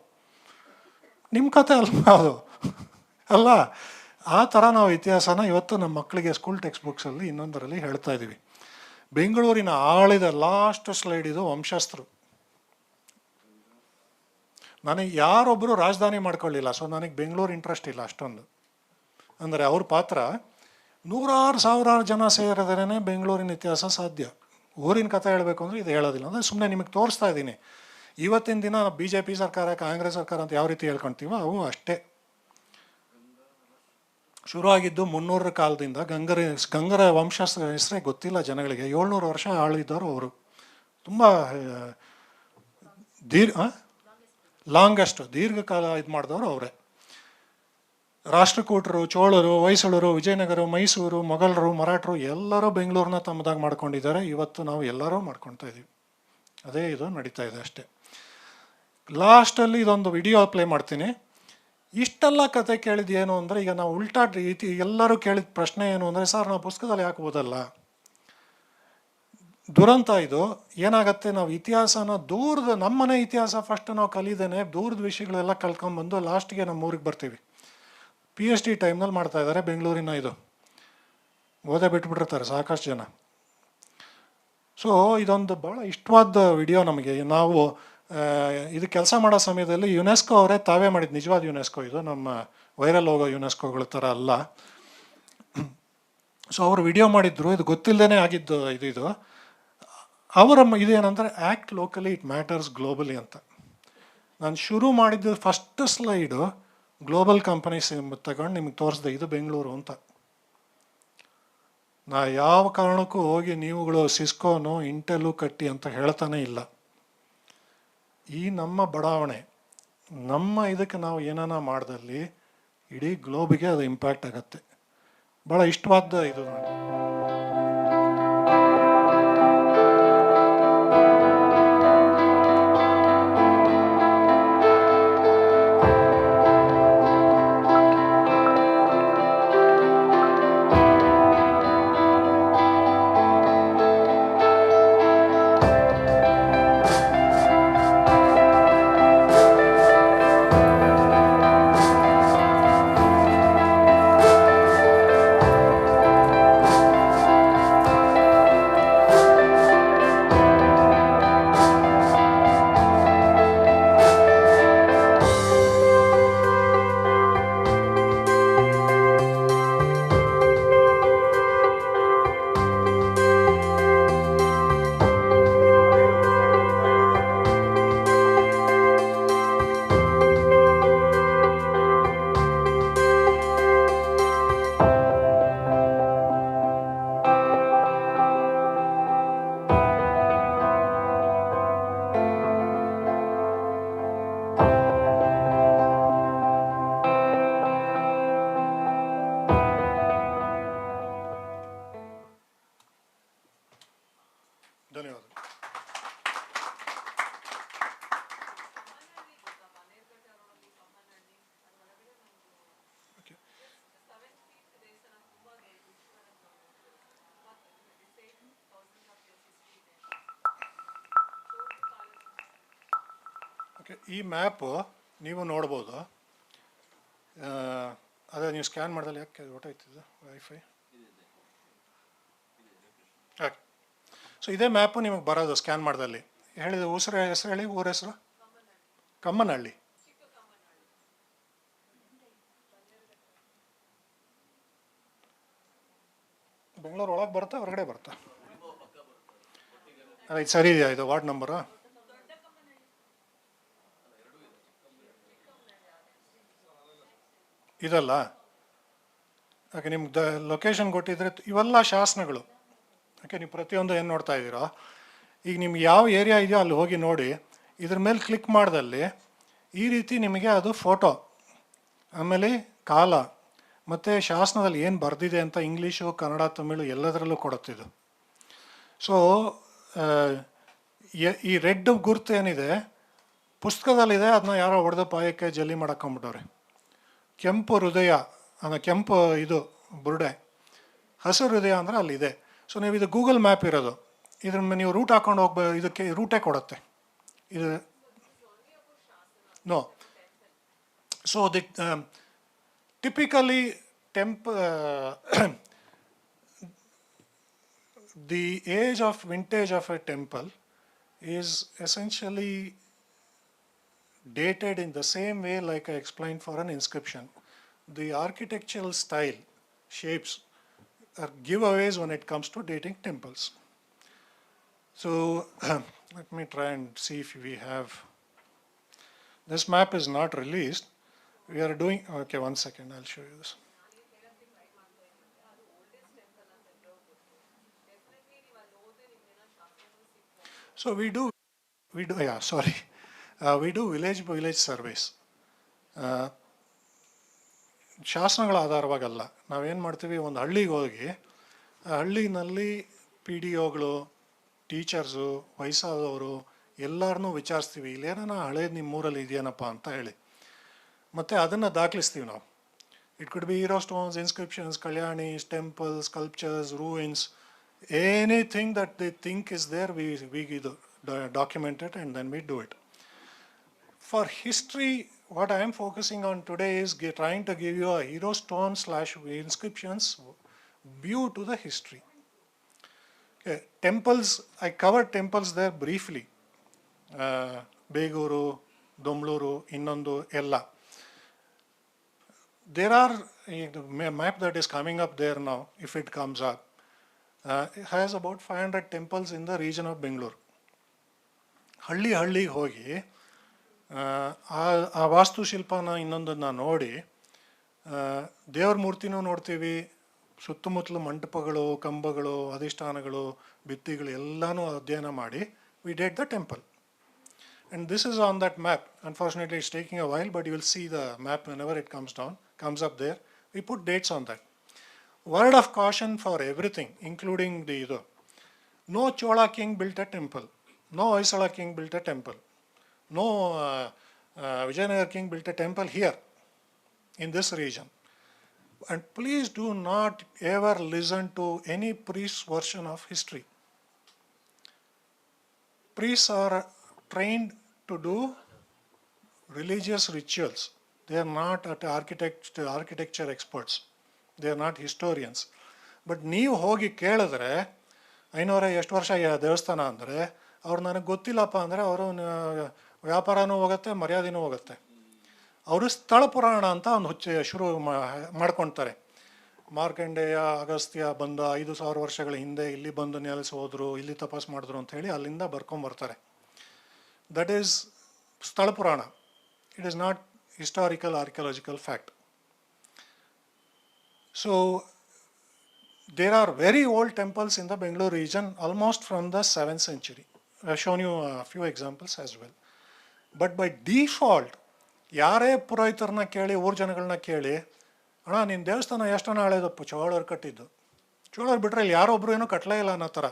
ನಿಮ್ಮ ಕತೆ ಅಲ್ಲ ಅದು ಅಲ್ಲ. ಆ ಥರ ನಾವು ಇತಿಹಾಸನ ಇವತ್ತು ನಮ್ಮ ಮಕ್ಕಳಿಗೆ ಸ್ಕೂಲ್ ಟೆಕ್ಸ್ಟ್ ಬುಕ್ಸಲ್ಲಿ ಇನ್ನೊಂದರಲ್ಲಿ ಹೇಳ್ತಾ ಇದ್ದೀವಿ. ಬೆಂಗಳೂರಿನ ಆಳಿದ ಲಾಸ್ಟ್ ಸ್ಲೈಡ್ ಇದು ವಂಶಸ್ಥರು. ನನಗೆ ಯಾರೊಬ್ಬರು ರಾಜಧಾನಿ ಮಾಡ್ಕೊಳ್ಳಿಲ್ಲ, ಸೊ ನನಗೆ ಬೆಂಗಳೂರು ಇಂಟ್ರೆಸ್ಟ್ ಇಲ್ಲ ಅಷ್ಟೊಂದು. ಅಂದರೆ ಅವ್ರ ಪಾತ್ರ ಸಾವಿರಾರು ಜನ ಸೇರಿದ್ರೇ ಬೆಂಗಳೂರಿನ ಇತಿಹಾಸ ಸಾಧ್ಯ. ಊರಿನ ಕಥೆ ಹೇಳಬೇಕು ಅಂದರೆ ಇದು ಹೇಳೋದಿಲ್ಲ. ಅಂದರೆ ಸುಮ್ಮನೆ ನಿಮಗೆ ತೋರಿಸ್ತಾ ಇದ್ದೀನಿ. ಇವತ್ತಿನ ದಿನ BJP ಸರ್ಕಾರ, ಕಾಂಗ್ರೆಸ್ ಸರ್ಕಾರ ಅಂತ ಯಾವ ರೀತಿ ಹೇಳ್ಕೊಳ್ತೀವೋ ಅವು ಅಷ್ಟೇ. ಶುರುವಾಗಿದ್ದು 300ರ ಕಾಲದಿಂದ. ಗಂಗರ ವಂಶ ಹೆಸರೇ ಗೊತ್ತಿಲ್ಲ ಜನಗಳಿಗೆ. 700 ವರ್ಷ ಆಳಿದ್ದವರು ಅವರು. ತುಂಬ ಲಾಂಗೆಸ್ಟ್ ದೀರ್ಘಕಾಲ ಇದು ಮಾಡಿದವರು ಅವರೇ. ರಾಷ್ಟ್ರಕೂಟರು, ಚೋಳರು, ಹೊಯ್ಸಳರು, ವಿಜಯನಗರ, ಮೈಸೂರು, ಮೊಘಲರು, ಮರಾಠರು ಎಲ್ಲರೂ ಬೆಂಗಳೂರನ್ನ ತಮ್ಮದಾಗಿ ಮಾಡ್ಕೊಂಡಿದ್ದಾರೆ. ಇವತ್ತು ನಾವು ಎಲ್ಲರೂ ಮಾಡ್ಕೊಳ್ತಾ ಇದ್ದೀವಿ. ಅದೇ ಇದು ನಡೀತಾ ಇದೆ ಅಷ್ಟೇ. ಲಾಸ್ಟಲ್ಲಿ ಇದೊಂದು ವಿಡಿಯೋ ಪ್ಲೇ ಮಾಡ್ತೀನಿ. ಇಷ್ಟೆಲ್ಲ ಕತೆ ಕೇಳಿದ ಏನು ಅಂದರೆ, ಈಗ ನಾವು ಉಲ್ಟಾ ರೀತಿ ಎಲ್ಲರೂ ಕೇಳಿದ ಪ್ರಶ್ನೆ ಏನು ಅಂದರೆ, ಸರ್ ನಾವು ಪುಸ್ತಕದಲ್ಲಿ ಯಾಕೆ ಓದಲ್ಲ? ದುರಂತ ಇದು. ಏನಾಗತ್ತೆ, ನಾವು ಇತಿಹಾಸನ ದೂರದ ನಮ್ಮನೆ ಇತಿಹಾಸ ಫಸ್ಟ್ ನಾವು ಕಲಿದೇನೆ ದೂರದ ವಿಷಯಗಳೆಲ್ಲ ಕಲ್ತ್ಕೊಂಡ್ಬಂದು ಲಾಸ್ಟಿಗೆ ನಮ್ಮ ಊರಿಗೆ ಬರ್ತೀವಿ. PhD ಟೈಮ್ನಲ್ಲಿ ಮಾಡ್ತಾ ಇದ್ದಾರೆ ಬೆಂಗಳೂರಿನ ಇದು ಓದೇ ಬಿಟ್ಬಿಟ್ಟಿರ್ತಾರೆ ಸಾಕಷ್ಟು ಜನ. ಸೊ ಇದೊಂದು ಭಾಳ ಇಷ್ಟವಾದ ವಿಡಿಯೋ ನಮಗೆ. ನಾವು ಇದು ಕೆಲಸ ಮಾಡೋ ಸಮಯದಲ್ಲಿ ಯುನೆಸ್ಕೋ ಅವರೇ ತಾವೇ ಮಾಡಿದ್ದು, ನಿಜವಾದ ಯುನೆಸ್ಕೋ ಇದು, ನಮ್ಮ ವೈರಲ್ ಹೋಗೋ ಯುನೆಸ್ಕೋಗಳ ಥರ ಅಲ್ಲ. ಸೊ ಅವರು ವಿಡಿಯೋ ಮಾಡಿದ್ರು, ಇದು ಗೊತ್ತಿಲ್ಲದೇ ಆಗಿದ್ದು ಇದು ಅವರ ಇದೇನಂದರೆ act locally it matters globally ಅಂತ. ನಾನು ಶುರು ಮಾಡಿದ್ದು ಫಸ್ಟ್ ಸ್ಲೈಡು ಗ್ಲೋಬಲ್ ಕಂಪನೀಸ್ ತಗೊಂಡು ನಿಮಗೆ ತೋರಿಸ್ದೆ, ಇದು ಬೆಂಗಳೂರು ಅಂತ. ನಾ ಯಾವ ಕಾರಣಕ್ಕೂ ಹೋಗಿ ನೀವುಗಳು ಸಿಸ್ಕೋನು ಇಂಟೆಲು ಕಟ್ಟಿ ಅಂತ ಹೇಳ್ತಾನೆ ಇಲ್ಲ. ಈ ನಮ್ಮ ಬಡಾವಣೆ, ನಮ್ಮ ಇದಕ್ಕೆ ನಾವು ಏನಾನ ಮಾಡ್ದಲ್ಲಿ ಇಡೀ ಗ್ಲೋಬಿಗೆ ಅದು ಇಂಪ್ಯಾಕ್ಟ್ ಆಗುತ್ತೆ. ಭಾಳ ಇಷ್ಟವಾದ ಇದು. ಧನ್ಯವಾದ. ಈ ಮ್ಯಾಪು ನೀವು ನೋಡ್ಬೋದು. ಅದೇ ನೀವು ಸ್ಕ್ಯಾನ್ ಮಾಡಿದಲ್ಲಿ ಯಾಕೆ ಹೊಟ್ಟೋಯ್ತಿದ್ದು ವೈಫೈ? ಓಕೆ. ಸೊ ಇದೇ ಮ್ಯಾಪು ನಿಮಗೆ ಬರೋದು ಸ್ಕ್ಯಾನ್ ಮಾಡ್ದಲ್ಲಿ. ಹೇಳಿದ ಹೆಸರು ಹೇಳಿ, ಊರ ಹೆಸರು? ಕಮ್ಮನಹಳ್ಳಿ. ಬೆಂಗಳೂರು ಒಳಗೆ ಬರುತ್ತಾ ಹೊರಗಡೆ ಬರುತ್ತಾ? ಅಲ್ಲ ಇದು ಸರಿ ಇದೆಯಾ? ಇದು ವಾರ್ಡ್ ನಂಬರು ಇದಲ್ಲ. ಯಾಕೆ ನಿಮ್ಗೆ ಲೊಕೇಶನ್ ಕೊಟ್ಟಿದ್ರೆ ಇವೆಲ್ಲ ಶಾಸನಗಳು. ಯಾಕೆ ನೀವು ಪ್ರತಿಯೊಂದು ಏನು ನೋಡ್ತಾ ಇದ್ದೀರೋ, ಈಗ ನಿಮ್ಗೆ ಯಾವ ಏರಿಯಾ ಇದೆಯೋ ಅಲ್ಲಿ ಹೋಗಿ ನೋಡಿ. ಇದ್ರ ಮೇಲೆ ಕ್ಲಿಕ್ ಮಾಡ್ದಲ್ಲಿ ಈ ರೀತಿ ನಿಮಗೆ ಅದು ಫೋಟೋ, ಆಮೇಲೆ ಕಾಲ ಮತ್ತು ಶಾಸನದಲ್ಲಿ ಏನು ಬರೆದಿದೆ ಅಂತ ಇಂಗ್ಲೀಷು, ಕನ್ನಡ, ತಮಿಳು ಎಲ್ಲದರಲ್ಲೂ ಕೊಡುತ್ತಿದ್ದು. ಸೊ ಈ ರೆಡ್ ಗುರುತು ಏನಿದೆ ಪುಸ್ತಕದಲ್ಲಿದೆ, ಅದನ್ನ ಯಾರೋ ಹೊಡೆದ ಪಾಯಕ್ಕೆ ಜಲ್ಲಿ ಮಾಡಕೊಂಬಿಟ್ಟವ್ರೆ. ಕೆಂಪು ಹೃದಯ ಅಂದರೆ ಕೆಂಪು ಇದು ಬುರುಡೆ, ಹಸಿರು ಹೃದಯ ಅಂದರೆ ಅಲ್ಲಿದೆ. ಸೊ ನೀವು ಇದು ಗೂಗಲ್ ಮ್ಯಾಪ್ ಇರೋದು, ಇದ್ರ ನೀವು ರೂಟ್ ಹಾಕೊಂಡು ಇದಕ್ಕೆ ರೂಟೇ ಕೊಡುತ್ತೆ ಇದು. No. So the typically the age of vintage of a temple is essentially dated in the same way like I explained for an inscription. The architectural style, shapes are giveaways when it comes to dating temples. So let me try and see if we have, this map is not released. We are doing, okay, one second, I'll show you this. So yeah, sorry. We do village surveys. ಶಾಸನಗಳ ಆಧಾರವಾಗಲ್ಲ. ನಾವೇನು ಮಾಡ್ತೀವಿ, ಒಂದು ಹಳ್ಳಿಗೆ ಹೋಗಿ ಆ ಹಳ್ಳಿನಲ್ಲಿ P D ಒಗಳು, teachers, ವಯಸ್ಸಾದವರು ಎಲ್ಲರನ್ನೂ ವಿಚಾರಿಸ್ತೀವಿ, ಇಲ್ಲೇನ ಹಳೇದು ನಿಮ್ಮೂರಲ್ಲಿ ಇದೆಯೇನಪ್ಪ ಅಂತ ಹೇಳಿ. ಮತ್ತು ಅದನ್ನು ದಾಖಲಿಸ್ತೀವಿ ನಾವು. It could be hero stones, inscriptions, kalyanis, temples, sculptures, ruins, anything that they think is there, we ಇದು documented and then we do it. For history, what I am focusing on today is trying to give you a hero stone / inscriptions view to the history. Okay. Temples, I covered temples there briefly. Beguru, Domluru, Innondu, Ella. There are a map that is coming up there now, if it comes up. It has about 500 temples in the region of Bangalore. ಹಳ್ಳಿಗೆ ಹೋಗಿ ಆ ವಾಸ್ತುಶಿಲ್ಪನ ಇನ್ನೊಂದನ್ನು ನೋಡಿ, ದೇವ್ರ ಮೂರ್ತಿನೂ ನೋಡ್ತೀವಿ, ಸುತ್ತಮುತ್ತಲು ಮಂಟಪಗಳು, ಕಂಬಗಳು, ಅಧಿಷ್ಠಾನಗಳು, ಭಿತ್ತಿಗಳು ಎಲ್ಲನೂ ಅಧ್ಯಯನ ಮಾಡಿ we did the temple. And this is on that map. Unfortunately, it's taking a while, but you will see the map whenever it comes up there. We put dates on that. Word of caution for everything, including no Chola king built a temple. No Hoysala king built a temple. No Vijayanagar king built a temple here, in this region. And please do not ever listen to any priest's version of history. Priests are trained to do religious rituals. They are not architecture experts. They are not historians. But ನೀವು ಹೋಗಿ ಕೇಳಿದ್ರೆ 500 ಎಷ್ಟು ವರ್ಷ ದೇವಸ್ಥಾನ ಅಂದರೆ, ಅವ್ರು ನನಗೆ ಗೊತ್ತಿಲ್ಲಪ್ಪ ಅಂದರೆ ಅವರು ವ್ಯಾಪಾರನೂ ಹೋಗುತ್ತೆ, ಮರ್ಯಾದೆನೂ ಹೋಗುತ್ತೆ. ಅವರು ಸ್ಥಳ ಪುರಾಣ ಅಂತ ಒಂದು ಶುರು ಮಾಡ್ಕೊಳ್ತಾರೆ. ಮಾರ್ಕಂಡೇಯ, ಅಗಸ್ತ್ಯ ಬಂದ 5000 ವರ್ಷಗಳ ಹಿಂದೆ ಇಲ್ಲಿ ಬಂದು ನೆಲೆಸಿ ಹೋದರು, ಇಲ್ಲಿ ತಪಸ್ ಮಾಡಿದ್ರು ಅಂತ ಹೇಳಿ ಅಲ್ಲಿಂದ ಬರ್ಕೊಂಬರ್ತಾರೆ. ದಟ್ ಈಸ್ ಸ್ಥಳ ಪುರಾಣ. It is not historical archaeological fact. So there are very old temples in the Bangalore region, almost from the 7th century. I have shown you a few examples as well. But by default, ಯಾರೇ ಪುರೋಹಿತರನ್ನ ಕೇಳಿ, ಊರು ಜನಗಳನ್ನ ಕೇಳಿ, ಅಣ್ಣ ನಿನ್ನ ದೇವಸ್ಥಾನ ಎಷ್ಟನ್ನ ಹಳೇದಪ್ಪ, ಚೋಳರು ಕಟ್ಟಿದ್ದು. ಚೋಳರು ಬಿಟ್ಟರೆ ಇಲ್ಲಿ ಯಾರೊಬ್ಬರು ಏನೂ ಕಟ್ಟಲೇ ಇಲ್ಲ ಅನ್ನೋ ಥರ.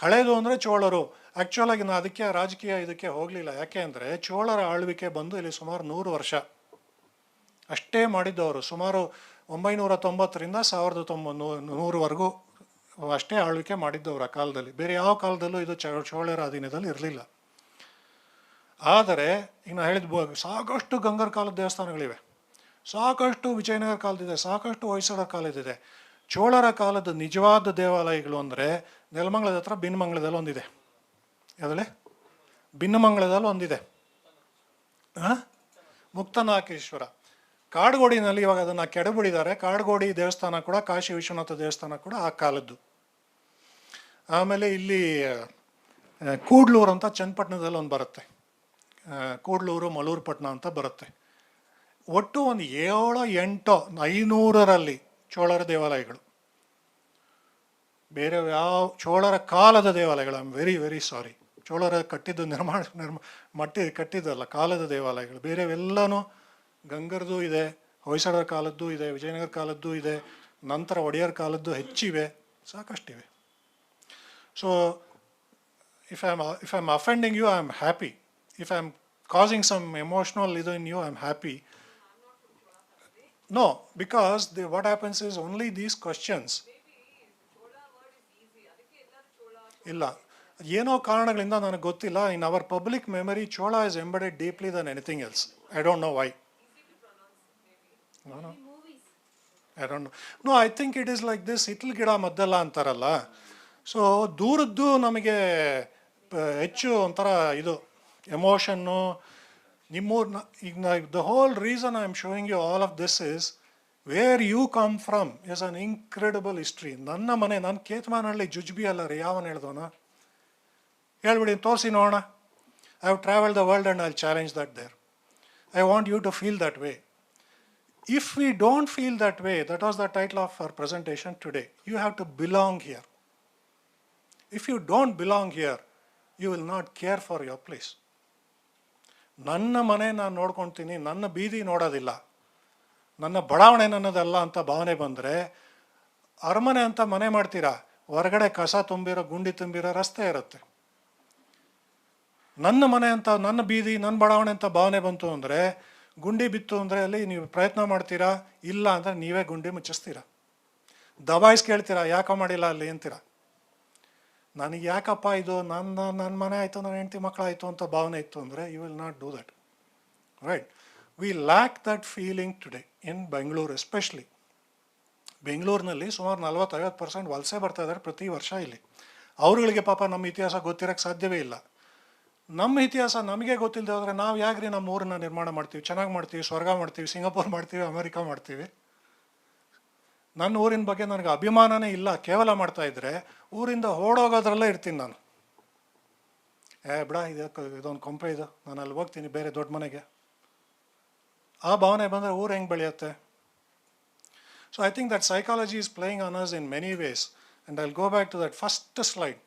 ಹಳೇದು ಅಂದರೆ ಚೋಳರು. ಆ್ಯಕ್ಚುಲಾಗಿ ನಾನು ಅದಕ್ಕೆ ರಾಜಕೀಯ ಇದಕ್ಕೆ ಹೋಗಲಿಲ್ಲ. ಯಾಕೆ ಅಂದರೆ ಚೋಳರ ಆಳ್ವಿಕೆ ಬಂದು ಇಲ್ಲಿ ಸುಮಾರು 100 ವರ್ಷ ಅಷ್ಟೇ ಮಾಡಿದ್ದವರು. ಸುಮಾರು 990ರಿಂದ 1900ವರೆಗೂ ಅಷ್ಟೇ ಆಳ್ವಿಕೆ ಮಾಡಿದ್ದವರು ಆ ಕಾಲದಲ್ಲಿ. ಬೇರೆ ಯಾವ ಕಾಲದಲ್ಲೂ ಇದು ಚೋಳರ ಅಧೀನದಲ್ಲಿ ಇರಲಿಲ್ಲ. ಆದರೆ ಈಗ ನಾನು ಹೇಳಿದ ಸಾಕಷ್ಟು ಗಂಗರ ಕಾಲದ ದೇವಸ್ಥಾನಗಳಿವೆ, ಸಾಕಷ್ಟು ವಿಜಯನಗರ ಕಾಲದಿದೆ, ಸಾಕಷ್ಟು ಹೊಯ್ಸಳರ ಕಾಲದಿದೆ. ಚೋಳರ ಕಾಲದ ನಿಜವಾದ ದೇವಾಲಯಗಳು ಅಂದರೆ ನೆಲಮಂಗಲದ ಹತ್ರ ಭಿನ್ನಮಂಗಲದಲ್ಲಿ ಒಂದಿದೆ. ಯಾವುದಲ್ಲೇ ಭಿನ್ನಮಂಗಲದಲ್ಲಿ ಒಂದಿದೆ, ಮುಕ್ತನಾಗೇಶ್ವರ. ಕಾಡುಗೋಡಿನಲ್ಲಿ ಇವಾಗ ಅದನ್ನು ಕೆಡಬಿಡಿದ್ದಾರೆ. ಕಾಡುಗೋಡಿ ದೇವಸ್ಥಾನ ಕೂಡ, ಕಾಶಿ ವಿಶ್ವನಾಥ ದೇವಸ್ಥಾನ ಕೂಡ ಆ ಕಾಲದ್ದು. ಆಮೇಲೆ ಇಲ್ಲಿ ಕೂಡ್ಲೂರು ಅಂತ ಚನ್ನಪಟ್ಟಣದಲ್ಲಿ ಒಂದು ಬರುತ್ತೆ, ಕೂಡ್ಲೂರು ಮಲೂರುಪಟ್ಟಣ ಅಂತ ಬರುತ್ತೆ. ಒಟ್ಟು ಒಂದು 7-8 500ರಲ್ಲಿ ಚೋಳರ ದೇವಾಲಯಗಳು. ಬೇರೆ ಯಾವ ಚೋಳರ ಕಾಲದ ದೇವಾಲಯಗಳು, I am very very sorry, ಚೋಳರ ಕಟ್ಟಿದ್ದು ಕಟ್ಟಿದ್ದಲ್ಲ, ಕಾಲದ ದೇವಾಲಯಗಳು. ಬೇರೆವೆಲ್ಲನೂ ಗಂಗರದು ಇದೆ, ಹೊಯ್ಸಳರ ಕಾಲದ್ದು ಇದೆ, ವಿಜಯನಗರ ಕಾಲದ್ದು ಇದೆ, ನಂತರ ಒಡೆಯರ್ ಕಾಲದ್ದು ಹೆಚ್ಚಿವೆ, ಸಾಕಷ್ಟಿವೆ. So if I am offending you, I am happy. If I am causing some emotional in you, I am happy. No, because what happens is only these questions. ಇಲ್ಲ, ಏನೋ ಕಾರಣಗಳಿಂದ ನನಗೆ ಗೊತ್ತಿಲ್ಲ, in our public memory Chola is embedded deeply than anything else. I don't know why. I don't know. No, I think it is like this, ಹಿಟ್ಲ್ ಗಿಡ ಮದ್ದಲ್ಲ ಅಂತಾರಲ್ಲ. So ದೂರದ್ದು ನಮಗೆ ಹೆಚ್ಚು ಒಂಥರ ಇದು ಎಮೋಷನ್ನು. ಈಗ the whole reason I am showing you all of this is where you come from is an incredible history. ನನ್ನ ಮನೆ, ನಾನು ಕೇತಮಾನಹಳ್ಳಿ ಜುಜ್ಬಿ ಅಲ್ಲ ರೀ, ಯಾವನು ಹೇಳ್ದವನ ಹೇಳ್ಬಿಡಿ, ತೋರಿಸಿ ನೋಡೋಣ. I have travelled the world and I challenge that there. I want you to feel that way. If we don't feel that way, that was the title of our presentation today. You have to belong here. If you don't belong here you will not care for your place. ನನ್ನ ಮನೆ ನಾನು ನೋಡ್ಕೊತೀನಿ, ನನ್ನ ಬೀದಿ ನೋಡೋದಿಲ್ಲ, ನನ್ನ ಬಡಾವಣೆ ನನ್ನದಲ್ಲ ಅಂತ ಭಾವನೆ ಬಂದರೆ ಅರಮನೆ ಅಂತ ಮನೆ ಮಾಡ್ತೀರಾ, ಹೊರಗಡೆ ಕಸ ತುಂಬಿರೋ ಗುಂಡಿ ತುಂಬಿರೋ ರಸ್ತೆ ಇರುತ್ತೆ. ನನ್ನ ಮನೆ ಅಂತ, ನನ್ನ ಬೀದಿ, ನನ್ನ ಬಡಾವಣೆ ಅಂತ ಭಾವನೆ ಬಂತು ಅಂದರೆ, ಗುಂಡಿ ಬಿತ್ತು ಅಂದರೆ ಅಲ್ಲಿ ನೀವು ಪ್ರಯತ್ನ ಮಾಡ್ತೀರಾ, ಇಲ್ಲ ಅಂದರೆ ನೀವೇ ಗುಂಡಿ ಮುಚ್ಚಿಸ್ತೀರಾ, ದಬಾಯಿಸಿ ಕೇಳ್ತೀರಾ ಯಾಕೆ ಮಾಡಿಲ್ಲ ಅಲ್ಲಿ ಅಂತೀರ. ನನಗೆ ಯಾಕಪ್ಪ ಇದು ನನ್ನ ಮನೆ ಆಯಿತು, ನನ್ನ ಹೆಂಡತಿ ಮಕ್ಕಳಾಯಿತು ಅಂತ ಭಾವನೆ ಇತ್ತು ಅಂದರೆ you will not do that, right. We lack that feeling today in Bengaluru especially. ಬೆಂಗಳೂರಿನಲ್ಲಿ ಸುಮಾರು 40-50% ವಲಸೆ ಬರ್ತಾ ಇದ್ದಾರೆ ಪ್ರತಿ ವರ್ಷ ಇಲ್ಲಿ. ಅವ್ರುಗಳಿಗೆ ಪಾಪ ನಮ್ಮ ಇತಿಹಾಸ ಗೊತ್ತಿರೋಕ್ಕೆ ಸಾಧ್ಯವೇ ಇಲ್ಲ. ನಮ್ಮ ಇತಿಹಾಸ ನಮಗೆ ಗೊತ್ತಿಲ್ಲದೆ ಹೋದರೆ ನಾವು ಯಾಕ್ರಿ ನಮ್ಮ ಊರನ್ನ ನಿರ್ಮಾಣ ಮಾಡ್ತೀವಿ, ಚೆನ್ನಾಗಿ ಮಾಡ್ತೀವಿ, ಸ್ವರ್ಗ ಮಾಡ್ತೀವಿ, ಸಿಂಗಾಪುರ್ ಮಾಡ್ತೀವಿ, ಅಮೆರಿಕ ಮಾಡ್ತೀವಿ. ನನ್ನ ಊರಿನ ಬಗ್ಗೆ ನನಗೆ ಅಭಿಮಾನನೇ ಇಲ್ಲ ಕೇವಲ ಮಾಡ್ತಾ ಇದ್ದರೆ ಊರಿಂದ ಓಡೋಗೋದ್ರಲ್ಲೇ ಇರ್ತೀನಿ ನಾನು. ಬಿಡ ಇದೊಂದು ಕೊಂಪೆ ಇದು, ನಾನು ಅಲ್ಲಿ ಹೋಗ್ತೀನಿ ಬೇರೆ ದೊಡ್ಡ ಮನೆಗೆ, ಆ ಭಾವನೆ ಬಂದರೆ ಊರು ಹೆಂಗೆ ಬೆಳೆಯುತ್ತೆ? So I think that psychology is playing on us in many ways. And I'll go back to that first slide.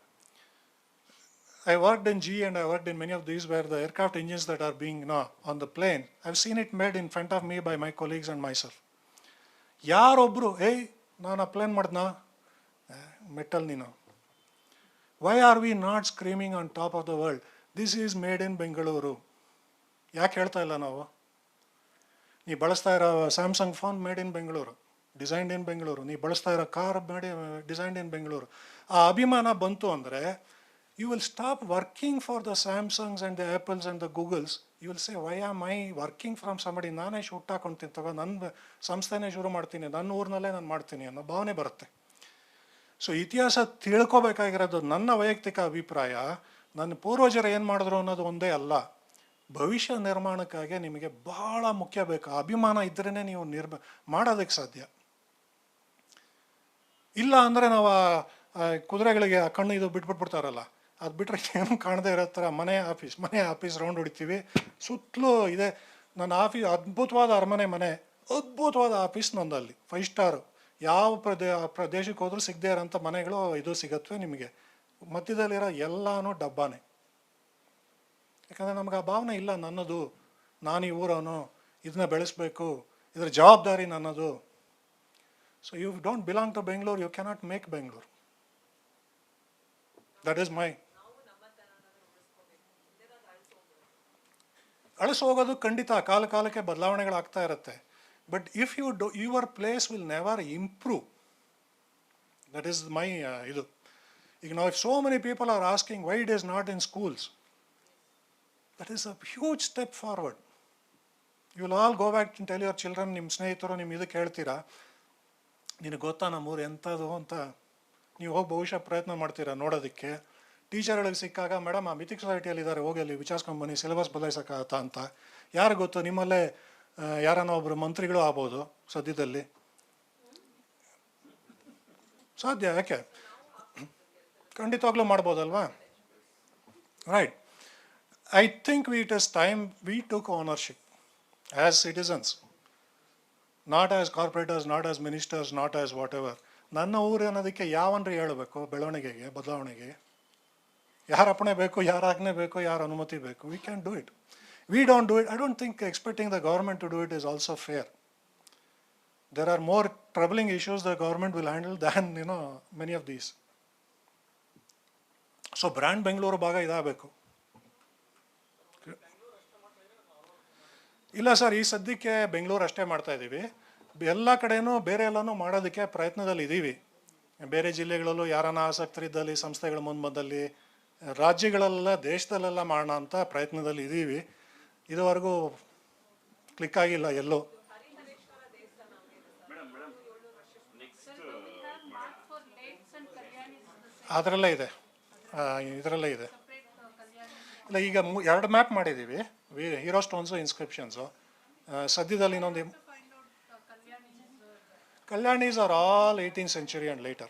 I worked in GE and I worked in many of these where the aircraft engines that are being on the plane, I've seen it made in front of me by my colleagues and myself. ಯಾರೊಬ್ಬರು ನಾನು ಆ plane ಮಾಡ್ದನಾ metal ನೀನು, why are we not screaming on top of the world this is made in Bengaluru? ಯಾಕೆ ಹೇಳ್ತಾ ಇಲ್ಲ ನಾವು? ನೀ ಬಳಸ್ತಾ ಇರೋ Samsung phone made in Bengaluru, designed in Bengaluru. ನೀವು ಬಳಸ್ತಾ ಇರೋ ಕಾರ್ ಡಿಸೈನ್ಡ್ ಇನ್ ಬೆಂಗಳೂರು. ಆ ಅಭಿಮಾನ ಬಂತು ಅಂದರೆ you will stop working for the Samsungs and the Apples and the Googles. You will say why am I working from somebody, ನಾನೇ shoot ಹಾಕೊಳ್ತೀನಿ ತಗೋ, ನನ್ನ ಸಂಸ್ಥೆನೇ ಶುರು ಮಾಡ್ತೀನಿ, ನನ್ನ ಊರಿನಲ್ಲೇ ನಾನು ಮಾಡ್ತೀನಿ ಅನ್ನೋ ಭಾವನೆ ಬರುತ್ತೆ. ಸೊ ಇತಿಹಾಸ ತಿಳ್ಕೊಬೇಕಾಗಿರೋದು ನನ್ನ ವೈಯಕ್ತಿಕ ಅಭಿಪ್ರಾಯ, ನನ್ನ ಪೂರ್ವಜರು ಏನು ಮಾಡಿದ್ರು ಅನ್ನೋದು ಒಂದೇ ಅಲ್ಲ, ಭವಿಷ್ಯ ನಿರ್ಮಾಣಕ್ಕಾಗಿ ನಿಮಗೆ ಬಹಳ ಮುಖ್ಯ ಬೇಕು. ಅಭಿಮಾನ ಇದ್ರೇ ನೀವು ಮಾಡೋದಕ್ಕೆ ಸಾಧ್ಯ. ಇಲ್ಲ ಅಂದರೆ ನಾವು ಕುದುರೆಗಳಿಗೆ ಆ ಕಣ್ಣು ಇದು ಬಿಟ್ಬಿಟ್ಬಿಡ್ತಾರಲ್ಲ, ಅದು ಬಿಟ್ಟರೆ ಏನು ಕಾಣದೇ ಇರೋ ಥರ ಮನೆ ಆಫೀಸ್ ರೌಂಡ್ ಹೊಡಿತೀವಿ. ಸುತ್ತಲೂ ಇದೆ ನನ್ನ ಆಫೀಸ್, ಅದ್ಭುತವಾದ ಅರಮನೆ ಮನೆ, ಅದ್ಭುತವಾದ ಆಫೀಸ್ ನಂದಲ್ಲಿ 5 ಸ್ಟಾರು. ಯಾವ ಪ್ರದೇಶಕ್ಕೆ ಹೋದ್ರೂ ಸಿಗದೇ ಇರೋಂಥ ಮನೆಗಳು ಇದು ಸಿಗತ್ವೆ ನಿಮಗೆ. ಮಧ್ಯದಲ್ಲಿರೋ ಎಲ್ಲನೂ ಡಬ್ಬಾನೆ. ಯಾಕಂದರೆ ನಮ್ಗೆ ಆ ಭಾವನೆ ಇಲ್ಲ, ನನ್ನದು, ನಾನು ಈ ಊರವನು, ಇದನ್ನ ಬೆಳೆಸಬೇಕು, ಇದರ ಜವಾಬ್ದಾರಿ ನನ್ನದು. So you don't belong to Bengaluru, you cannot make Bengaluru. That is my. ಅಳಿಸಿ ಹೋಗೋದು ಖಂಡಿತ, ಕಾಲಕ್ಕೆ ಬದಲಾವಣೆಗಳಾಗ್ತಾ ಇರುತ್ತೆ. But if you your place will never improve. That is my ಇದು. ಈಗ ನಾವು so many people are asking why it is not in schools. That is a huge step forward. You will all go back and tell your children, ನಿಮ್ಮ ಸ್ನೇಹಿತರು ನಿಮ್ಮ ಇದಕ್ಕೆ ಹೇಳ್ತೀರಾ, ನಿನಗೆ ಗೊತ್ತಾ ನಮ್ಮೂರು ಎಂಥದ್ದು ಅಂತ. ನೀವು ಹೋಗಿ ಬಹುಶಃ ಪ್ರಯತ್ನ ಮಾಡ್ತೀರಾ ನೋಡೋದಕ್ಕೆ. ಟೀಚರ್ಗಳಿಗೆ ಸಿಕ್ಕಾಗ ಮೇಡಮ್ ಆ ಮಿಥಿಕ್ ಸೊಸೈಟಿಯಲ್ಲಿ ಇದ್ದಾರೆ, ಹೋಗಿ ಅಲ್ಲಿ ವಿಚಾರಿಸ್ಕೊಂಡ್ಬನ್ನಿ, ಸಿಲೆಬಸ್ ಬದಲಾಯಿಸೋಕ್ಕಾಗತ್ತಾ ಅಂತ. ಯಾರು ಗೊತ್ತು, ನಿಮ್ಮಲ್ಲೇ ಯಾರನ್ನ ಒಬ್ಬರು ಮಂತ್ರಿಗಳು ಆಗ್ಬೋದು ಸದ್ಯದಲ್ಲಿ. ಸಾಧ್ಯ, ಯಾಕೆ ಖಂಡಿತವಾಗ್ಲೂ ಮಾಡ್ಬೋದಲ್ವಾ? Right. I think it is time we took ownership as citizens, not as corporators, not as ministers, not as whatever. ನನ್ನ ಊರು ಅನ್ನೋದಕ್ಕೆ ಯಾವನ್ರಿ ಹೇಳಬೇಕು? ಬೆಳವಣಿಗೆಗೆ, ಬದಲಾವಣೆಗೆ ಯಾರ ಅಪ್ಪಣೆ ಬೇಕು, ಯಾರ ಆಜ್ಞೆ ಬೇಕು, ಯಾರ ಅನುಮತಿ ಬೇಕು? We can do it. We don't do it. I don't think expecting the government to do it is also fair. There are more troubling issues the government will handle than many of these. So brand Bengaluru ಭಾಗ ಇದಾಗಬೇಕು. ಇಲ್ಲ sir, ಈ ಸದ್ಯಕ್ಕೆ ಬೆಂಗಳೂರು ಅಷ್ಟೇ ಮಾಡ್ತಾ ಇದ್ದೀವಿ. ಎಲ್ಲ ಕಡೆನೂ ಬೇರೆ ಎಲ್ಲನೂ ಮಾಡೋದಕ್ಕೆ ಪ್ರಯತ್ನದಲ್ಲಿ ಇದ್ದೀವಿ. ಬೇರೆ ಜಿಲ್ಲೆಗಳಲ್ಲೂ ಯಾರನ್ನ ಆಸಕ್ತರಿದ್ದಲ್ಲಿ ಸಂಸ್ಥೆಗಳ ಮುಂದೆ ರಾಜ್ಯಗಳೆಲ್ಲ ದೇಶದಲ್ಲೆಲ್ಲ ಮಾಡೋಣ ಅಂತ ಪ್ರಯತ್ನದಲ್ಲಿ ಇದ್ದೀವಿ. ಇದುವರೆಗೂ ಕ್ಲಿಕ್ ಆಗಿಲ್ಲ ಎಲ್ಲೂ. ಅದರಲ್ಲೇ ಇದೆ, ಇದರಲ್ಲೇ ಇದೆ. ಇಲ್ಲ, ಈಗ 2 ಮ್ಯಾಪ್ ಮಾಡಿದ್ದೀವಿ, ಹೀರೋ ಸ್ಟೋನ್ಸು, ಇನ್ಸ್ಕ್ರಿಪ್ಷನ್ಸು. ಸದ್ಯದಲ್ಲಿ ಇನ್ನೊಂದು kalyanis are all 18th century and later.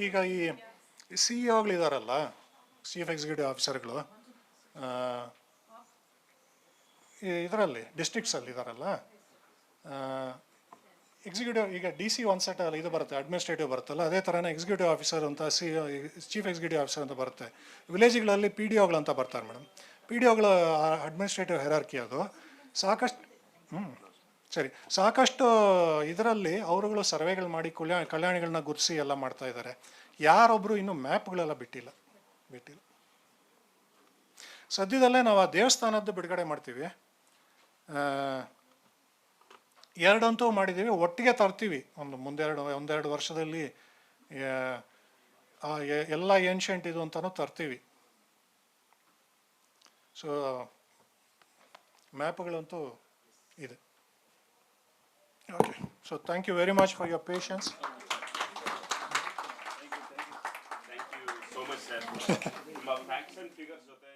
ಈಗ ಈ CEO ಗಳಿದಾರಲ್ಲ, ಚೀಫ್ ಎಕ್ಸಿಕ್ಯೂಟಿವ್ ಆಫೀಸರ್ಗಳು, ಇದರಲ್ಲಿ ಡಿಸ್ಟ್ರಿಕ್ಟ್ಸಲ್ಲಿ ಇದಾರಲ್ಲ, ಎಕ್ಸಿಕ್ಯೂಟಿವ್ ಈಗ DC ಒಂದು ಸೆಟ್ ಅಲ್ಲಿ ಇದು ಬರುತ್ತೆ, ಅಡ್ಮಿನಿಸ್ಟ್ರೇಟಿವ್ ಬರುತ್ತಲ್ಲ, ಅದೇ ಥರನೇ ಎಕ್ಸಿಕ್ಯೂಟಿವ್ ಆಫೀಸರ್ ಅಂತ ಚೀಫ್ ಎಕ್ಸಿಕ್ಯೂಟಿವ್ ಆಫೀಸರ್ ಅಂತ ಬರುತ್ತೆ. ವಿಲೇಜ್ಗಳಲ್ಲಿ PDOಗಳು ಅಂತ ಬರ್ತಾರೆ ಮೇಡಮ್. PDOಗಳ ಅಡ್ಮಿನಿಸ್ಟ್ರೇಟಿವ್ ಹೆರಾರ್ಕಿ ಅದು. ಸಾಕಷ್ಟು ಸರಿ, ಸಾಕಷ್ಟು ಇದರಲ್ಲಿ ಅವರುಗಳು ಸರ್ವೆಗಳು ಮಾಡಿ ಕಲ್ಯಾಣಿಗಳನ್ನ ಗುರುತಿಸಿ ಎಲ್ಲ ಮಾಡ್ತಾ ಇದ್ದಾರೆ. ಯಾರೊಬ್ಬರು ಇನ್ನೂ ಮ್ಯಾಪ್ಗಳೆಲ್ಲ ಬಿಟ್ಟಿಲ್ಲ. ಸದ್ಯದಲ್ಲೇ ನಾವು ಆ ದೇವಸ್ಥಾನದ್ದು ಬಿಡುಗಡೆ ಮಾಡ್ತೀವಿ. 2 ಅಂತೂ ಮಾಡಿದ್ದೀವಿ, ಒಟ್ಟಿಗೆ ತರ್ತೀವಿ ಒಂದೆರಡು ವರ್ಷದಲ್ಲಿ. ಎಲ್ಲ ಏನ್ಷಂಟ್ ಇದು ಅಂತಲೂ ತರ್ತೀವಿ. ಸೊ ಮ್ಯಾಪ್ಗಳಂತೂ ಇದೆ. Okay, so thank you very much for your patience. Thank you so much, sir. Facts and figures ಜೊತೆ